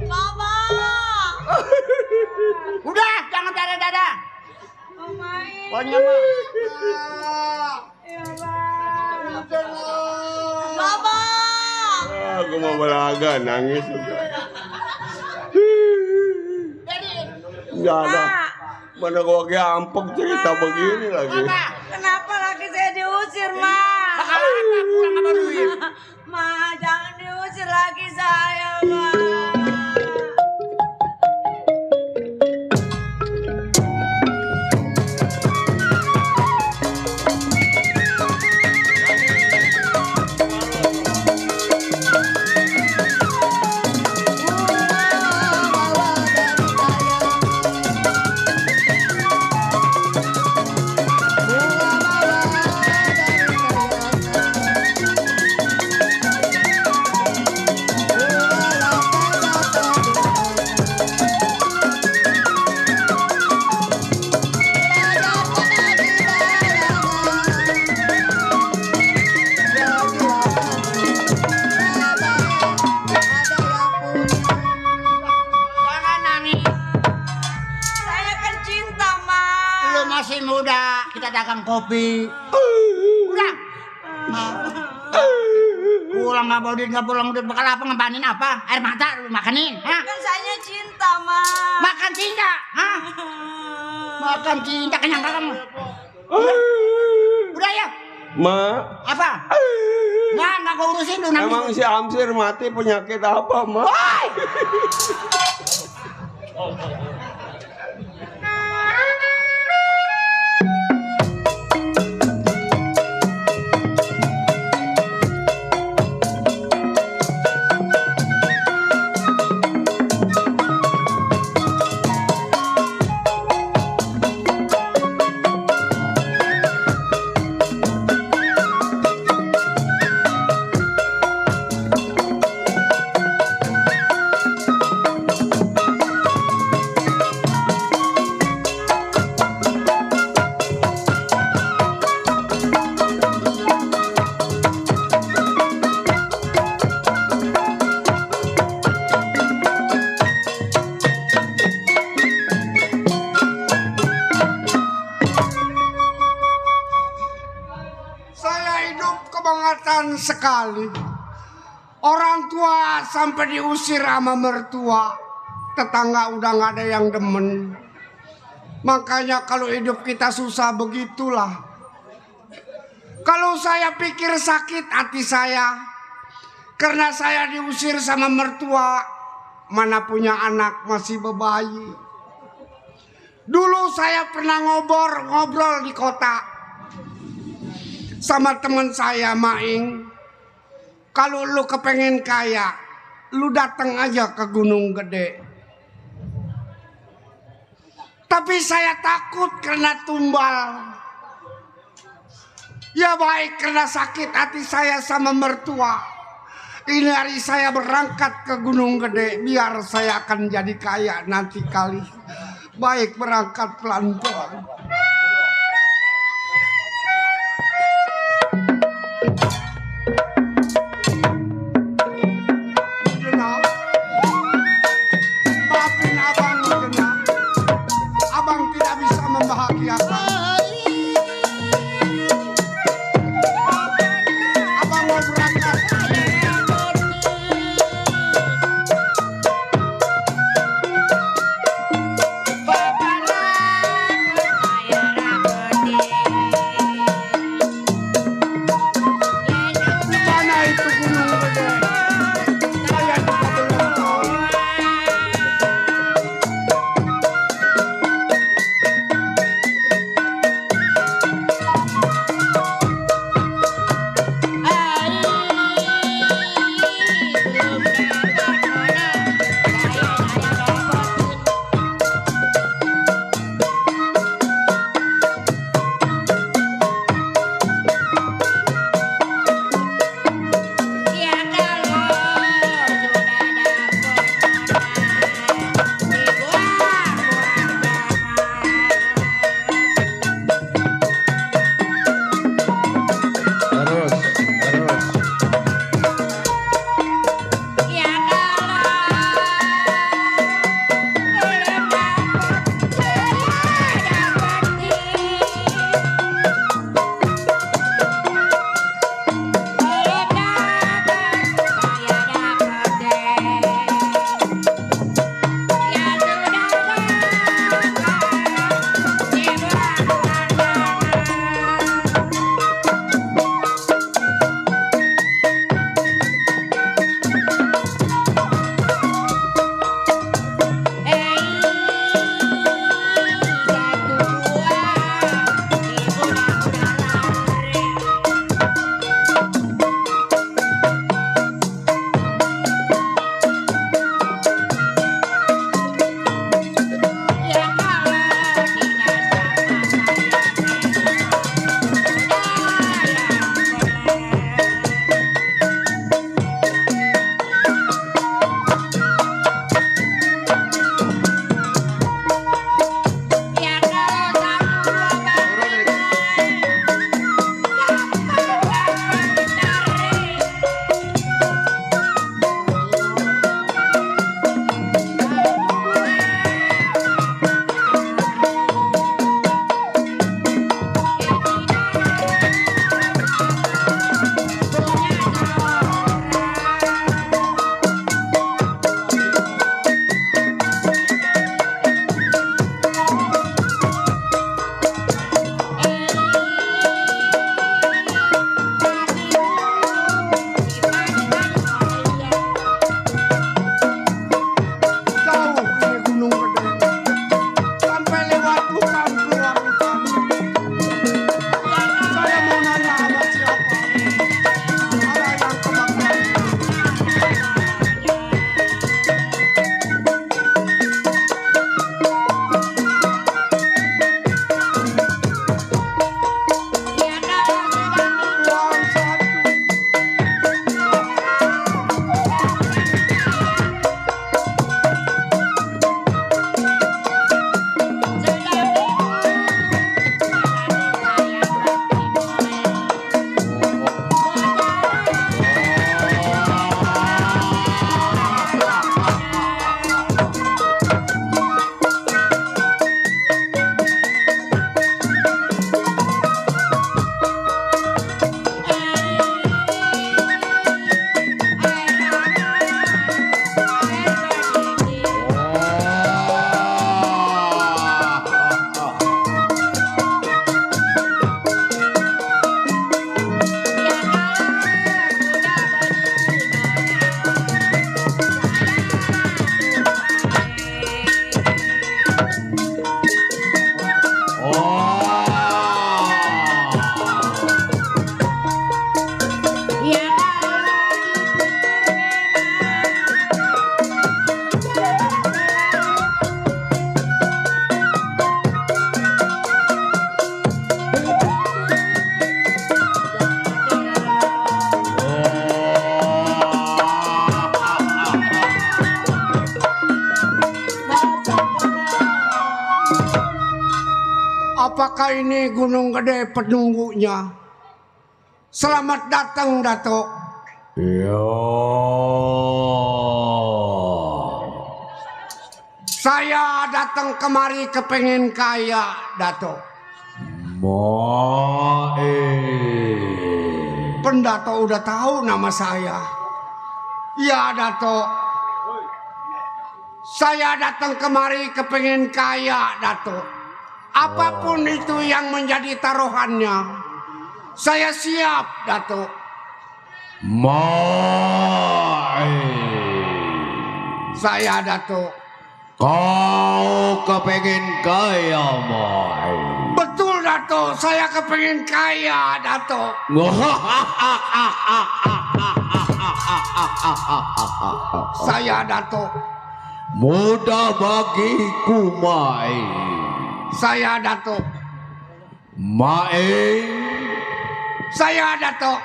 Mama. Udah, jangan dada-dada. Mama. Pokoknya mah. Iya bang. Mama. Aku mau belaga nangis juga. Nggak ada. Mana gua gampang cerita begini lagi. Kenapa lagi saya diusir, Ma? Apa pulang sama duit? Ma, jangan diusir lagi saya, Ma. Jangan nangis. Saya kan cinta, Ma. Lu masih muda, kita dagang kopi. Udah. Pulang nggak bawa duit, nggak pulang duit, bakal apa ngebanin apa? Air mata lu makanin, ha? Kan saya cinta, Ma. Makan cinta, ha? Makan cinta kenyang kamu. Udah ya? Ma, Apa? Nggak gua urusin lu nangis. emang si Amsir mati penyakit apa, Ma? Woi! Saya hidup kebangetan sekali. Orang tua sampai diusir sama mertua. Tetangga udah nggak ada yang demen. Makanya kalau hidup kita susah begitulah. Kalau saya pikir sakit hati saya, Karena saya diusir sama mertua, mana punya anak masih bebayi. Dulu saya pernah ngobrol di kota sama teman saya Maing. Kalau lu kepengen kaya, lu datang aja ke Gunung Gede. Tapi saya takut karena tumbal. Ya baik, karena sakit hati saya sama mertua. Ini hari saya berangkat ke Gunung Gede, biar saya akan jadi kaya nanti kali. Baik, berangkat pelan-pelan. Maafin abang, abang tidak bisa membahagiakan. Abang mau berangkat. apakah ini Gunung Gede penunggunya? Selamat datang, Dato. Ya. Saya datang kemari kepengen kaya, Dato. Pendato udah tahu nama saya. Ya, Dato. Saya datang kemari kepengen kaya, Dato. Apapun itu yang menjadi taruhannya, saya siap, Dato. Saya, Dato. Kau kepengen kaya, Mai? Betul, Dato. Saya kepengen kaya, Dato. Saya, Dato. Mudah bagiku, Mai. Saya, Dato. Mai. Saya, Dato.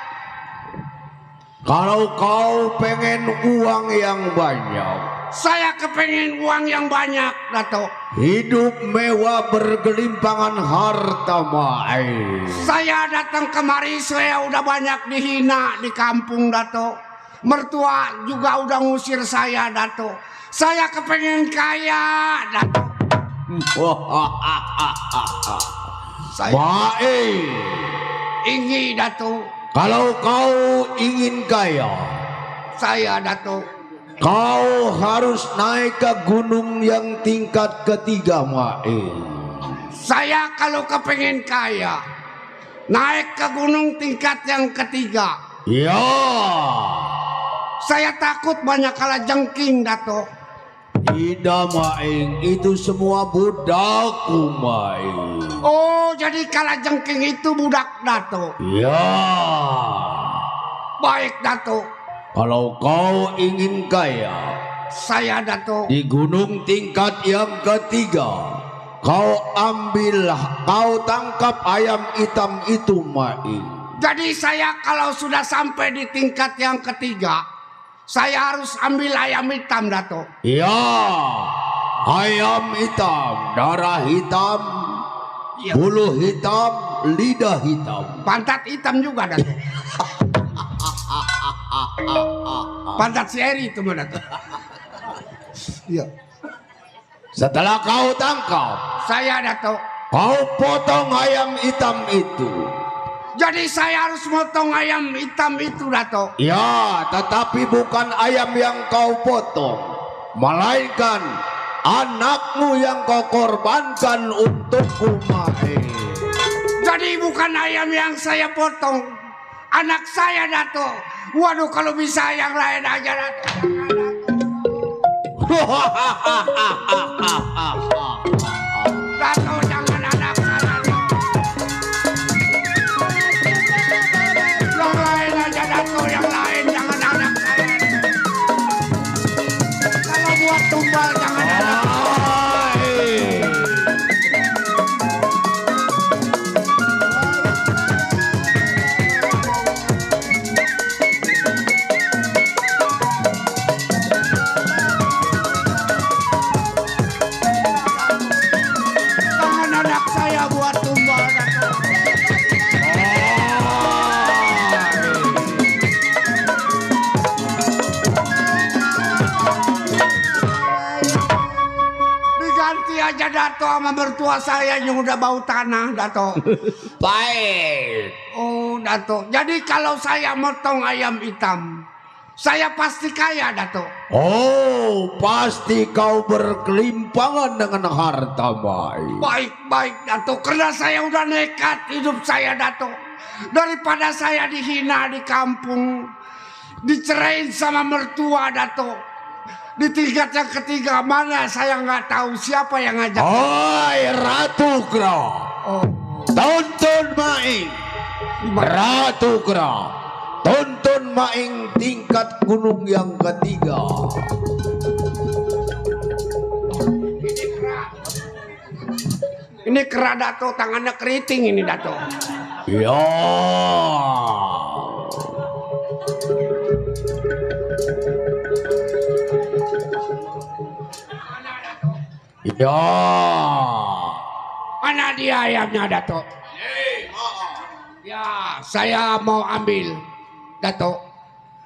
Kalau kau pengen uang yang banyak, saya kepengen uang yang banyak, Dato. Hidup mewah bergelimpangan harta, Mai. Saya datang kemari, saya udah banyak dihina di kampung, Dato. Mertua juga udah ngusir saya, Dato. Saya kepengen kaya, Dato. Mai. Ingin, Dato. Kalau kau ingin kaya, saya, Dato. Kau harus naik ke gunung yang tingkat ketiga, Mai. Saya kalau kepengen kaya, naik ke gunung tingkat yang ketiga. Ya. Saya takut banyak kalajengking, Dato. Tidak, Maing, itu semua budakku, Maing. Oh, jadi kalajengking itu budak Dato. Ya. Baik, Dato. Kalau kau ingin kaya, saya, Dato. di gunung tingkat yang ketiga, kau tangkap ayam hitam itu, Maing. Jadi saya kalau sudah sampai di tingkat yang ketiga, saya harus ambil ayam hitam, Dato. Ya, ayam hitam, darah hitam, Ya. bulu hitam, lidah hitam, pantat hitam juga, Dato. Pantat si Eri itu, Dato. Iya. Setelah kau tangkap, saya, Dato. kau potong ayam hitam itu. Jadi saya harus motong ayam hitam itu, Dato. Ya, tetapi bukan ayam yang kau potong, melainkan anakmu yang kau korbankan untukku, Mai. Jadi bukan ayam yang saya potong, anak saya, Dato. Waduh, kalau bisa yang lain aja, Dato. Dato, jangan anak saya. Yang lain aja, Dato. Yang lain, jangan anak saya. Kalau buat tumbal, jangan anak saya. Jangan anak saya buat tumbal, Dato. Diganti aja, Dato, sama mertua saya yang udah bau tanah, Dato. Baik. Oh, Dato. Jadi kalau saya motong ayam hitam, saya pasti kaya, Dato. Oh, pasti kau berkelimpangan dengan harta, Mai. Baik, Dato. Karena saya udah nekat hidup saya, Dato. Daripada saya dihina di kampung, dicerain sama mertua, Dato. Di tingkat yang ketiga mana saya nggak tahu siapa yang ngajak. Hai, Ratu Kera. Oh. Tonton Maing. Ratu Kera. Tonton Maing tingkat gunung yang ketiga. Ini kera, Dato, tangannya keriting ini, Dato. Ya. Ya. Mana dia ayamnya, Dato? Ya, saya mau ambil, Dato.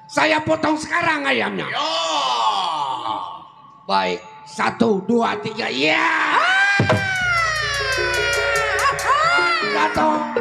Saya potong sekarang ayamnya. Baik, 1, 2, 3, ya. Dato.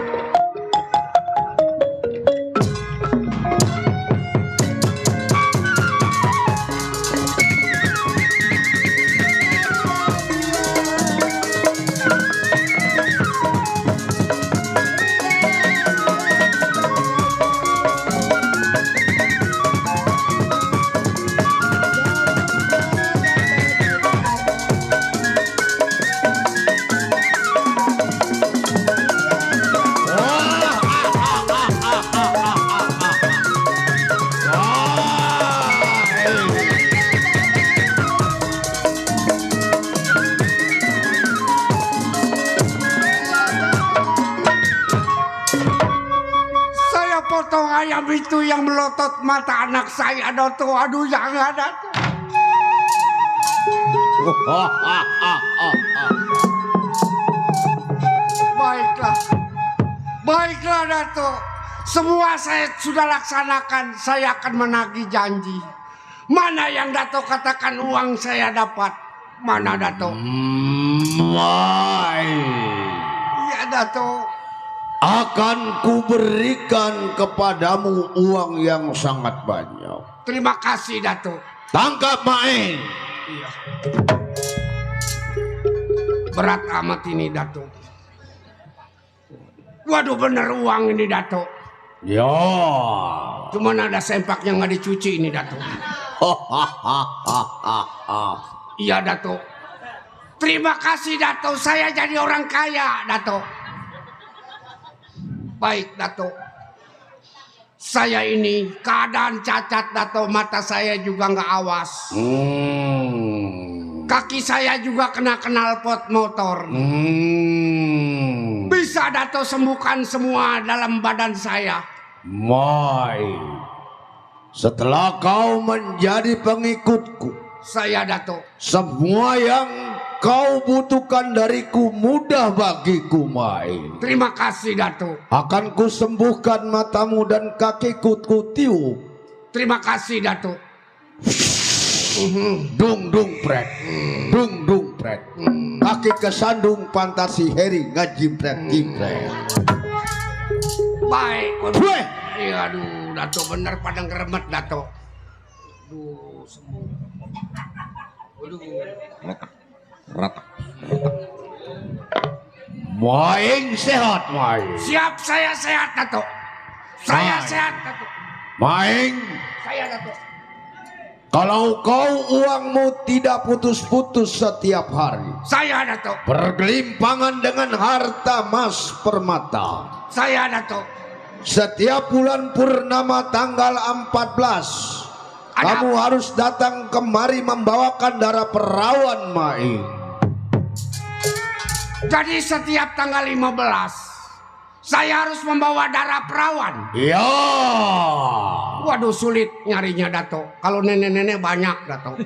Potong ayam itu yang melotot mata anak saya, Dato. Aduh, jangan, Dato. Baiklah, Dato. Semua saya sudah laksanakan. Saya akan menagih janji. Mana yang Dato katakan uang saya dapat? Mana, Dato? Iya, Dato. Akan kuberikan kepadamu uang yang sangat banyak. Terima kasih, Dato. Tangkap Maeng. Iya. Berat amat ini, Dato. Waduh, bener uang ini, Dato. Ya. Cuman ada sempaknya nggak dicuci ini, Dato. Iya, Dato. Terima kasih, Dato. Saya jadi orang kaya, Dato. Baik, Dato. Saya ini keadaan cacat, Dato. Mata saya juga nggak awas. Kaki saya juga kena knalpot motor. Bisa Dato sembuhkan semua dalam badan saya. Setelah kau menjadi pengikutku, saya, Dato, semua yang kau butuhkan dariku mudah bagiku, Mai. Terima kasih, Dato. Akan kusembuhkan matamu dan kakiku ku tiup. Terima kasih, Dato. Dung dung pret, dung dung pret. Kaki kesandung pantasi heri ngajimpret jimpret. Baik. Iya, aduh, Dato bener pada ngeremet, Dato. Aduh, sembuh. Aduh. Rata. Maeng sehat, Maeng. Siap, saya sehat, Dato. Saya sehat, Dato. Maeng. Saya, Dato. Kalau kau uangmu tidak putus-putus setiap hari. Saya, Dato. Bergelimpangan dengan harta emas permata. Saya, Dato. Setiap bulan purnama tanggal 14. Kamu harus datang kemari membawakan darah perawan, Maeng. Jadi setiap tanggal 15 saya harus membawa darah perawan. Iya. Waduh, sulit nyarinya, Dato. Kalau nenek-nenek banyak, Dato.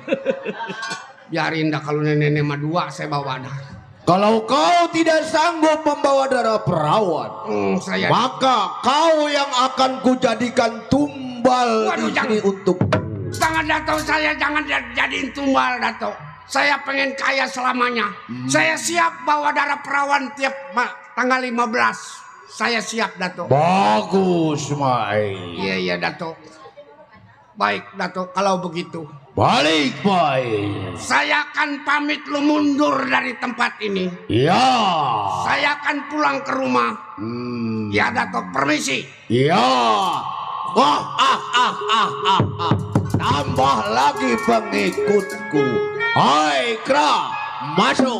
Biarin dah, kalau nenek-nenek mah 2 saya bawa dah. Kalau kau tidak sanggup membawa darah perawan, maka kau yang akan kujadikan tumbal. Waduh, ini untuk. Jangan, Dato, saya jangan jadiin tumbal, Dato. Saya pengen kaya selamanya. Saya siap bawa darah perawan tiap tanggal 15. Saya siap, Dato. Bagus, Mai. Iya, Dato. Baik, Dato, kalau begitu. Balik, Mai. Saya akan pamit lu mundur dari tempat ini. Iya. Saya akan pulang ke rumah. Ya, Dato, permisi. Iya. Tambah lagi pengikutku. Hai, Kra, masuk.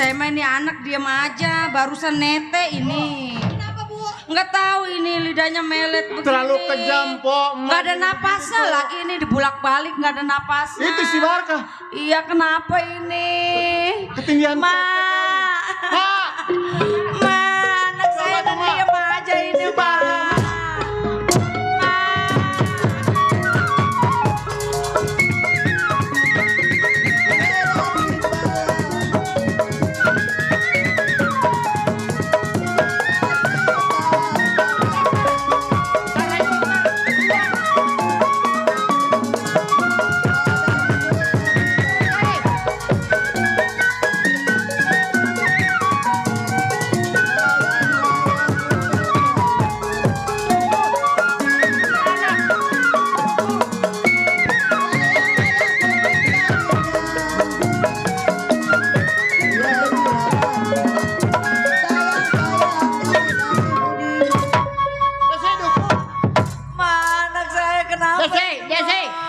saya mah ini anak diam aja, barusan nete ini. Kenapa, Bu? Nggak tahu ini lidahnya melet begini. Terlalu kejam, Po. Nggak ada napasnya lagi ini dibulak-balik nggak ada napasnya. Itu si Barka. Iya kenapa ini? Ketinggian. Ma, ma, anak saya udah diam aja ini, Ma.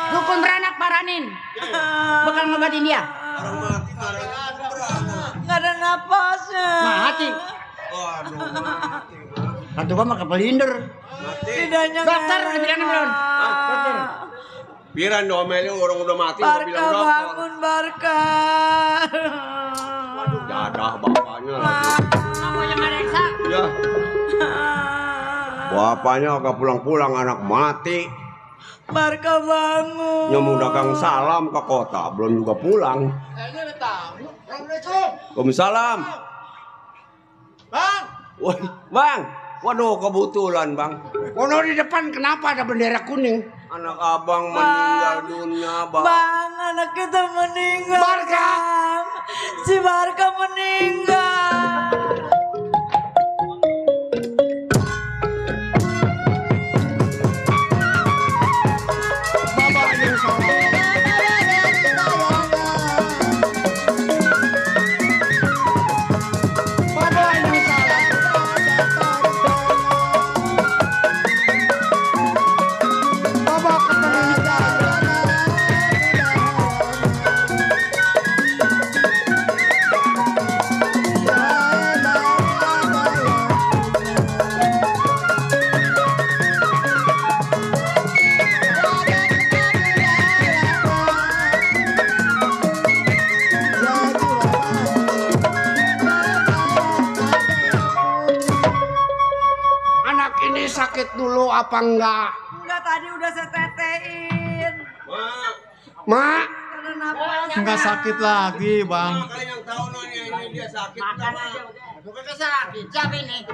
Dukun beranak paranin. Bakal ngobatin dia. Nggak ada napasnya. Mati. Hantu gua mah kepelinder. Lidahnya Dokter, udah bilang belum? Dokter. Piran domelnya orang udah mati udah Barka bilang dokter. bangun Barka. Dadah bapaknya lagi. Aku yang mereksa. Ya. Bapaknya agak pulang-pulang anak mati. Barka bangun. Nyamuk dagang salam ke kota belum juga pulang. Waalaikumsalam. Bang. Woi, Bang. Waduh kebetulan Bang. Ono di depan kenapa ada bendera kuning? Anak abang meninggal dunia Bang. Bang, anak kita meninggal. Barka. Bang. Si Barka meninggal. Sakit dulu apa enggak? Enggak, tadi udah saya tetein. Mak. Karena napasnya. Enggak sakit lagi, Bang. Kalian yang tahu nanya ini dia sakit. Bukan sakit, siapa ini?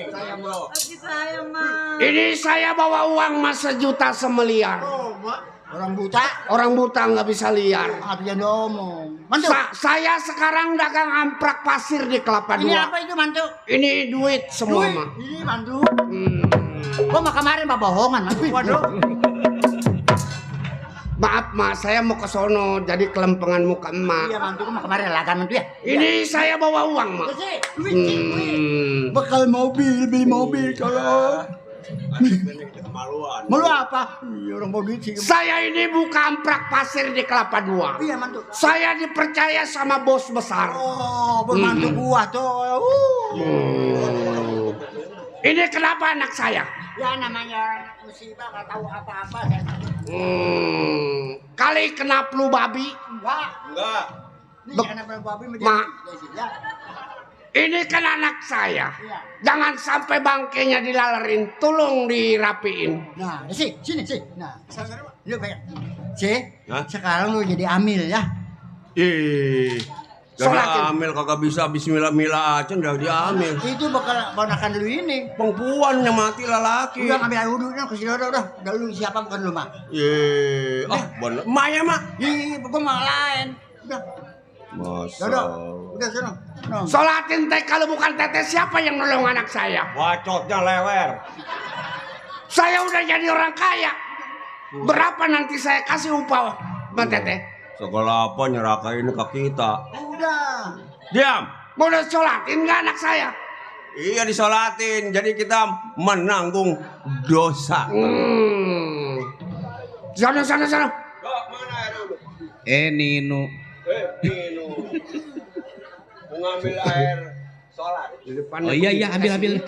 Saya bro. Lagi saya mah. Ini saya bawa uang mas 1 juta semiliar. Orang buta. Orang buta nggak bisa liar. Artinya ngomong. Saya sekarang dagang amprak pasir di Kelapa Dua. Ini apa itu mantu? Ini duit semua mah. Ini mantu. Gua mah kemarin mah bohongan. Waduh. Maaf mas, saya mau ke sono jadi kelempengan muka emak. Iya mantu, gua mah kemarin lagan mantu ya. Ini saya bawa uang mak. Bekal mobil, beli mobil kalau. Malu apa? Iya orang mau duit sih. Saya ini buka amprak pasir di Kelapa Dua. Iya mantu. Saya dipercaya sama bos besar. Oh, bermantu gua tuh. Ini kenapa anak saya? Ya namanya musibah nggak tahu apa-apa. Kali kena flu babi. Enggak. Ini karena babi Mak. Ini kan anak saya. Iya. Jangan sampai bangkainya dilalerin, tolong dirapiin. Nah, sini. Nah, lu kayak, sekarang lu jadi amil ya. Jadi amil kagak bisa bismillah aja udah diamil. Itu bakal ponakan lu ini. Perempuan yang mati laki. Udah ngambil air wudhunya ke sini udah. Lu siapa bukan lu mah? Bener. Maya mah. Iya, gua mah lain. Udah. Masa. Udah sana. Sholatin teh kalau bukan teteh siapa yang nolong anak saya? Wacotnya lewer. Saya udah jadi orang kaya. Berapa nanti saya kasih upah Mbak Teteh? Segala apa nyerakain ke kita. Udah. Diam. Mau sholatin nggak anak saya? Iya disolatin. Jadi kita menanggung dosa. Sana. Mana Nino. Nino. ngambil air sholat. Oh iya ambil.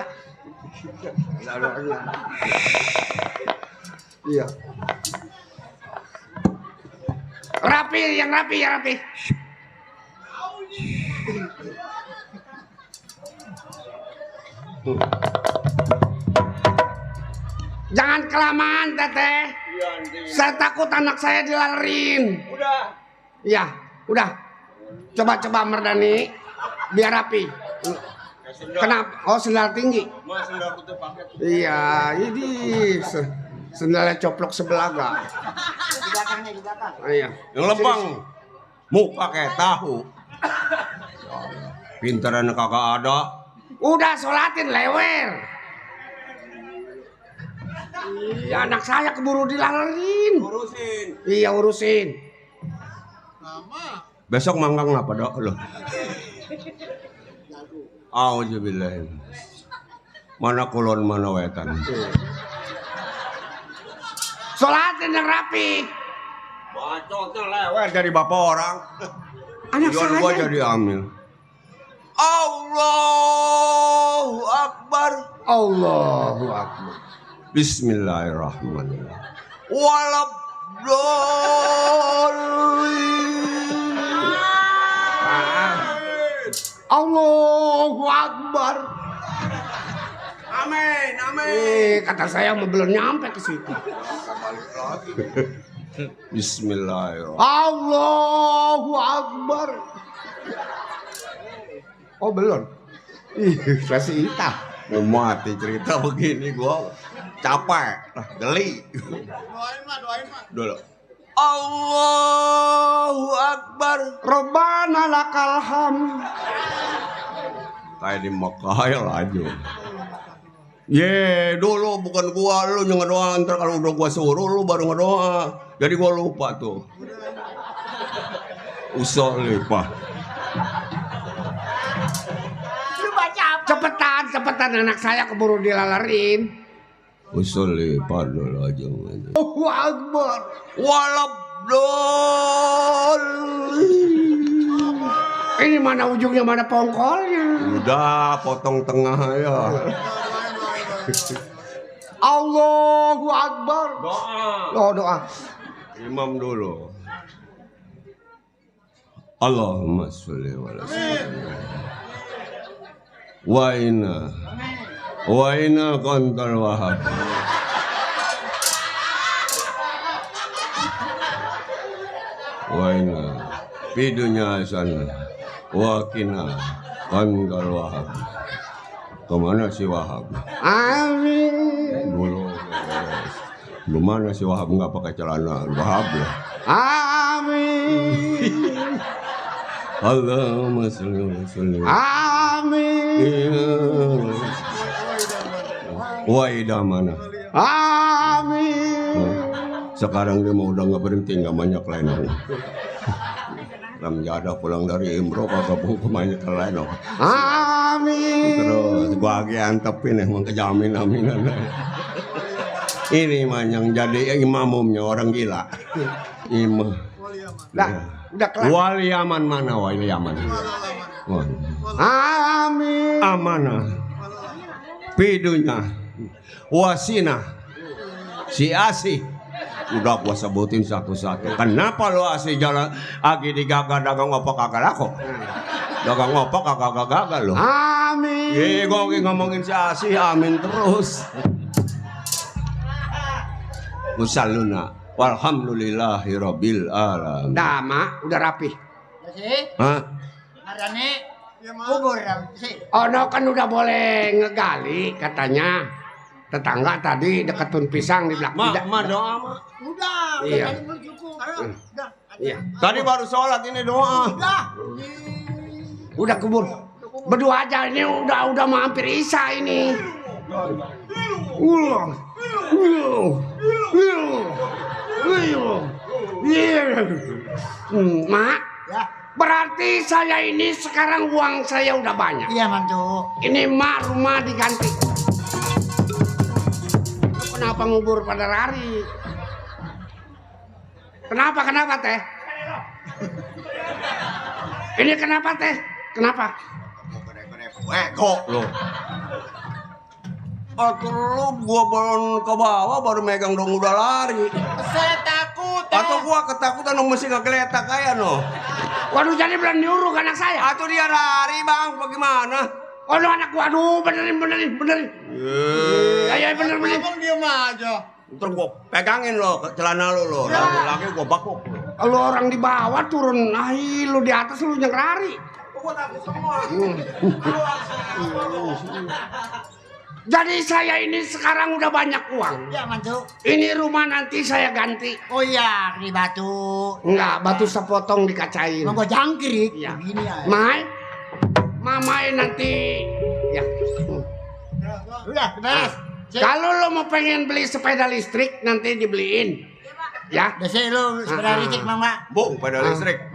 Iya. Rapi, yang rapi, yang rapi. Jangan kelamaan, Teteh. Saya takut anak saya dilalerin. Udah. Iya, udah. Coba Mardani, biar rapi. Kenapa? Oh, sendal tinggi. Mas sendal putih pakai. Iya, ini sendalnya coplok sebelaga. Iya. Yang lempang muka kayak tahu. Pintaran kagak ada. Udah sholatin lewer. Ya anak saya keburu dilalerin. Urusin. Iya urusin. Besok manggang apa dok lo? Auzubillah. Mana kulon mana wetan. Sholatin yang rapi. Bacotnya lewer dari bapak orang. Anak Tujuan saya. gua jadi amil. Allahu Akbar. Allahu Akbar. Bismillahirrahmanirrahim. Walabdallin. Allahu Akbar. Amin, amin. Kata saya belum nyampe ke situ. Bismillahirrahmanirrahim. Allahu Akbar. Oh belum. Ih, masih itah. Mau mati cerita begini gua capek, geli. Doain mah. Dulu. Allahu Akbar. Rabbana lakal hamd. Kayak di Mekah ya laju. Dulu bukan gua, lu yang ngedoa. Ntar kalau udah gua suruh lu baru ngedoa. Jadi gua lupa tuh. Usolipah. Cepetan anak saya keburu dilalerin. Usolipah dulu aja. Allahu Akbar. Walabdallin. Ini mana ujungnya mana pongkolnya? Udah potong tengah ya. Allahu Akbar. Doa. Oh doa. Imam dulu. Allahumma sholli wa sallim. Wa inna kontal wahab. Wa inna bidunya hasanah wa qina kontal wahab. Kemana si Wahab? Amin. Dulu mana si Wahab nggak pakai celana? Wahab ya. Amin. Allahumma sholli wa sallim. Amin. Waidah mana? Amin. Sekarang dia mau udah nggak berhenti nggak banyak lain. Ramjada pulang dari Imro kagak mau banyak lain. Amin. Terus gua lagi antepin emang kejamin aminan. Ini mah yang jadi imamumnya orang gila. Imam. Udah kelar. Wali Yaman mana wali Yaman? Amin. Amanah. Pidunya. Wasina. Si Asih. Udah gua sebutin satu-satu. Kenapa lu Asih jalan agi digagal dagang apa kagak laku? Dagang apa kagak gagal lu? Amin. Gua ngomongin si Asih amin terus. Musalluna walhamdulillahi rabbil alamin. Dah, Mak, udah rapi. Sih, Hah? Marane kubur sih. Ono kan udah boleh ngegali katanya. Tetangga tadi deketun pisang di belakang. Doa mah. Udah, Iya. tadi belum cukup. Ayo, udah. Iya. Tadi baru sholat ini doa. Udah kubur. Berdua aja ini udah mau hampir isya ini. Mak, Ya. berarti saya ini sekarang uang saya udah banyak. Iya, mantu. Ini mak rumah diganti. Kenapa ngubur pada lari? Kenapa teh? Ini kenapa teh? Kenapa? Kok lo? Atau lu gua belum ke bawah baru megang dong udah lari. Saya takut. Atau gua ketakutan dong mesti ngegeletak kayak no. Waduh, jadi belum diuruk anak saya. Atau dia lari bang, bagaimana? Waduh, anak gua, aduh, benerin. Ayo, bener. Abang diem aja. Ntar gua pegangin lo ke celana lo. Lagi gua bakuk. Lu orang di bawah turun, lu di atas lu yang lari. Gua takut semua. Jadi saya ini sekarang udah banyak uang. Ya mantu. Ini rumah nanti saya ganti. Oh iya, di batu. Enggak, batu sepotong dikacain. Mau gua jangkrik. Iya. Begini ya. Mamai nanti ya. Udah, beres. Kalau lo mau pengen beli sepeda listrik nanti dibeliin. Ya. Biasanya lu sepeda listrik mama. Bung, sepeda listrik.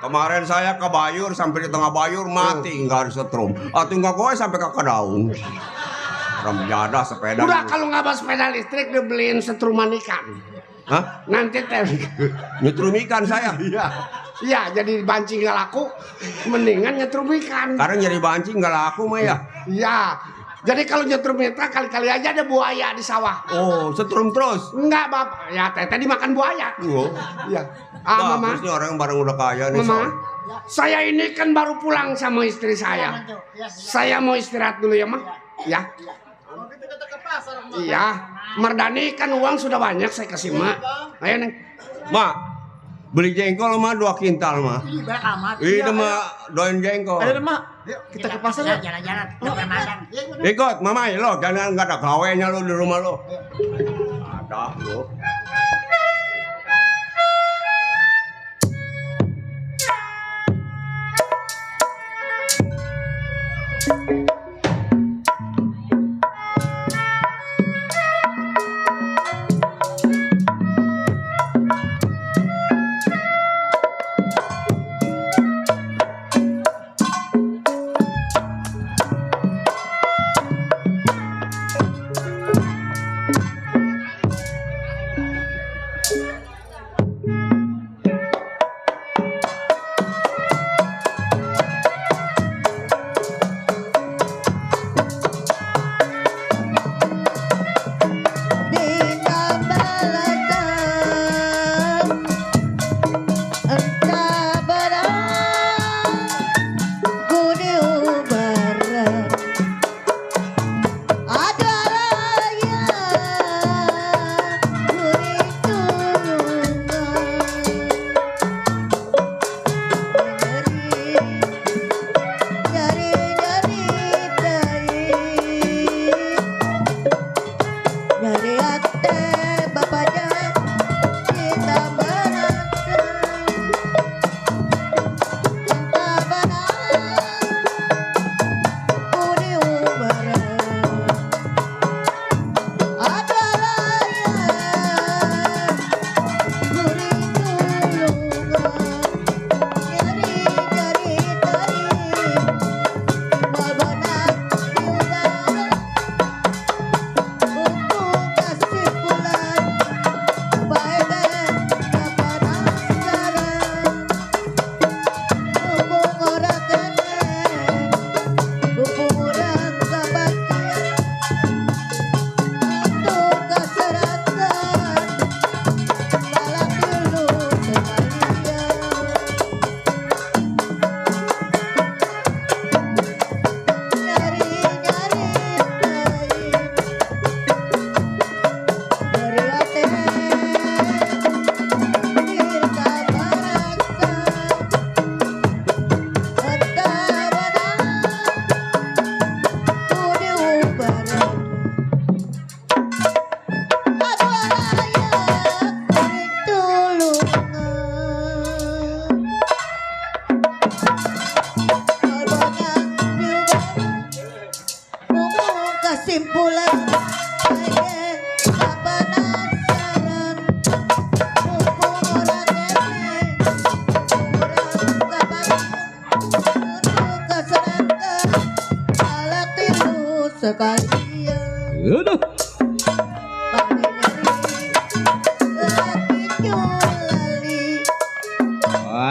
Kemarin saya ke Bayur sampai di tengah Bayur mati nggak ada setrum. Atau nggak gue sampai ke daun. Ramjada sepeda. Udah kalau nggak bawa sepeda listrik dibeliin setruman ikan. Hah? Nanti nyetrum ikan saya. Iya, jadi bancing nggak laku, mendingan nyetrum ikan. Karena nyari bancing nggak laku mah ya. Iya. Jadi kalau nyetrum ikan kali-kali aja ada buaya di sawah. Oh, setrum terus? Enggak, Bapak. Ya, Teteh dimakan buaya. Oh. Iya. Mama. Terus orang bareng udah kaya nih. Mama, saya ini kan baru pulang sama istri saya. Saya mau istirahat dulu ya, Ma. Ya. Iya. Mardani kan uang sudah banyak saya kasih Ma. Ayo, Neng. Ma, beli jengkol mah 2 kintal mah. Ini banyak amat. Ini mah doain jengkol. Ayo mak, yuk kita ke pasar ya. Jalan-jalan, Ramadan. Ikut, mama lo, jangan nggak ada gawenya lo di rumah lo. Ada lo.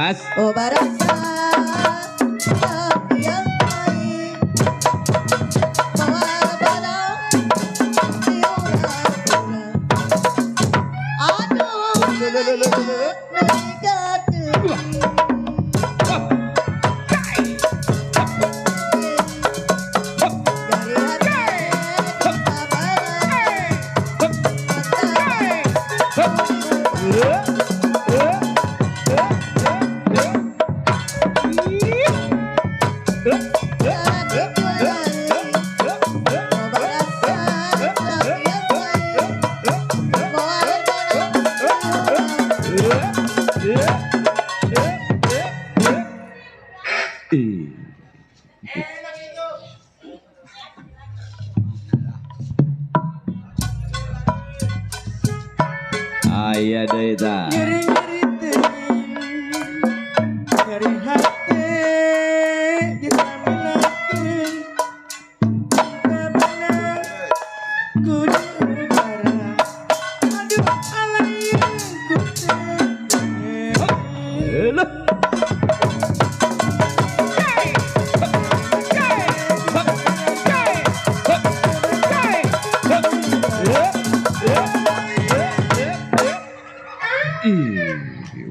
Mas. Oh barasa Ayah deh ta.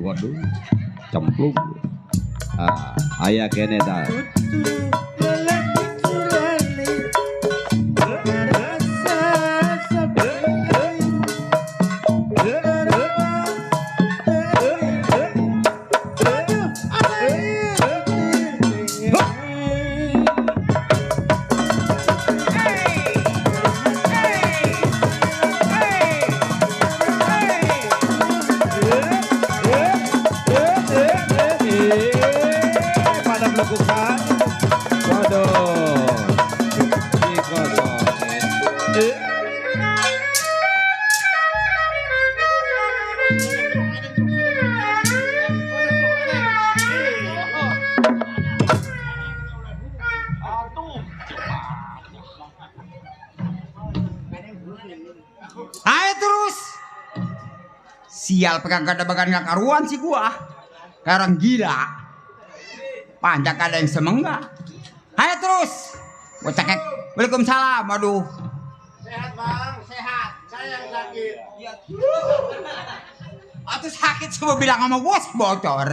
Waduh, cemplung. Ayah kene ta. Ayo terus. Sial pegang gada-bagan gak karuan sih gua. Kayak orang gila. Panjang ada yang semenggak. Ayo terus. Gua cekek. Waalaikumsalam. Aduh. Sehat bang, sehat. Saya yang sakit. Atau sakit coba bilang sama gua sih bocor.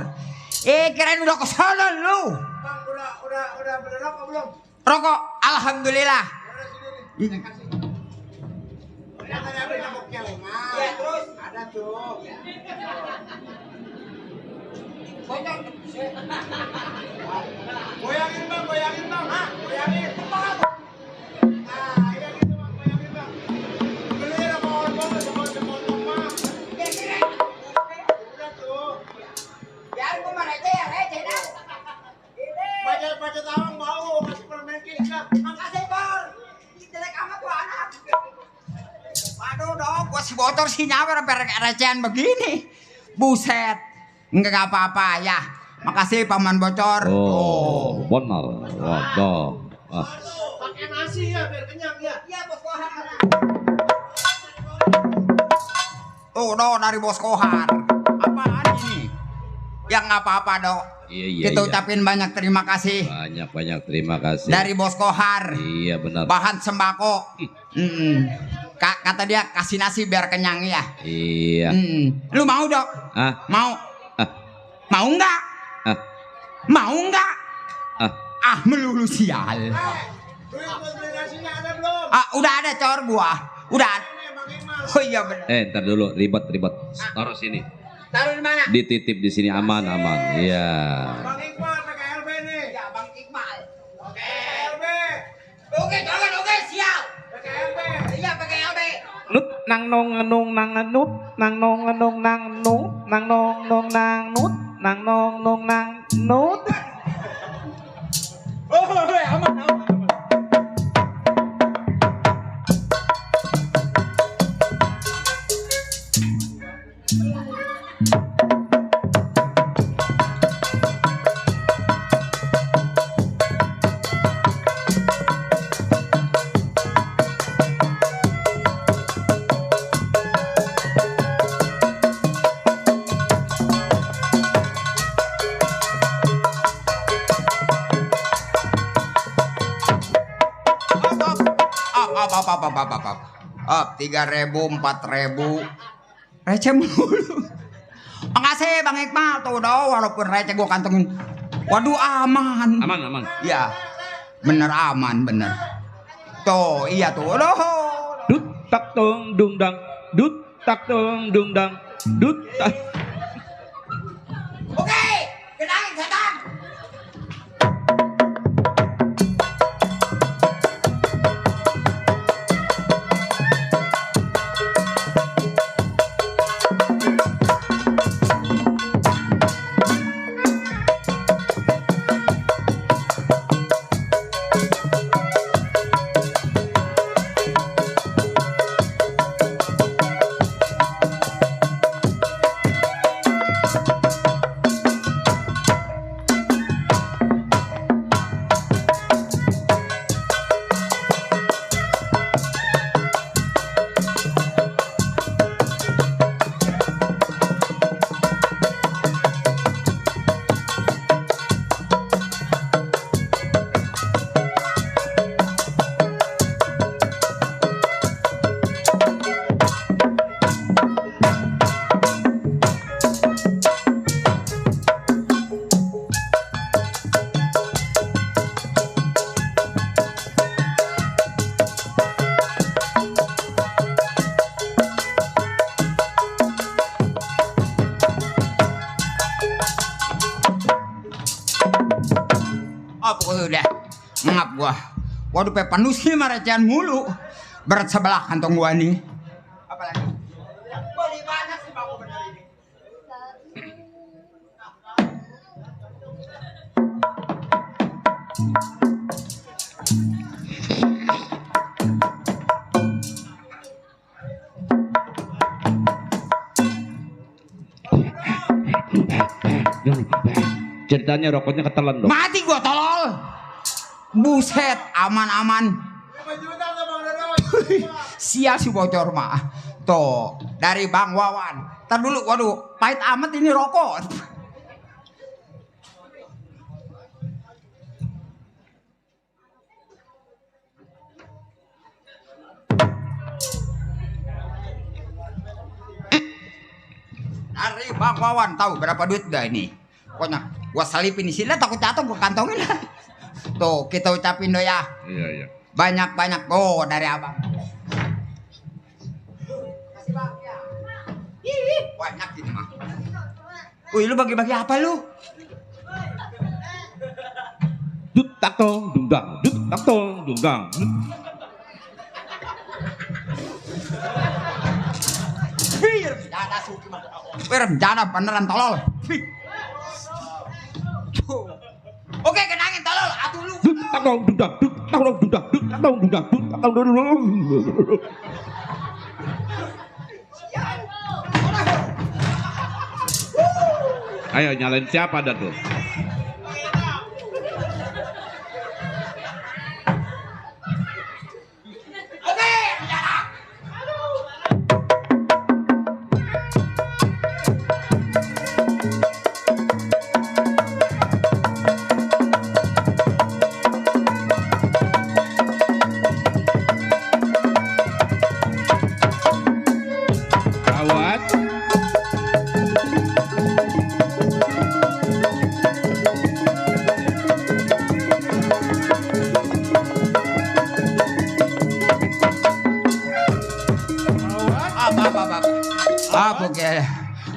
Kirain udah kesana lu. Bang, udah berrokok belum? Rokok, alhamdulillah. Ada rokoknya Umar. Ya terus ada tuh. Goyangin bang, goyangin bang. Hah? Goyangin. Nah, iya gitu bang, goyangin bang. Beli rokok bang, sepotong bang. Udah tuh. Biar gua mana aja ya, dah. Baca tawang bau, kasih permen kisah. Makasih, Bor. Jelek amat tuh anak. Aduh dong, gua si bocor sih nyawer sampai recehan begini. Buset. Enggak apa-apa ya. Makasih paman bocor. Oh, benar. Waduh. Pakai nasi ya biar kenyang ya. Iya, Bos Kohar. Tuh dong dari bos Kohar. Apaan ini? Yang nggak apa-apa dong. Iya. Kita ucapin banyak terima kasih. Banyak terima kasih. Dari bos Kohar. Iya benar. Bahan sembako. Kata dia kasih nasi biar kenyang ya. Iya. Lu mau dok? Mau? Mau nggak? Mau nggak? Melulu sial. Duit buat beli nasinya ada belum? Udah ada cor gua. Udah. Oh iya benar. Ntar dulu ribet. Taruh sini. Taruh di mana? Dititip di sini aman. Iya. Bang Iqbal pakai LB nih. Ya, Bang Iqbal. Oke, LB. Oke, jangan oke, sial. Pakai LB. Iya, pakai LB. Nut nang nong nung nang nut nang nong nung nang nu nang nong nung nang nut nang nong nung nang nut. Oh, aman. Up 3.000 4.000 receh mulu. Makasih Bang Iqbal tuh doh, walaupun receh gua kantongin. Waduh aman. Aman. Iya. Bener aman bener. Tuh iya tuh. Doh. Dut tak tung dung dang. Dut tak tung dung dang. Dut tak. Oke, kenangin setan. Udah ngap gua. Waduh pepenuh sih marecian mulu. Berat sebelah kantong gua nih. Apalagi? Beli banyak sih bang bener ini. Ceritanya rokoknya ketelan dong. Mati gua tolol. Buset, aman-aman. Sia si bocor mah. Tuh, dari Bang Wawan. Ntar dulu, waduh, pahit amat ini rokok. Dari Bang Wawan, tahu berapa duit gak ini? Pokoknya gua selipin di sini takut jatuh gua kantongin. Tuh kita ucapin do ya. Iya. Banyak-banyak dari abang. Kasih bang ya. Banyak ini mah. Wih lu bagi-bagi apa lu? Dut tak tong dung dang. Dut tak tong dung dang. Rencana suki mah. Rencana beneran tolol. Oke, kenangin tolol, atuh lu. Dut tak tong dung dang. Dut tak tong dung dang. Dut tak tong dung dang. Dut tak tong dung dang. Ayo nyalain siapa dah tuh?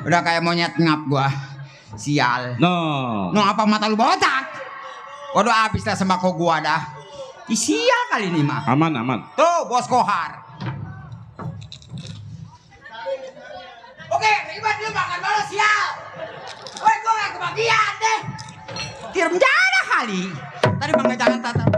Udah kayak monyet ngap gua. Sial. No apa mata lu botak? Waduh habis dah sembako gua dah. Sial kali ini mah. Aman. Tuh bos kohar. Oke, ribet lu makan bola sial. Woi gua gak kebagian deh. Kirim jana kali. Tadi bang jangan tatap.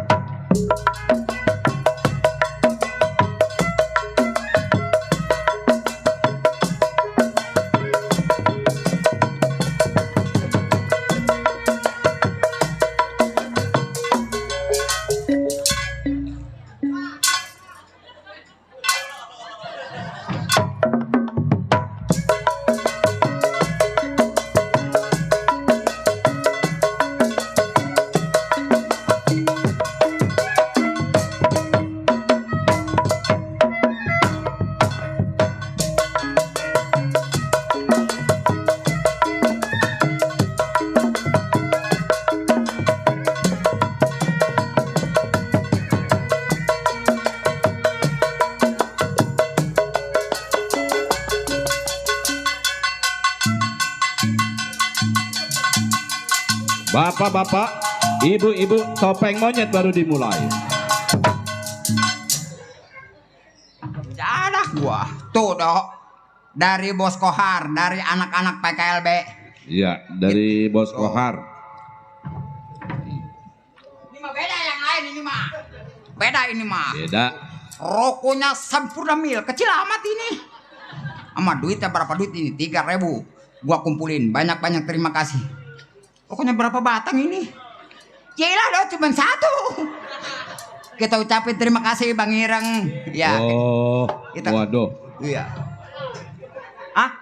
Bapak-bapak, ibu-ibu, topeng monyet baru dimulai. Ada gua. Tuh, Dok. Dari Bos Kohar, dari anak-anak PKLB. Iya, dari Bos Kohar. Ini mah beda yang lain ini mah. Beda ini mah. Beda. Rokoknya Sampurna Mil, kecil amat ini. Sama duitnya berapa duit ini? 3.000. Gua kumpulin, banyak-banyak terima kasih. Rokoknya berapa batang ini? Yalah Dok, cuma 1. Kita ucapin terima kasih Bang Ireng. Ya. Oh, Kita- waduh. Iya. Ah?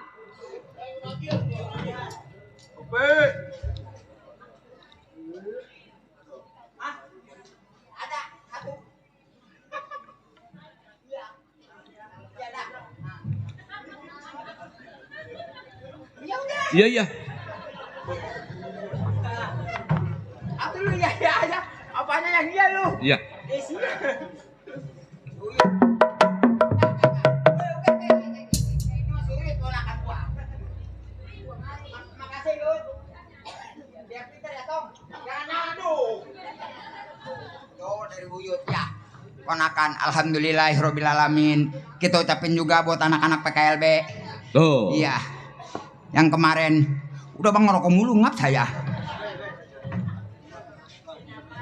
Iya, iya. Aku lu ya. Apanya yang iya lu? Iya. Ponakan alhamdulillahirobbilalamin. Kita ucapin juga buat anak-anak PKLB. Tuh. Iya. Yang kemarin udah bang ngerokok mulu ngap saya.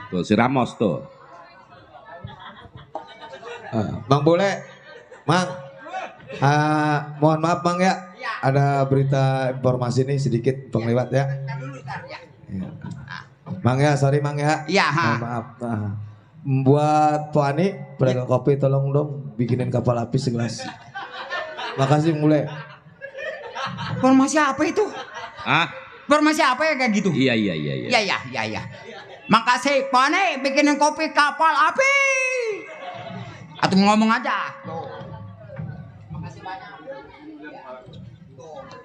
Tuh si Ramos tuh. Bang boleh, Mang. Mohon maaf Mang ya. Ada berita informasi nih sedikit penglewat ya. Iya. Mang ya, sorry Mang ya. Iya. Mohon maaf. Buat Po Ani, pedagang kopi tolong dong bikinin kapal api segelas. Makasih mulai. Formasi apa itu? Ah? Formasi apa ya kayak gitu? Iya. Iya. Makasih, Pane bikinin kopi kapal api. Atau ngomong aja. Tuh. Makasih banyak.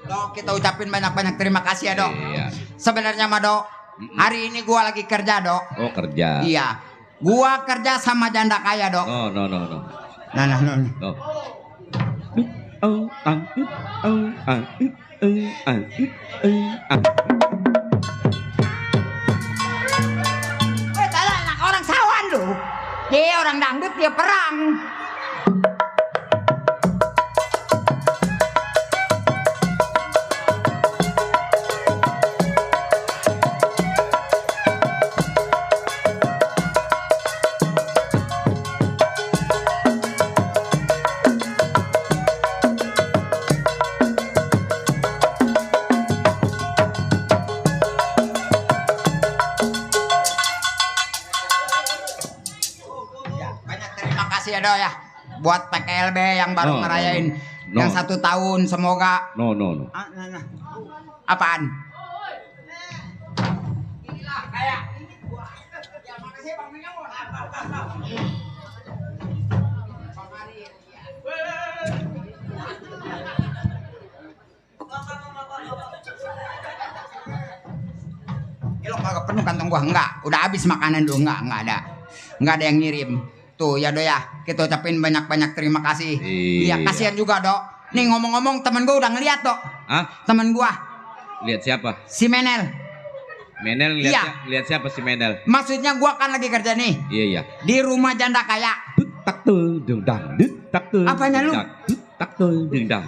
Dok, kita ucapin banyak-banyak terima kasih ya, Dok. Iya. Sebenarnya mah, Dok, hari ini gua lagi kerja, Dok. Oh, kerja. Iya. Gua kerja sama janda kaya, Dok. Oh, no. Nah. No. Tadi anak orang sawan lu. Dia orang dangdut, dia perang. Ya, Dok ya, buat PKLB yang baru ngerayain yang 1 tahun, semoga. No. Apaan? Inilah kayak ini gua. Ya makasih Bang Menyamun. Lo kagak penuh kantong gua, enggak. Udah habis makanan dulu, enggak ada. Enggak ada yang ngirim. Tuh ya Dok ya, kita ucapin banyak-banyak terima kasih. Iya, kasihan juga Dok. Nih ngomong-ngomong temen gua udah ngeliat Dok. Hah? Temen gua. Lihat siapa? Si Menel. Menel lihat siapa si Menel? Maksudnya gua kan lagi kerja nih. Iya. Di rumah janda kaya. Tak tuh dang tak tuh. Apanya lu? Tak tuh dang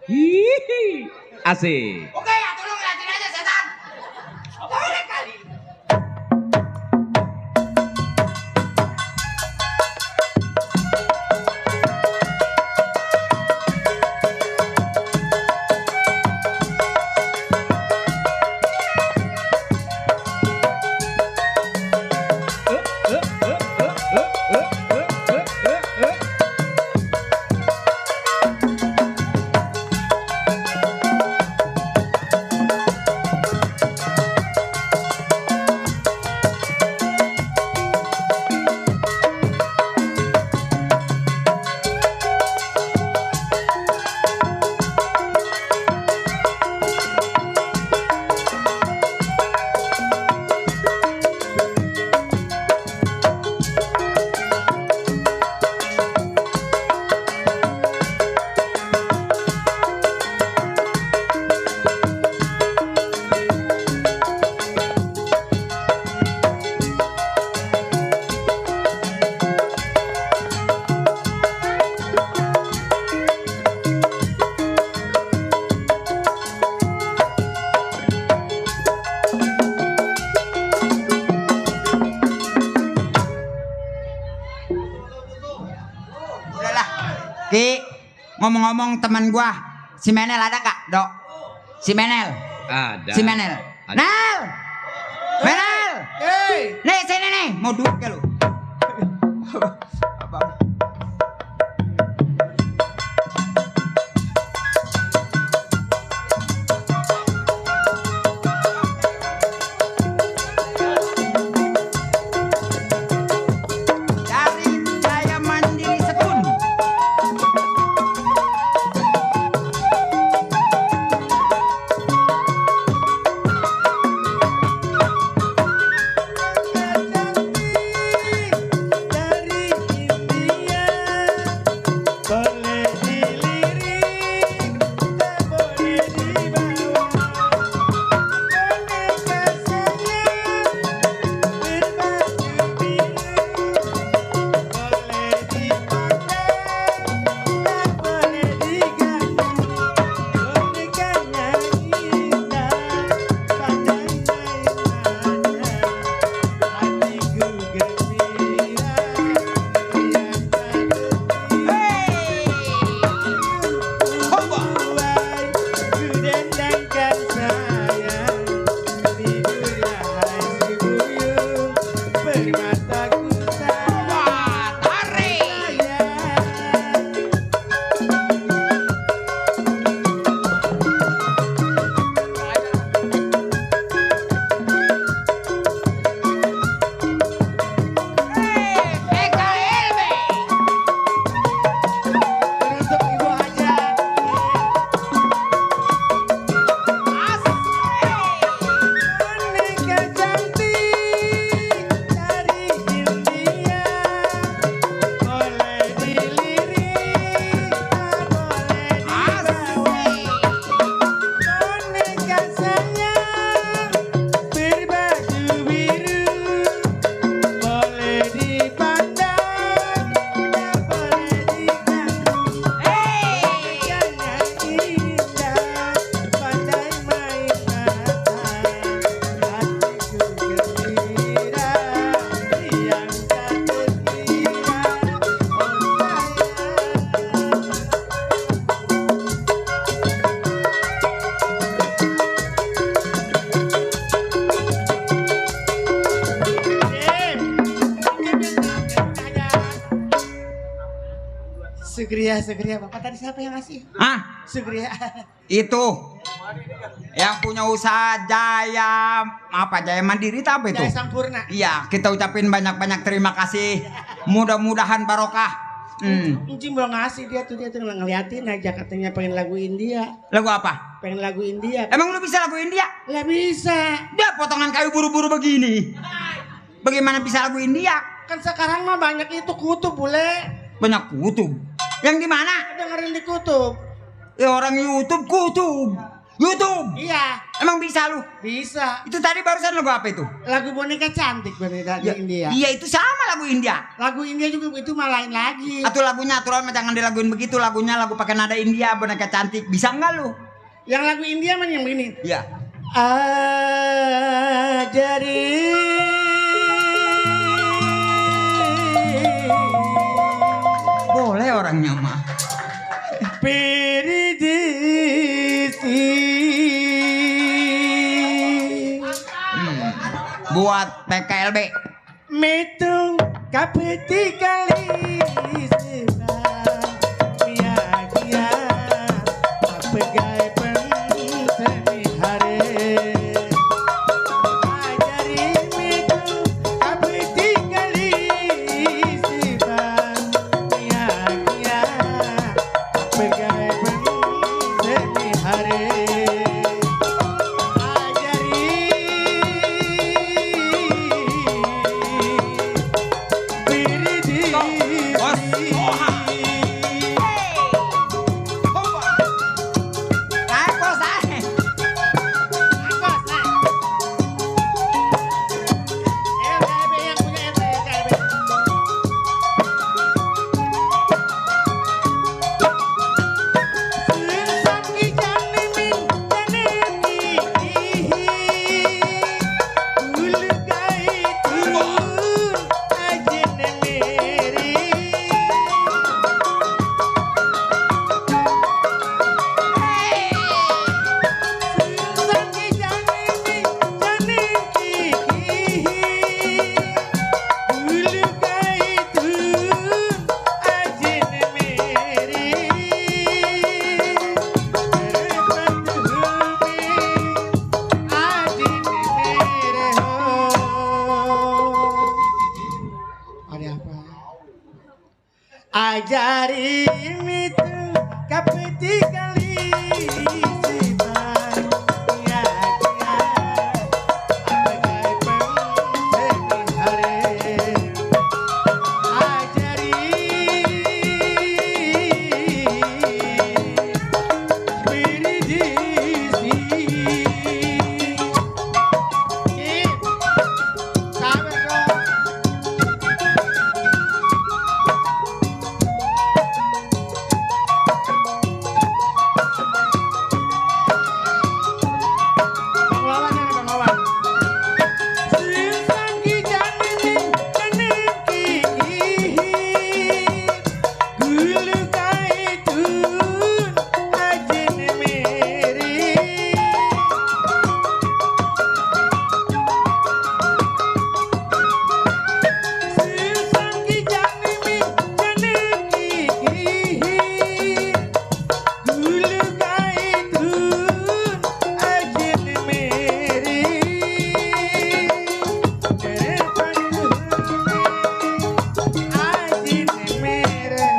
Hihi. Asik. Oke, ya tolong liatin aja setan. Boleh kali. ngomong-ngomong teman gua, si Menel ada kak, Dok? Si Menel. Ada. Si Menel. Ada. Nel. Menel. Hei. Nih sini nih, mau duit ke lu? Dari Jaya Mandiri Sekun. Dari India boleh dilirik, tak boleh dibawa. Boneka sayang berbaju biru boleh dipandang, tak boleh diganggu. Bonekanya indah, pandai mainannya. Hatiku gembira, riang Buai, ku dendangkan sayang, tidurlah hai si buyung, permataku sayang. PKLB. Untuk ibu hajat. Boneka cantik dari India boleh dilirik, tak boleh dibawa. Boneka sayang berbaju biru boleh dipandang, tak boleh diganggu. Bonekanya indah, pandai main mata. Hatiku gembira, riang tak terkira. Oh sayang. Sugria, Bapak tadi siapa yang ngasih? Ah, Sugria. itu yang punya usaha Jaya Mandiri itu apa itu? Jaya Sampurna. Iya, kita ucapin banyak-banyak terima kasih. Mudah-mudahan barokah. Encing belum ngasih dia tuh ngeliatin aja katanya pengen lagu India. Lagu apa? Pengen lagu India. Emang lu bisa lagu India? Lah bisa. Dia potongan kayu buru-buru begini. Bagaimana bisa lagu India? Kan sekarang mah banyak itu kutub bule. Banyak kutub. Yang di mana? Dengerin di kutub. Ya orang YouTube kutub. YouTube. Iya, Emang bisa lu? bisa. Itu tadi barusan lagu apa itu? Lagu boneka cantik boneka di India. Iya itu sama lagu India. Lagu India juga itu mah lain lagi. Atau lagunya aturan jangan dilaguin begitu. Lagunya lagu pakai nada India, boneka cantik. Bisa nggak lu? Yang lagu India mah yang begini. Iya. Ajari Boleh orangnya mah. Piridisi Buat PKLB. Mitung kapeti kali sebab miagia apegai pensemi hari ajari mitung kapeti kali sebab miagia apegai pensemi hari Bos, ajari itu kapeti kali sipai ya dia apagai penting hari ajari spiridisi sabar dong. Bang Wawan ya, Bang Wawan. Simpan kijang ini meniki gulu kaitun ajin meri simpan kijang ini meniki gulu kaitun ajin meri ajin meri.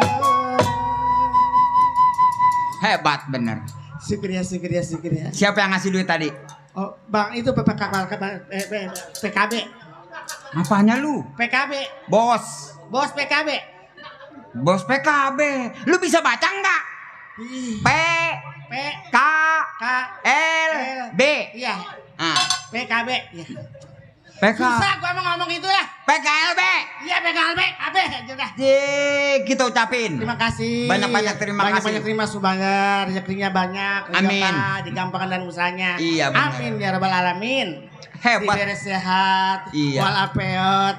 Hebat bener. Syukur ya. Siapa yang ngasih duit tadi? Oh, Bang itu PKB. Apanya lu? PKB. Bos. Bos PKB. Bos PKB. Lu bisa baca nggak? P P K K L B. iya, Ah, PKB. Iya. PK Susah gua mau ngomong itu lah. PKLB. Iya PKB, KB juga. Kita ucapin. Terima kasih. Banyak-banyak terima kasih. Banyak terima Subangga, rezekinya banyak. Amin. Rezeki digampangkan dan usahanya. Iya, benar. Amin ya rabbal alamin. Hebat. Diberi sehat. Iya. Walafiat.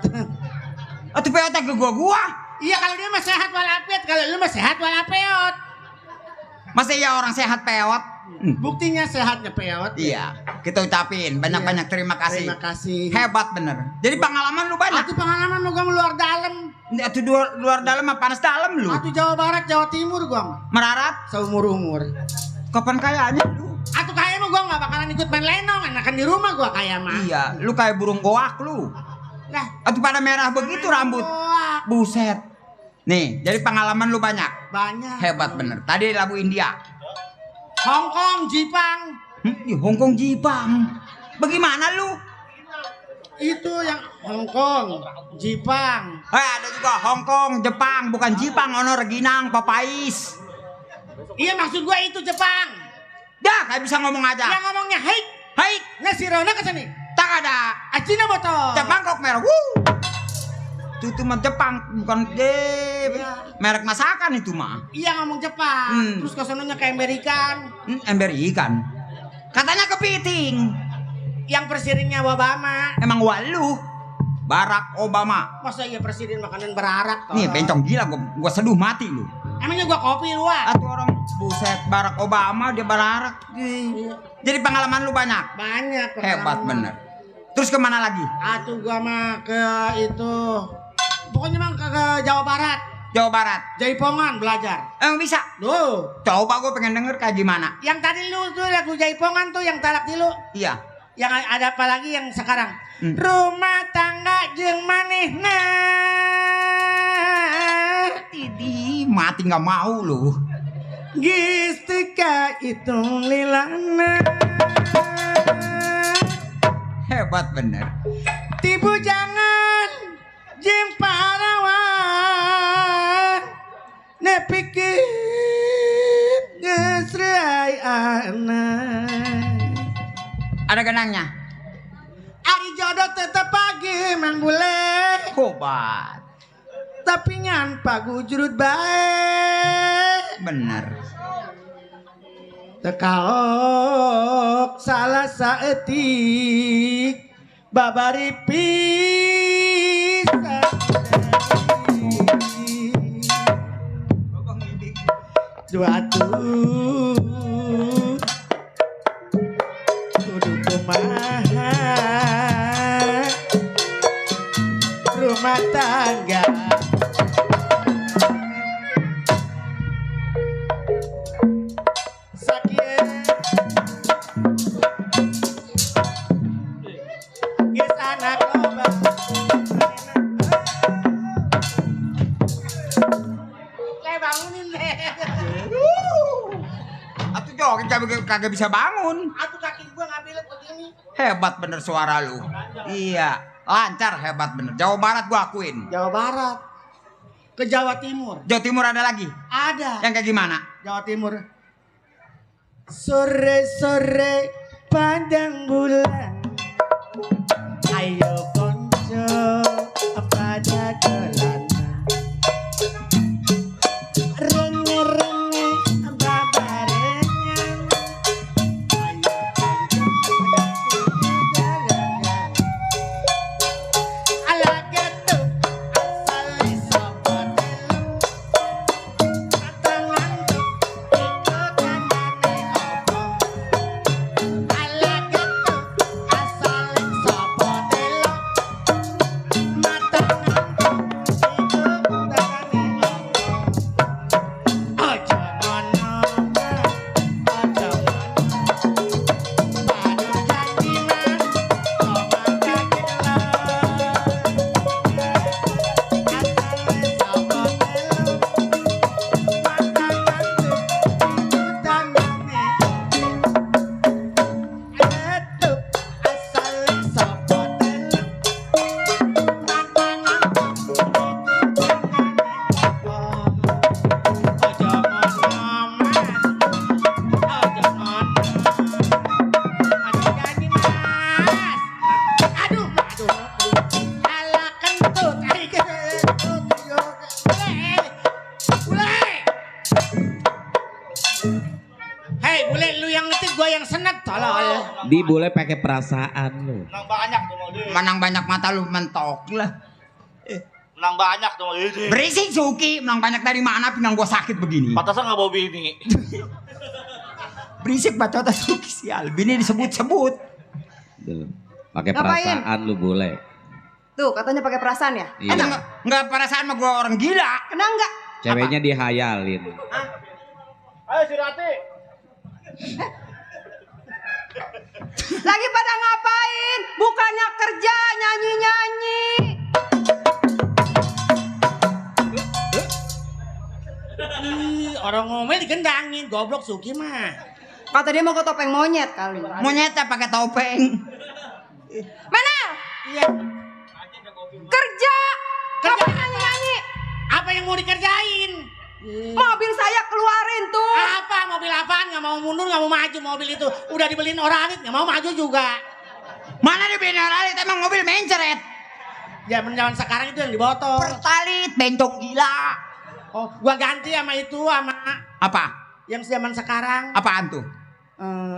Oh, tuh peotnya ke gua. Iya kalau dia mah sehat walafiat, kalau lu mah sehat walafiat. Masa ya orang sehat peot? Buktinya sehatnya peot. Iya, kita ucapin banyak-banyak terima kasih. Terima kasih. Hebat bener. Jadi pengalaman lu banyak. Atuh pengalaman lu gua luar dalam. Atuh luar dalam apa panas dalam lu? Atuh Jawa Barat, Jawa Timur gua. Merarat Seumur-umur. kapan kayaknya lu? Atuh kaya mah gua enggak bakalan ikut main lenong, enakan di rumah gua kaya mah. Iya, lu kayak burung goak lu. Lah, Atuh pada merah begitu rambut. goak. Buset. Nih, jadi pengalaman lu banyak. Banyak. Hebat bener. Tadi labu India. Hong Kong, Jepang. Hongkong Jepang. Bagaimana lu? Itu yang Hong Kong, Jepang. Ada juga Hongkong, Jepang, bukan Jepang, ono reginang, papais. Iya maksud gua itu Jepang. Dah, kayak bisa ngomong aja. Yang ngomongnya hai. Hai, Nah si Rona kesini. tak ada. Acina botol. Jepang kok merah. Itu mah Jepang, bukan merek masakan itu mah. Iya ngomong Jepang. Terus kesononya ke Amerikan. Ember ikan. Katanya kepiting. Yang presidennya Obama. Emang walu. Barack Obama. Masa iya presiden makanan berarak? Nih bencong gila, gua seduh mati lu. Emangnya gua kopi lu ah? Atau orang buset Barack Obama dia bararak. Jadi pengalaman lu banyak. Banyak. Hebat pengalaman. bener. Terus kemana lagi? Atuh gua mah ke itu. Pokoknya mah ke Jawa Barat. Jawa Barat. Jaipongan belajar. Emang bisa? Duh. Coba gue pengen denger kayak gimana. Yang tadi lu tuh lagu Jaipongan tuh yang talak dulu. Iya. Yang ada apa lagi yang sekarang? Rumah tangga jeung manehna. Idi mati nggak mau lu. Geus teu kahitung lilana. Hebat bener. Tibu jangan jeung parawan nepikeun geus reayana. Ada genangnya. Ari jodoh tetep pagi mang bule. Kobat. Tapi nyan pagujurut bae. Bener. Tekaok salah saeutik babari pisan. Duatuh kudu kumaha rumah tangga. Geus anak loba. kagak bisa bangun. Atuh kaki gua ngambil begini. Hebat bener suara lu. Iya, lancar hebat bener. Jawa Barat gua akuin. Jawa Barat. Ke Jawa Timur. Jawa Timur ada lagi? Ada. Yang kayak gimana? Jawa Timur. Sore-sore pandang bulan. Ayo konco pada gelana. Rene-rene babarenya. Ayo konco pada gelana. Ala getu asale sobotelu. Tangan ikut kandane opo. Ala getu asale sobotelu. Mata ngantuk ikut kandane opo. Aja ngono mas, aja ngono. Baru janji mas, kok mangga gelo. Asale sobotelu. Mata ngantuk ikut kandane opo. Aduh, asale sobotelu. Mata ngantuk ikut kandane opo. Aja ngono mas, aja ngono. Aja janji mas. Aduh, aduh. Ala kentut, ai kentut. Bule. Hei, bule lu yang ngetik gua yang senet tolol. Di boleh pakai perasaan lu. Menang banyak tuh mau dia. Menang banyak mata lu mentok lah. Menang banyak tuh mau dia. Berisik Suki, menang banyak dari mana pinggang gua sakit begini. Pantasan nggak bawa bini. Berisik bacota Suki sial. Bini disebut-sebut. Tuh, pakai Ngapain? perasaan lu boleh. Tuh, katanya pakai perasaan ya? Iya. Enggak perasaan sama gua orang gila. Kena enggak? Ceweknya dihayalin. Ayo si Rati. Lagi pada ngapain? Bukannya kerja nyanyi-nyanyi. Orang ngomel digendangin, goblok Suki mah. Kata dia mau ke topeng monyet kali. Monyetnya pakai topeng. Mana? Iya. Kerja. Kerja Ngapain apa? nyanyi-nyanyi? Apa yang mau dikerjain? Mobil saya keluarin tuh. Apa mobil apaan? Nggak mau mundur, nggak mau maju mobil itu. Udah dibeliin oralit, nggak mau maju juga. Mana dibeliin oralit emang mobil mencret. Zaman sekarang itu yang di botol. Pertalit bentuk gila. Oh, gua ganti sama itu sama Apa? yang zaman sekarang. Apaan tuh?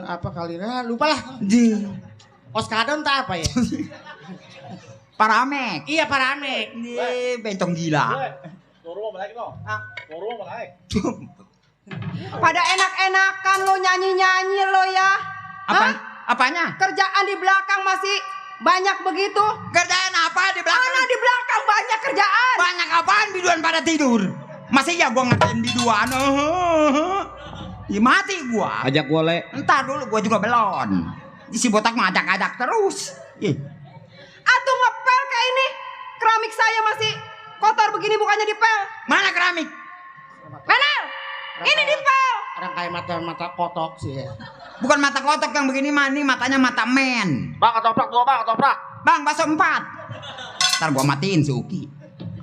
Apa kali lupa lah. Di Oskadon tak apa ya? Paramek. Iya Paramek. Di bentuk gila. Pada enak-enakan lo nyanyi-nyanyi lo ya. Apa? Hah? Apanya? Kerjaan di belakang masih banyak begitu. Kerjaan apa di belakang? Mana di belakang banyak kerjaan. Banyak apaan biduan pada tidur? Masih ya gua ngertiin biduan. Ya mati gua. Ajak boleh. Entar dulu gua juga belon. Si botak ngajak-ajak terus. Ih. Atuh ngepel kayak ini. Keramik saya masih kotor begini bukannya dipel. Mana keramik? Menel. Ini dipel. Orang kayak mata kotok sih ya. Bukan mata kotok yang begini mah, ini matanya mata men. Bang, ketoprak gua bang, ketoprak. Bang, bakso 4. Ntar gua matiin si Uki.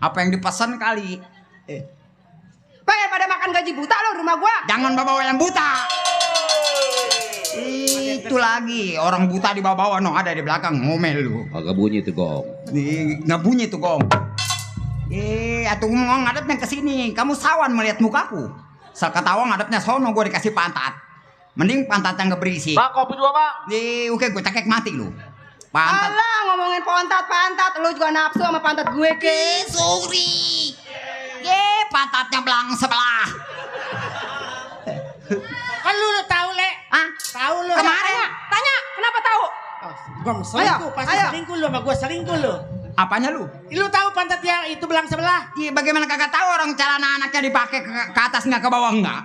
Apa yang dipesan kali? Pengen pada makan gaji buta lo di rumah gua. Jangan bawa yang buta. Itu lagi orang buta di bawah no ada di belakang ngomel lu. Agak bunyi tuh gong. Nih nggak bunyi tuh gong. Atuh ngomong ngadepnya ke sini. Kamu sawan melihat mukaku. Sal ketawa ngadepnya sono gue dikasih pantat. Mending pantat yang berisik. Bang, kopi dua bang. Oke gue cekek mati lu. Pantat. Alah ngomongin pantat. Lu juga nafsu sama pantat gue ke. Sorry. Pantatnya belang sebelah. Kan lu tahu le? Ah, Tahu lu? kemarin. Tanya, kenapa tahu? Gua selingkuh, pasti ayo. selingkuh lu sama gua selingkuh lu. Apanya lu? Lu tahu pantat yang itu belang sebelah? Iya, bagaimana kagak tahu orang celana anaknya dipakai ke atas nggak ke bawah enggak?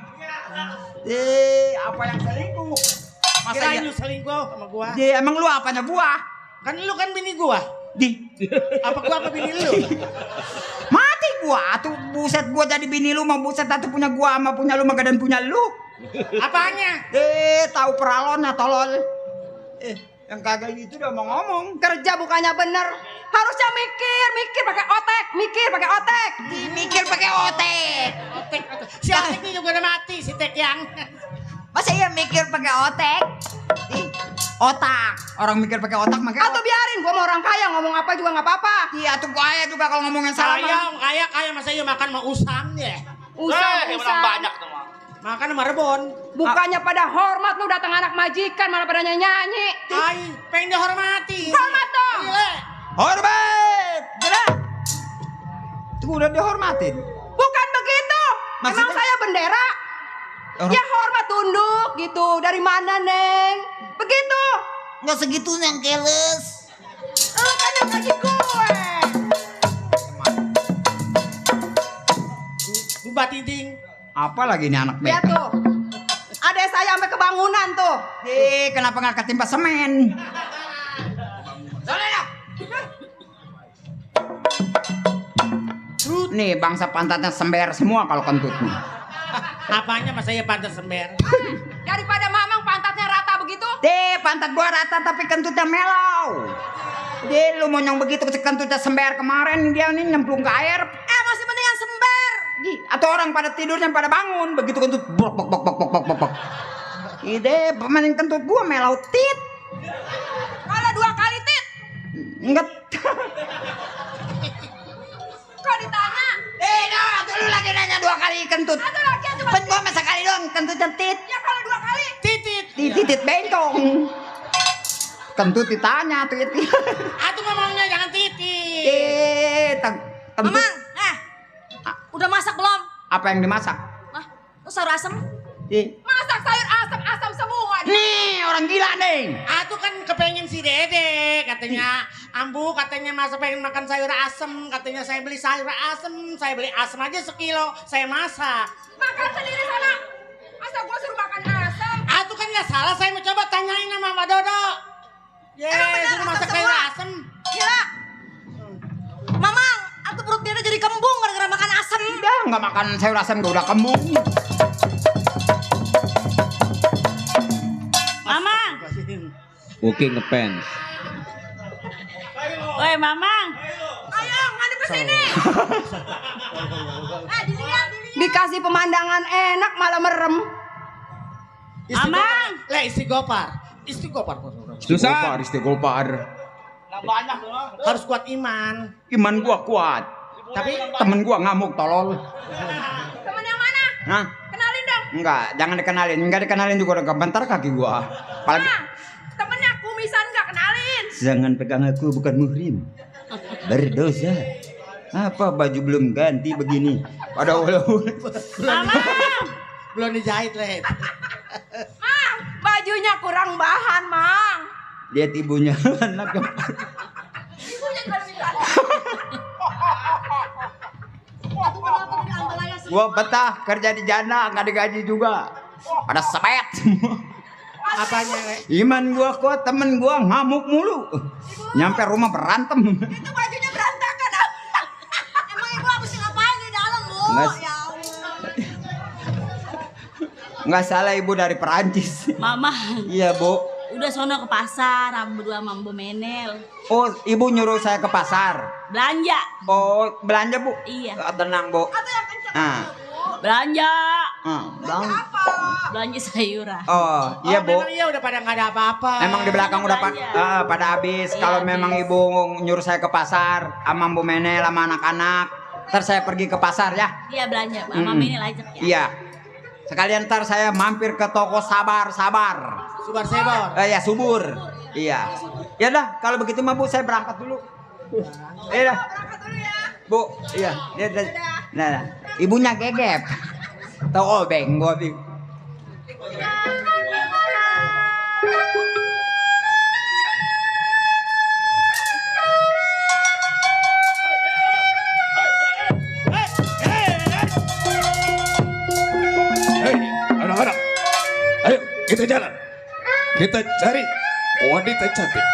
Apa yang selingkuh? Masa Kirain iya? lu selingkuh sama gua. Emang lu apanya gua? Kan lu kan bini gua. Apa gua apa bini lu? Mati gua, tuh buset gua jadi bini lu mau buset atuh punya gua sama punya lu magadan punya lu. Apanya? Tahu peralonnya tolol. Yang kagak gitu udah mau ngomong. Kerja bukannya bener. Harusnya mikir pakai otek, mikir pakai otek. Mikir pakai otek. Si Oteknya juga udah mati si Tek yang. Masa iya mikir pakai otek? Otak. Orang mikir pakai otak makanya. Atau biarin, gua mau orang kaya ngomong apa juga nggak apa-apa. Iya tuh kaya juga kalau ngomongin salah. Kaya masa iya makan mau usang ya. Usang. banyak tuh mah. Makan sama rebon. Bukannya pada hormat lu datang anak majikan malah pada nyanyi. Ay, pengen dihormati. Hormat dong. Hormat. Jelas. Tuh udah dihormatin. Bukan begitu. Maksudnya? Emang saya bendera. Ya hormat tunduk gitu. Dari mana, Neng? Begitu. Nggak segitunya yang keles. Lu kan yang gaji gue. Mbak Tinting. Apa lagi nih anak Lihat bek? tuh. Adek saya sampai kebangunan tuh. Kenapa nggak ketimpa semen? Nih bangsa pantatnya sember semua kalau kentut nih. Apanya masa iya pantas sember? Daripada mamang pantatnya rata begitu. Pantat gua rata tapi kentutnya melau. Lu mau nyong begitu kentutnya sember kemarin dia nih nyemplung ke air. Masih mendingan sember. Atau orang pada tidurnya pada bangun begitu kentut bok bok bok bok bok bok bok. Ide pemain kentut gua melau tit. Kalau 2 kali tit. Enggak. Kok ditanya? Lu lagi nanya 2 kali kentut. Ada lagi yang cuma Pen gua masa kali doang kentutnya tit. Ya kalau 2 kali. Titit. Titit bentong. Kentut ditanya tit. Atuh ngomongnya jangan titit. Kentut. Mamang, udah masak belum? Apa yang dimasak? Nah, lu sayur asem? Masak sayur asam semua. Nih orang gila nih. Atuh kan kepengen si Dede katanya. Ambu katanya masa pengen makan sayur asem. Katanya saya beli sayur asem. Saya beli asem aja sekilo. Saya masak. Makan sendiri sana. Masa gua suruh makan asam? Atuh kan nggak salah. Saya mau coba tanyain sama Mbak Dodo. Suruh masak sayur asem. Gila. Mamang, aku perut dia jadi kembung gara-gara makan asem. Udah nggak makan sayur asem udah kembung. Mamang. Oke ngepens. Woi, Mamang. Ayo, ngadep ke sini. Dilihat. Dikasih pemandangan enak malah merem. Mamang. Lah istighfar. Susah. Istighfar. Harus kuat iman. Iman gua kuat. Tapi Temen gua ngamuk tolol. Temen yang mana? Hah? Kenalin dong. Enggak, jangan dikenalin. Enggak dikenalin juga udah kebentar kaki gua. Apalagi Temennya kumisan nggak kenalin. jangan pegang aku bukan muhrim. Berdosa. Apa baju belum ganti begini? Pada Mamang. belum dijahit leh. Mang, bajunya kurang bahan, Mang. lihat ibunya anak Ibunya juga lebih bahan. gua betah kerja di jana nggak digaji juga pada sepet semua. Apanya leh? Iman gua kuat, temen gua ngamuk mulu. Nyampe rumah berantem. Itu bajunya berantakan. Emang ibu habis ngapain di dalam, Bu? Nggak. Ya Allah. Nggak salah ibu dari Perancis. Mama, Iya bu. udah sono ke pasar, berdua sama Mbak Menel. Oh ibu nyuruh saya ke pasar. Belanja. Oh belanja bu. Iya. Tenang bu. Nah. Belanja. Bang. Belanja sayuran. Oh iya bu. Memang iya udah pada nggak ada apa-apa. Emang di belakang udah pada habis. Iya, Kalau habis. memang ibu nyuruh saya ke pasar sama Bu Menel sama anak-anak, ntar saya pergi ke pasar ya. Iya belanja, Mama Mm-mm. Menel ajak ya. Iya. Sekalian ntar saya mampir ke toko Sabar. Subar sebor. Ya subur. Iya. Ya dah kalau begitu mah Bu saya berangkat dulu. Iya dah. Bu, iya. Nah, ibunya gegep. Tahu obeng gua bi. Hei, anak-anak. Ayo, kita jalan. Kita cari wanita cantik.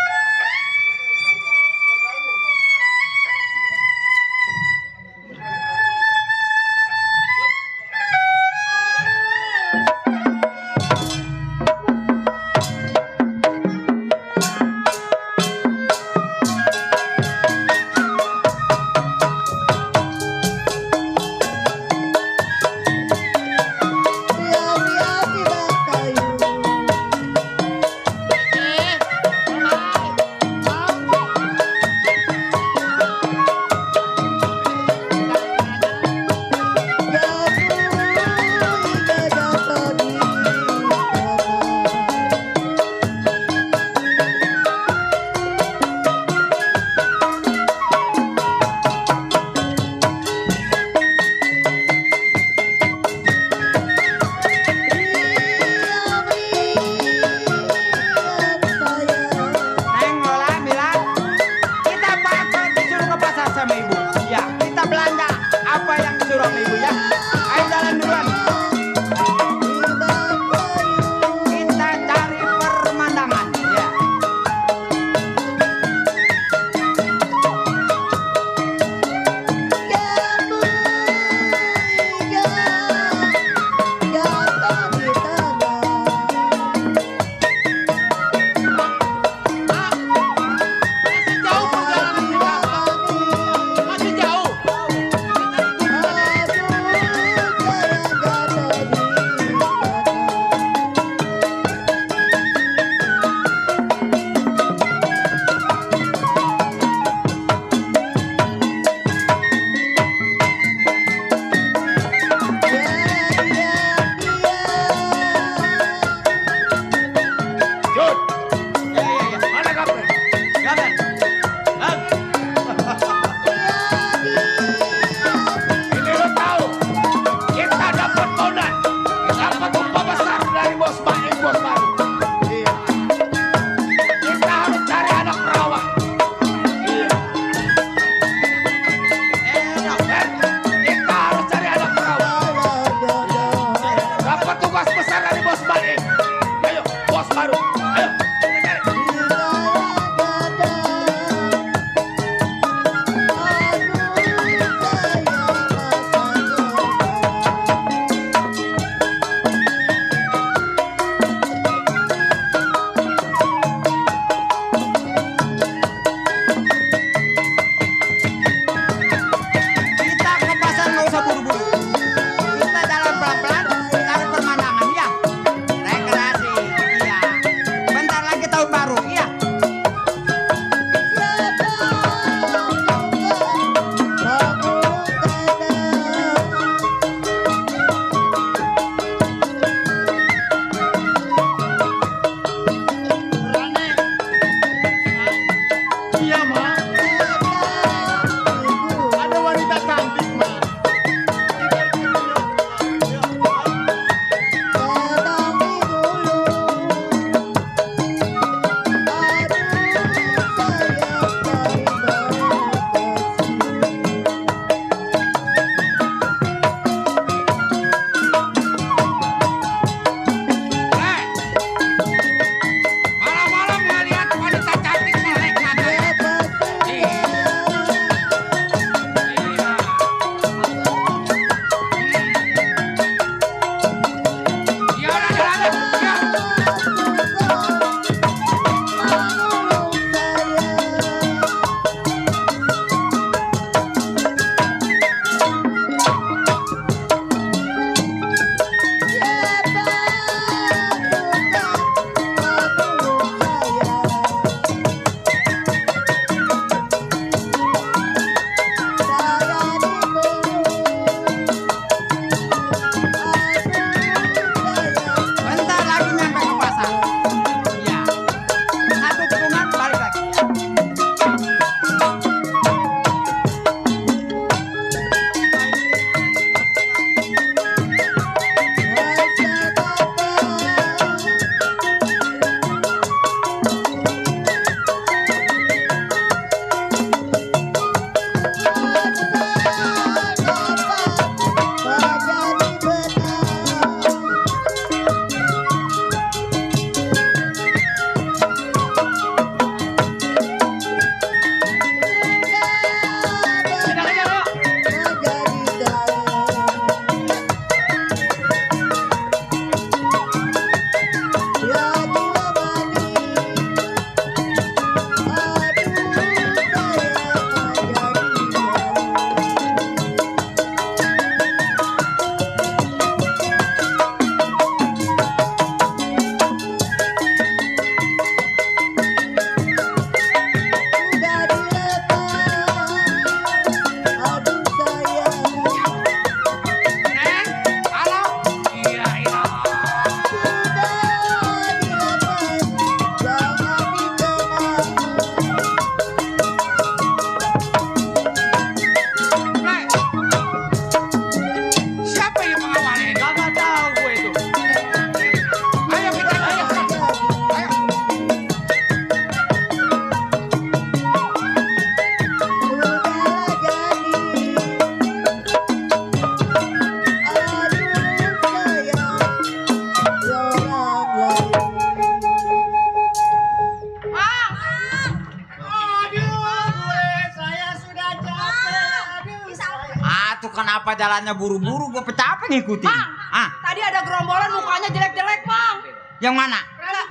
Kenapa jalannya buru-buru? Gue capek ngikutin. Mang, tadi ada gerombolan mukanya jelek-jelek, Mang. Yang mana?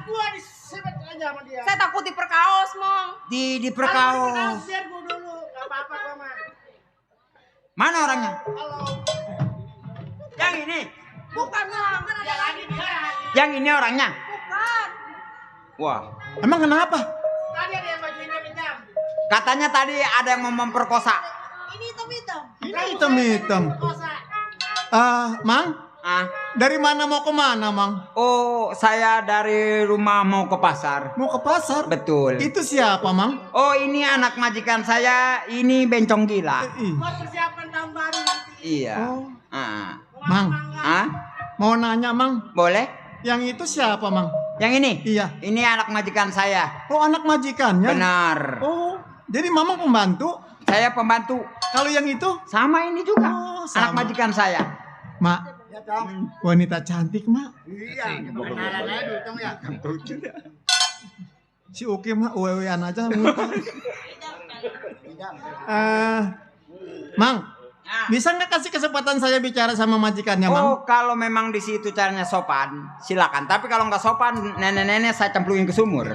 Gua disebut aja sama dia. Saya takut diperkaos, Mang. Di perkaos. Biar gua dulu, enggak apa-apa gua mah. Mana orangnya? Halo. Yang ini. Bukan, Mang. Dia lagi dia. Yang ini orangnya. Bukan. Wah. Emang kenapa? Tadi ada yang baju hitam. Katanya tadi ada yang mau memperkosa. Ini hitam-hitam. Ini hitam-hitam. Kosa. Mang, dari mana mau ke mana, Mang? Oh, saya dari rumah mau ke pasar. Mau ke pasar? Betul. Itu siapa, Mang? Oh, ini anak majikan saya, ini bencong gila. Buat persiapan tahun baru nanti. Iya. Oh. Mang. Mau nanya, Mang. Boleh? Yang itu siapa, Mang? Yang ini? Iya. Ini anak majikan saya. Oh, anak majikannya? Benar. Oh, jadi Mamang pembantu? Saya pembantu. Kalau yang itu? Sama ini juga. Oh, anak sama. majikan saya. Mak, wanita cantik, Mak. Iya, kebenaran aja dong ya. Si Uki mah uwe-uwean aja. Mang, bisa nggak kasih kesempatan saya bicara sama majikannya, Mang? Oh, kalau memang di situ caranya sopan, silakan. Tapi kalau nggak sopan, nenek-nenek saya cemplungin ke sumur.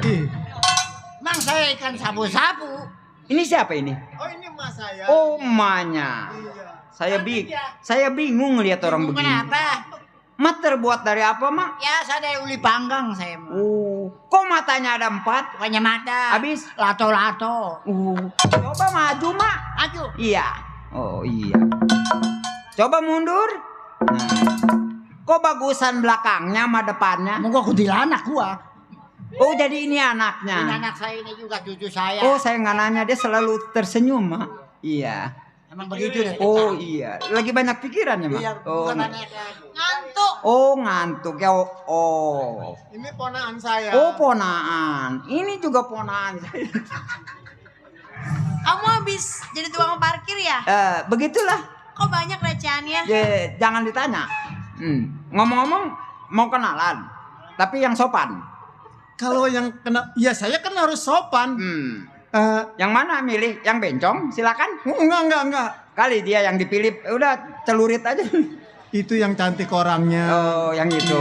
Mang, saya ikan sabu-sabu. Ini siapa ini? Oh, ini emak saya. Oh, emaknya. Saya bingung lihat orang begini. Kenapa? Mat terbuat dari apa, Mak? Ya, saya dari uli panggang saya. Oh, kok matanya ada 4? Bukannya mata. Habis? Lato-lato. Coba maju, Mak. Maju. Iya. Oh, iya. Coba mundur. Nah. Kok bagusan belakangnya sama depannya? Mau gua kuntilanak gua. Oh, jadi ini anaknya. Ini anak saya, ini juga cucu saya. Oh, saya nggak nanya, dia selalu tersenyum, Mak. Iya. Emang begitu deh. Oh, iya. Lagi banyak pikirannya, Mak. Iya, Oh, bukan Ngantuk. oh, ngantuk ya. Oh. Ini ponaan saya. Oh, ponaan. Ini juga ponaan saya. Kamu habis jadi tukang parkir ya? Begitulah. Kok banyak recehannya? Jangan ditanya. Ngomong-ngomong, mau kenalan. Tapi yang sopan. Kalau yang kena, ya saya kan harus sopan. Yang mana milih? Yang bencong? Silakan. Enggak. Kali dia yang dipilih, udah celurit aja. Itu yang cantik orangnya. Oh, yang itu.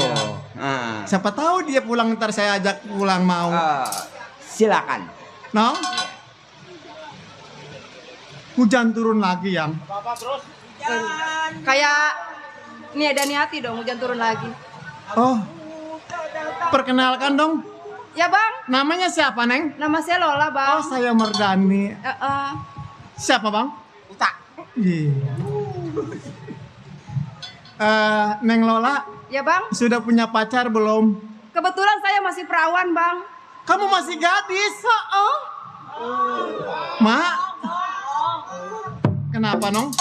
Siapa tahu dia pulang, ntar saya ajak pulang mau. Silakan. Nong? Hujan turun lagi, Yang. Kayak ini ada niati dong hujan turun lagi. Oh. Perkenalkan dong. Ya, Bang. Namanya siapa, Neng? Nama saya Lola, Bang. Oh, saya Merdani. Siapa, Bang? Uta. Neng Lola. Ya, Bang. Sudah punya pacar belum? Kebetulan saya masih perawan, Bang. Kamu masih gadis? Mak. Kenapa, Nong?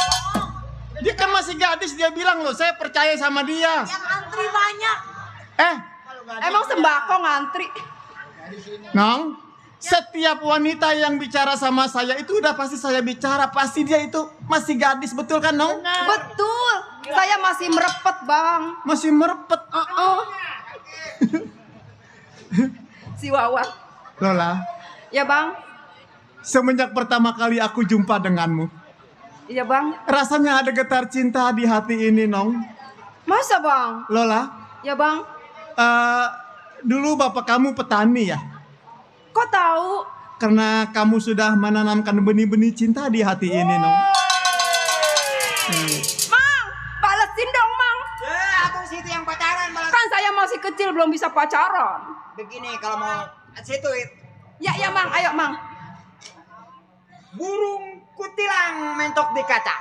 Dia kan masih gadis, dia bilang loh, saya percaya sama dia. Yang antri banyak. Emang sembako ngantri? Nong, setiap wanita yang bicara sama saya itu udah pasti saya bicara, pasti dia itu masih gadis, betul kan, Nong? Betul. Saya masih merepet, Bang. Masih merepet. Si Wawan. Lola. Ya, Bang. Semenjak pertama kali aku jumpa denganmu, Iya, Bang. rasanya ada getar cinta di hati ini, Nong. Masa, Bang? Lola. Ya, Bang. Dulu bapak kamu petani ya? Kok tahu? Karena kamu sudah menanamkan benih-benih cinta di hati ini, Nong. Mang, balesin dong, Mang. Atau situ yang pacaran malah. Kan saya masih kecil belum bisa pacaran. Begini kalau mau situ. Ya, Mang. Ayo, Mang. Burung kutilang mentok di kaca.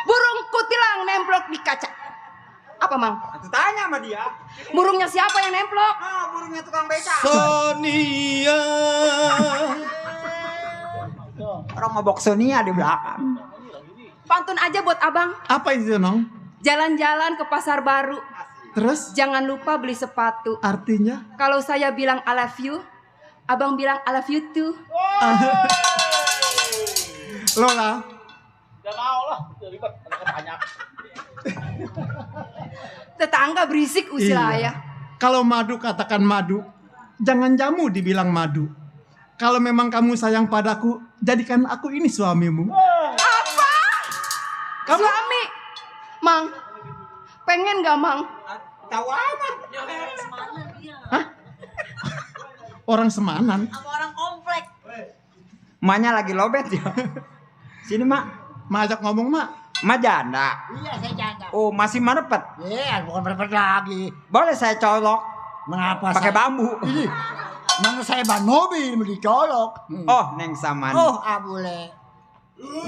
Burung kutilang nemplok di kaca. Apa, Mang? Aku tanya sama dia. Burungnya siapa yang nemplok? Burungnya tukang beca. Sonia. Orang ngobok Sonia di belakang. Pantun aja buat Abang. Apa itu, Nong? Jalan-jalan ke pasar baru. Terus? Jangan lupa beli sepatu. Artinya? Kalau saya bilang I love you, Abang bilang I love you too. Lola. Gak mau lah, ribet, banyak. Tetangga berisik usil Iya. ayah. Kalau madu katakan madu, jangan jamu dibilang madu. Kalau memang kamu sayang padaku, jadikan aku ini suamimu. Apa? Kamu- Suami? Mang, pengen gak Mang? Tahu amat. Hah? Orang Semanan. Sama orang komplek. Emaknya lagi lobet ya. Sini mak. Mak ajak ngomong mak. Mak janda. Iya, saya janda. Oh masih merepet. Iya, bukan merepet lagi. Boleh saya colok. Mengapa Pakai saya? bambu. Ini, mana saya ban mobil mau dicolok. Oh neng saman. Oh, abule.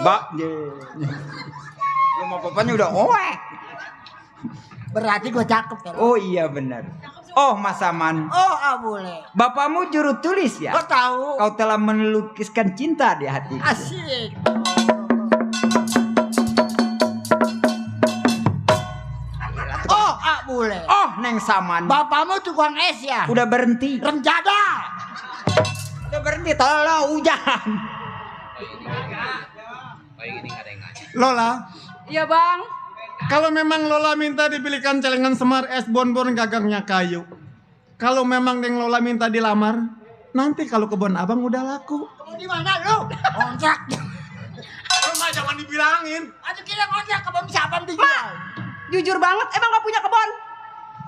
Mbak. Lu mau papanya udah oek. Berarti gue cakep ya. Oh iya benar. Oh Mas Saman. Oh, abule. Bapakmu juru tulis ya? Kau tahu? Kau telah melukiskan cinta di hatiku. Asik. Oh, abule. Oh neng Saman. Bapakmu tukang es ya? Udah berhenti. Remjada. Udah berhenti. Tolong hujan. Lola, Iya Bang. kalau memang Lola minta dipilihkan celengan Semar es bonbon gagangnya kayu. Kalau memang Neng Lola minta dilamar, nanti kalau kebun abang udah laku. Kamu di mana lu? Kontrak. Lu mah jangan dibilangin. Ada kira kontrak kebun siapa yang dijual? Jujur banget, emang gak punya kebun?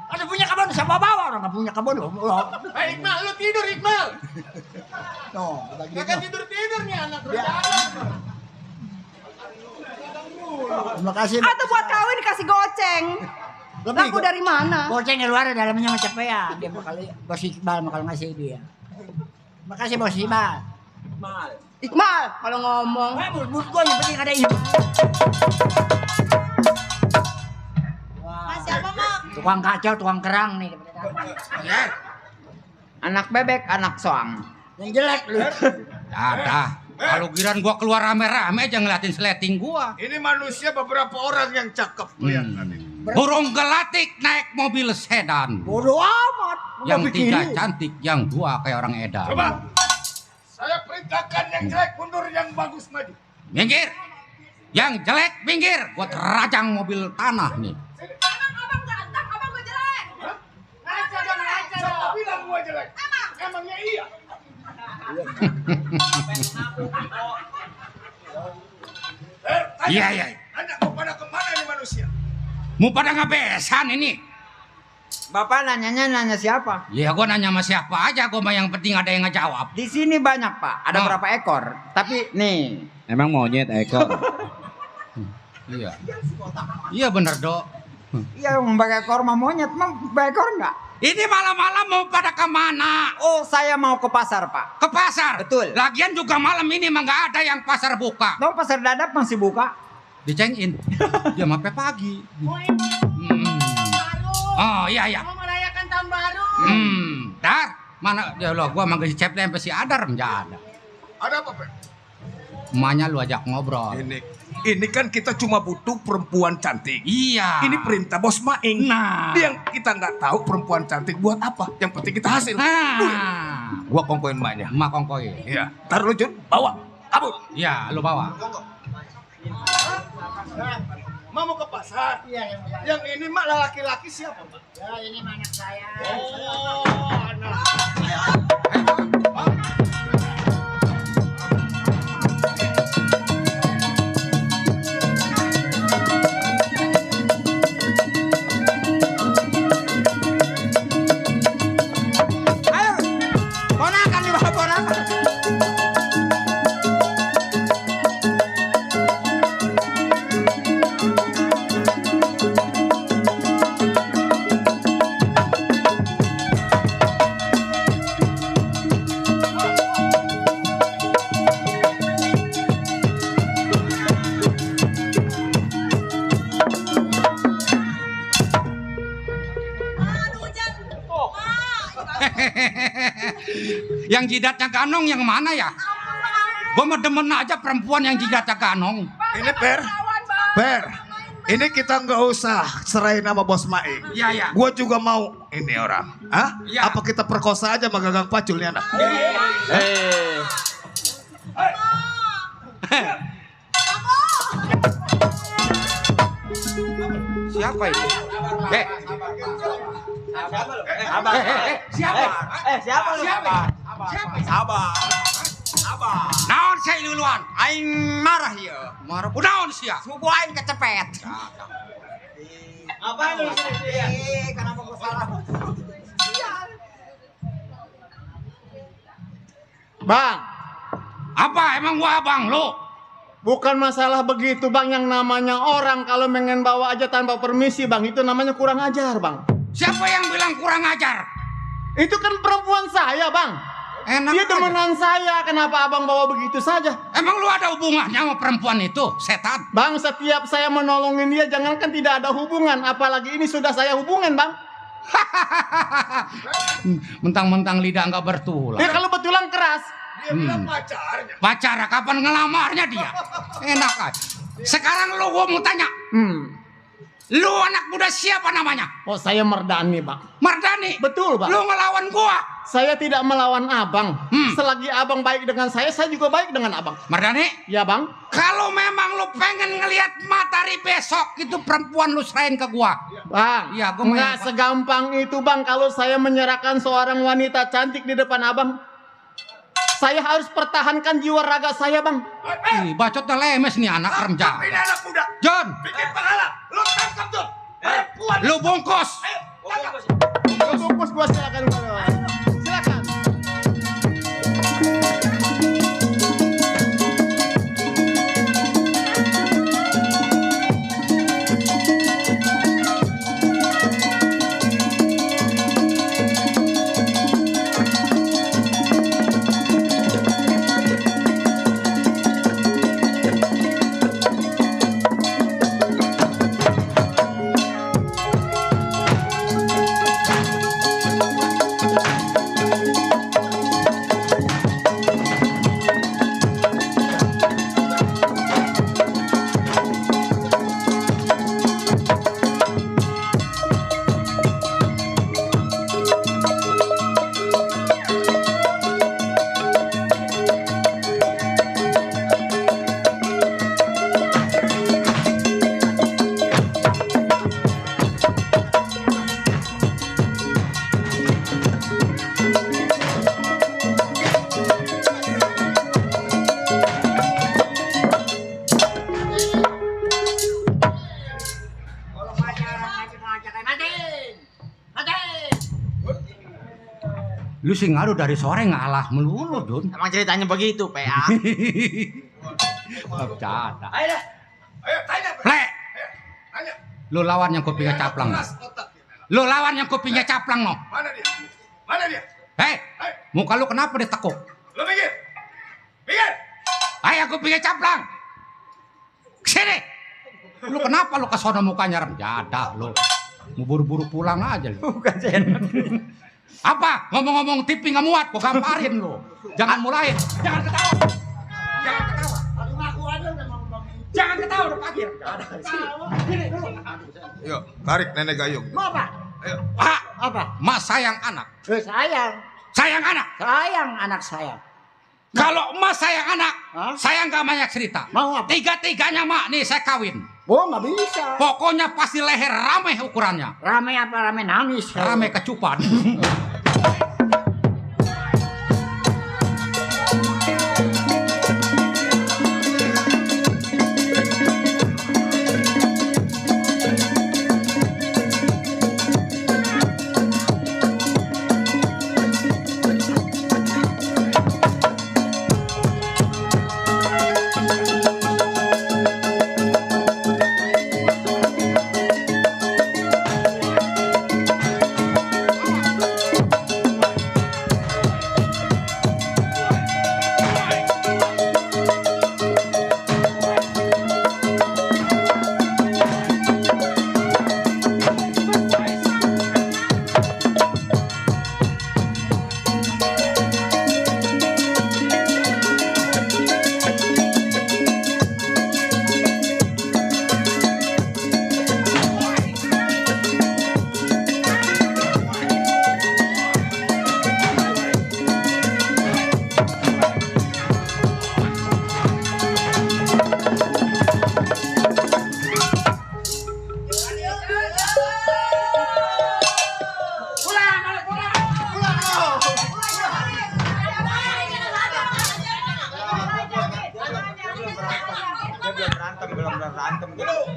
Ada punya kebun siapa bawa orang nggak punya kebun loh. Hei Iqmal, lu tidur Iqmal. Tuh, bagi Kagak tidur nih anak berjalan. Terima kasih. Atau buat kawin dikasih goceng. Lebih, Laku dari mana? Goceng di luar dalamnya macam ya. Dia bakal Bos Iqbal bakal ngasih dia. Terima kasih Bos Iqbal. Iqmal kalau ngomong. Bus gua yang penting ada ini. Mas siapa mak? Tukang kacau, tukang kerang nih. Anak bebek, anak soang. Yang jelek lu. Ada. Kalau giran gua keluar rame-rame aja ngeliatin sleting gua. Ini manusia beberapa orang yang cakep kelihatan. Burung gelatik naik mobil sedan. Bodoh amat. Yang tiga cantik, yang dua kayak orang edan. Coba. Saya perintahkan yang jelek mundur, yang bagus maju. Minggir. Yang jelek minggir. Gua terajang mobil tanah nih. Abang ganteng, abang gue jelek. Siapa bilang gua jelek? Emangnya iya? Iya, iya. Anak mau pada kemana nih manusia? Mau pada ngabesan ini? Bapak nanya siapa? Ya gua nanya sama siapa aja, gua mah yang penting ada yang ngejawab. Di sini banyak Pak, ada Oh. berapa ekor? Tapi nih, Emang monyet ekor. Iya. Iya bener, Dok. iya yang ekor mah monyet, mah ekor enggak? Ini malam-malam mau pada kemana? Oh, saya mau ke pasar Pak. Ke pasar? Betul. Lagian juga malam ini mah nggak ada yang pasar buka. Tahu pasar dadap masih buka? Dicengin. Jam sampai pagi. Oh iya iya. Mau merayakan tahun baru. Dar, mana ya lo gua manggil si Ceple sampai si Adar enggak ada. Ada apa, Pak? Emaknya lu ajak ngobrol. Ini kan kita cuma butuh perempuan cantik. Iya. Ini perintah Bos Maing. Nah. Dia yang kita nggak tahu perempuan cantik buat apa. Yang penting kita hasil. Nah. Gua kongkoin emaknya. Emak kongkoy. Iya. Taruh lu Jun, bawa. Kabur. Iya, lu bawa. Mau ke pasar? Iya, Yang ini mak laki-laki siapa, Pak? Ya, ini anak saya. Oh, anak. Ayo, ponakan nih Bapak, ponakan. Yang jidatnya ganong yang mana ya? Gua mau demen aja perempuan yang jidatnya ganong. Ini Per. Ini kita nggak usah serahin nama Bos Maing. Iya, iya. Gua juga mau ini orang. Hah? Iya. Apa kita perkosa aja sama gagang pacul nih anak? Siapa itu? Siapa lu? Sabar. Naon saya luluan? Aing marah ya. Marah. Naon sia? Sepupu aing kecepet. Apa ini? Kenapa gua salah? Bang, Apa emang gua abang lu? bukan masalah begitu bang, yang namanya orang kalau pengen bawa aja tanpa permisi bang, itu namanya kurang ajar bang. Siapa yang bilang kurang ajar? Itu kan perempuan saya bang. Enak Dia aja. temenan saya, kenapa abang bawa begitu saja? Emang lu ada hubungannya sama perempuan itu, setan? Bang, setiap saya menolongin dia, jangankan tidak ada hubungan, apalagi ini sudah saya hubungin bang. Mentang-mentang lidah nggak bertulang. Dia kalau betulan keras. Dia bilang pacarnya. Pacara kapan ngelamarnya dia? Enak aja. Sekarang lu gua mau tanya. Lu anak muda siapa namanya? Oh, saya Mardani bang. Mardani. Betul bang. Lu ngelawan gua. Saya tidak melawan abang. Selagi abang baik dengan saya juga baik dengan abang. Mardani? Ya bang. Kalau memang lu pengen ngelihat matahari besok, itu perempuan lu serahin ke gua. Bang, Iya, gua nggak main, Pak. segampang itu bang. Kalau saya menyerahkan seorang wanita cantik di depan abang, saya harus pertahankan jiwa raga saya bang. Ih, bacotnya lemes nih anak remja. Ini anak muda. John, Bikin pahala. Lu tangkap tuh. Perempuan. lu bungkus. Bungkus gua silakan. Silakan. Lu sih ngaruh dari sore ngalah melulu, Dun. Emang ceritanya begitu, PA. Bercanda. Ayo dah. Ayo tanya. Le, Tanya. lu lawan yang kupingnya caplang. No. Keras otaknya. Lu lawan yang kupingnya caplang, no. Mana dia? Mana dia? Hei, muka lu kenapa ditekuk? Lu pikir? Pikir? Ayo kupingnya caplang. Sini. Lu kenapa lu kesono mukanya remjadah lu? Mau buru-buru pulang aja lu. Bukan saya. Apa? Ngomong-ngomong TV nggak muat, gua gamparin lu. Jangan mulai. Jangan ketawa. Jangan ketawa. Jangan ketawa udah pagir. Yuk, tarik nenek gayung. Mau apa? Ayo. Pak, Apa? Mas sayang anak. Sayang. Sayang anak. Sayang anak saya. Kalau emas sayang anak, Hah? saya nggak banyak cerita. Mau apa? Tiga-tiganya mak nih saya kawin. Oh, nggak bisa. Pokoknya pasti leher rame ukurannya. Rame apa rame nangis? Rame kecupan.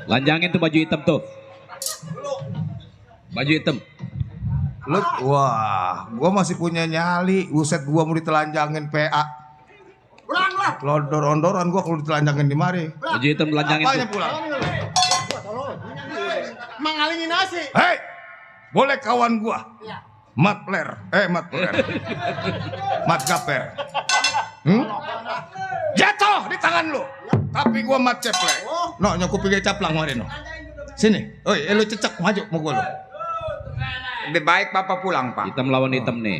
Lanjangin tuh baju hitam tuh. Baju hitam. Lu, wah, gua masih punya nyali. Buset, gua mau ditelanjangin PA. Pulang lah. Londor-ondoran gua kalau ditelanjangin di mari. Baju hitam telanjangin. Apanya pulang? Mengalingin nasi. Hei, boleh kawan gua? Mat Gaper. Jatuh di tangan lu. Tapi gua mat ceple. No, nyoku pikir caplang mari no. Sini. Oi, lu cecek maju mau gua lu. Lebih baik Bapak pulang, Pak. Hitam lawan hitam nih.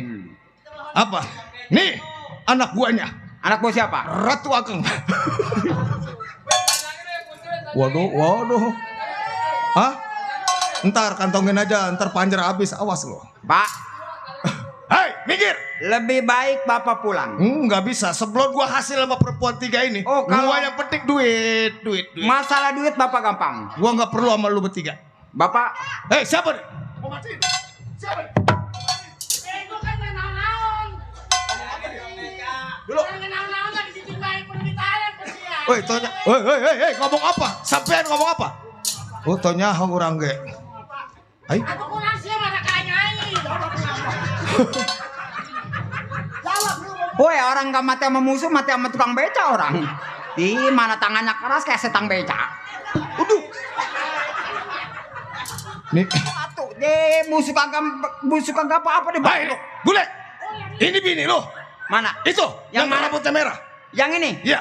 Apa? Nih, anak guanya. Anak bos siapa? Ratu Ageng. Waduh. Hah? Ntar kantongin aja, ntar panjer habis, awas lo. Pak, Hei, minggir. lebih baik Bapak pulang. Nggak bisa, sebelum gua hasil sama perempuan 3 ini. Oh, kalau- Gua yang penting duit. Masalah duit Bapak gampang. Gua nggak perlu sama lu bertiga. Bapak, Hei, siapa nih? Gue kan naon-naon. Dulu. Naon-naon lagi situ baik permintaan kesian. Woi, tonya. Hei, ngomong apa? Sampean ngomong apa? Oh, tonya orang ge. Hai. Aku kurang sih marah kanyai. woi orang gak mati sama musuh, mati sama tukang beca orang. Di mana tangannya keras kayak setang beca. Nih. Atuh, deh musuh kagak apa-apa deh. Hai, bule. Ini bini lo. Mana? Itu, yang mana? rambutnya merah. Yang ini? Iya.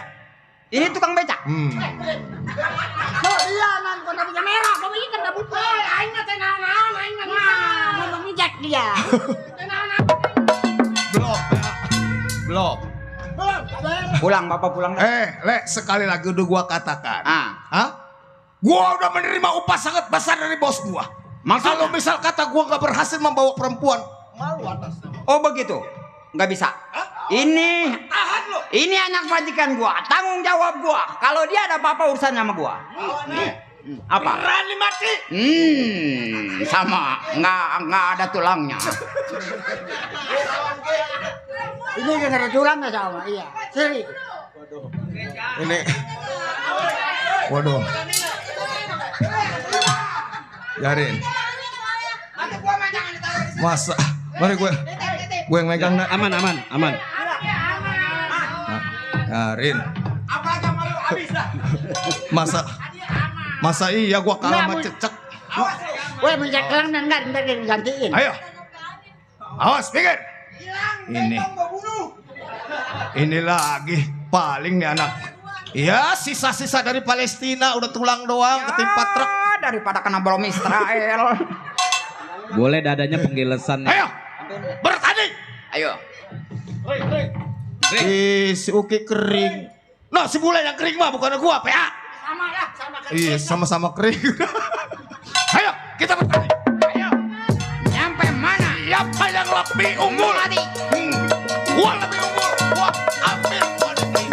Ini tukang beca. Oh iya, nan kau punya merah, kau ini kan dapat. Aing mah teh naon-naon, aing mah mau memijak dia. Teh naon-naon. Belum. Pulang, Bapak pulang dah. Le, sekali lagi udah gua katakan. Ah. Gua udah menerima upah sangat besar dari bos gua. Kalau misal kata gua gak berhasil membawa perempuan, malu atasnya. Oh begitu? Nggak bisa. Ini anak majikan gua, tanggung jawab gua. Kalau dia ada apa-apa urusannya sama gua. Apa? Berani mati. Sama, nggak ada tulangnya. Ini nggak ada tulangnya sama, iya. Seri. Ini. Waduh. Yarin. Masa? Mari gue yang megang nak. Aman. Yarin. Masa iya gua kalah sama cecek. Weh, minyak kelang dan ntar digantiin. Ayo. Awas, pikir. Ini lagi paling nih anak. Ya, sisa-sisa dari Palestina udah tulang doang ketimpa truk. Daripada kena bom Israel. Boleh dadanya penggilesan. Ayo, bertanding. Ayo. Si Uki kering. Nah, si Bule yang kering mah bukan gua, PA. Sama Iya, sama-sama kering. Ayo, kita bertanding. Ayo. Nyampe mana? Siapa yang lebih unggul? Gua lebih unggul. Gua ambil gua ini.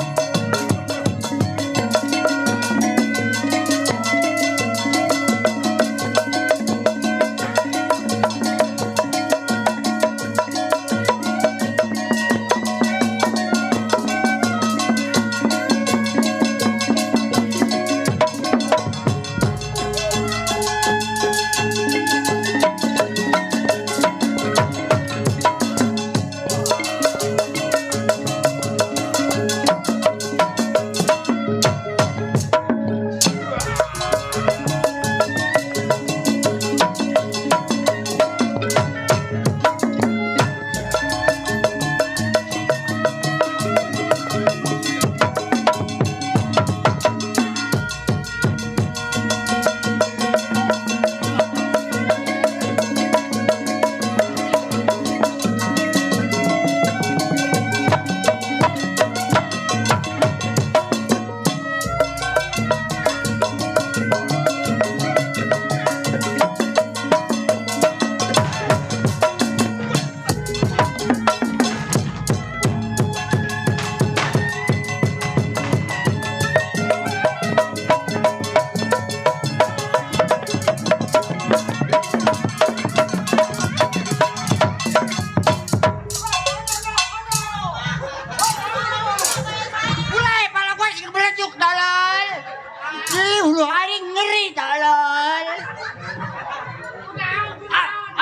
Hulu hari ngeri tolol.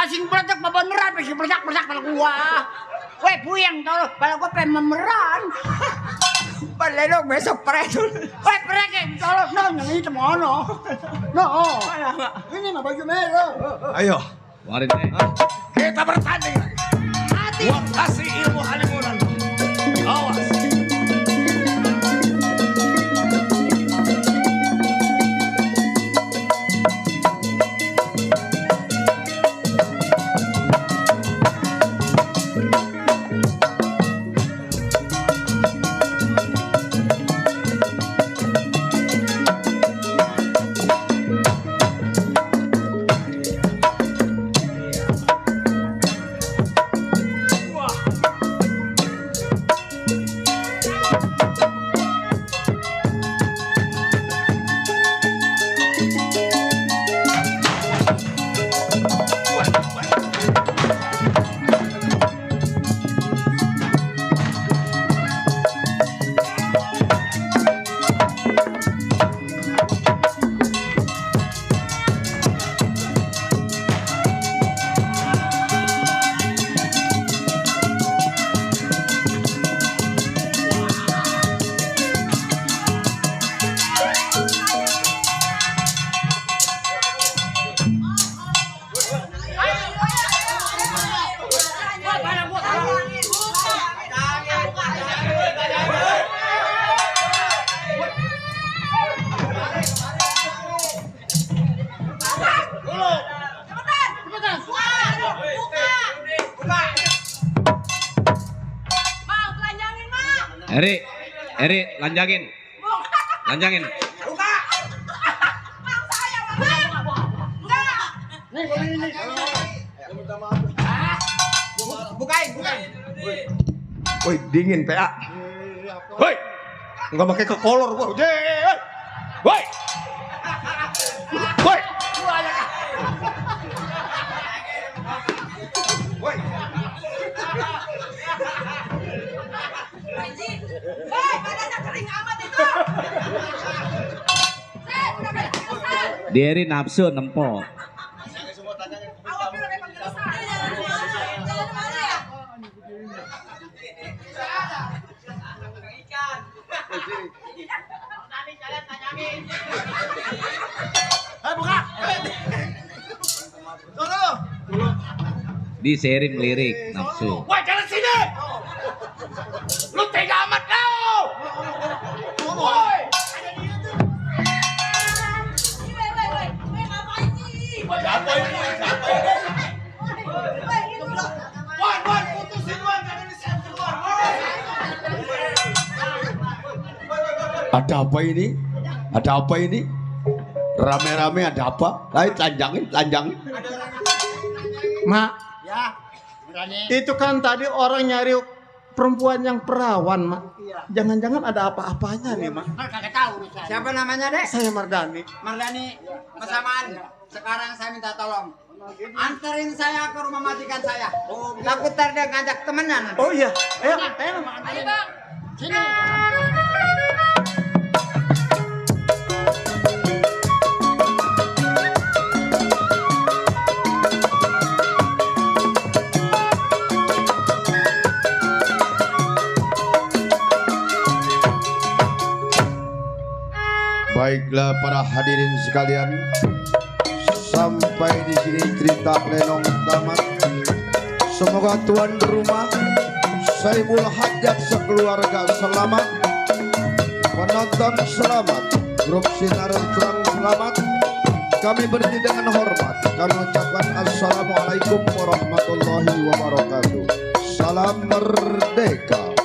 sing peledak beneran sing peledak pada gua. Weh buyang tolong, pada gua pengen memeran. Baleno besok presul. Weh preke tolong nong ini temono. No. Ini mah baju merah. Ayo, Warin teh. kita bertanding lagi. Gua kasih ilmu halimunan. Awas. Eri, lanjangin. Lanjangin. Bukain. Woi, dingin PA. Woi. Enggak pakai ke kolor gua. Woi. Woi. Woi. Diri nafsu nempok. Di sharing lirik nafsu. Woi, jalan sini. Lu tega amat kau. Woi. Siapa ini? Wan, putusin Wan, jangan di-share keluar. Ada apa ini? Ada apa ini? Rame-rame ada apa? Ayo telanjangin. Mak, Ya. Berani. itu kan tadi orang nyari perempuan yang perawan, Mak. Jangan-jangan ada apa-apanya nih, Mak. Kagak tahu nih. Siapa namanya, Dek? Saya Mardani. Mardani, Masaman. Sekarang saya minta tolong. Anterin saya ke rumah majikan saya. Takut ntar dia ngajak temennya nanti. Oh iya, ayo. Ayo, Bang. Sini. Baiklah para hadirin sekalian, sampai di sini cerita Lenong tamat. Semoga tuan rumah Saibul Hajat sekeluarga selamat, penonton selamat, grup Sinar Terang selamat. Kami berhenti dengan hormat. Kami ucapkan Assalamualaikum warahmatullahi wabarakatuh. Salam merdeka.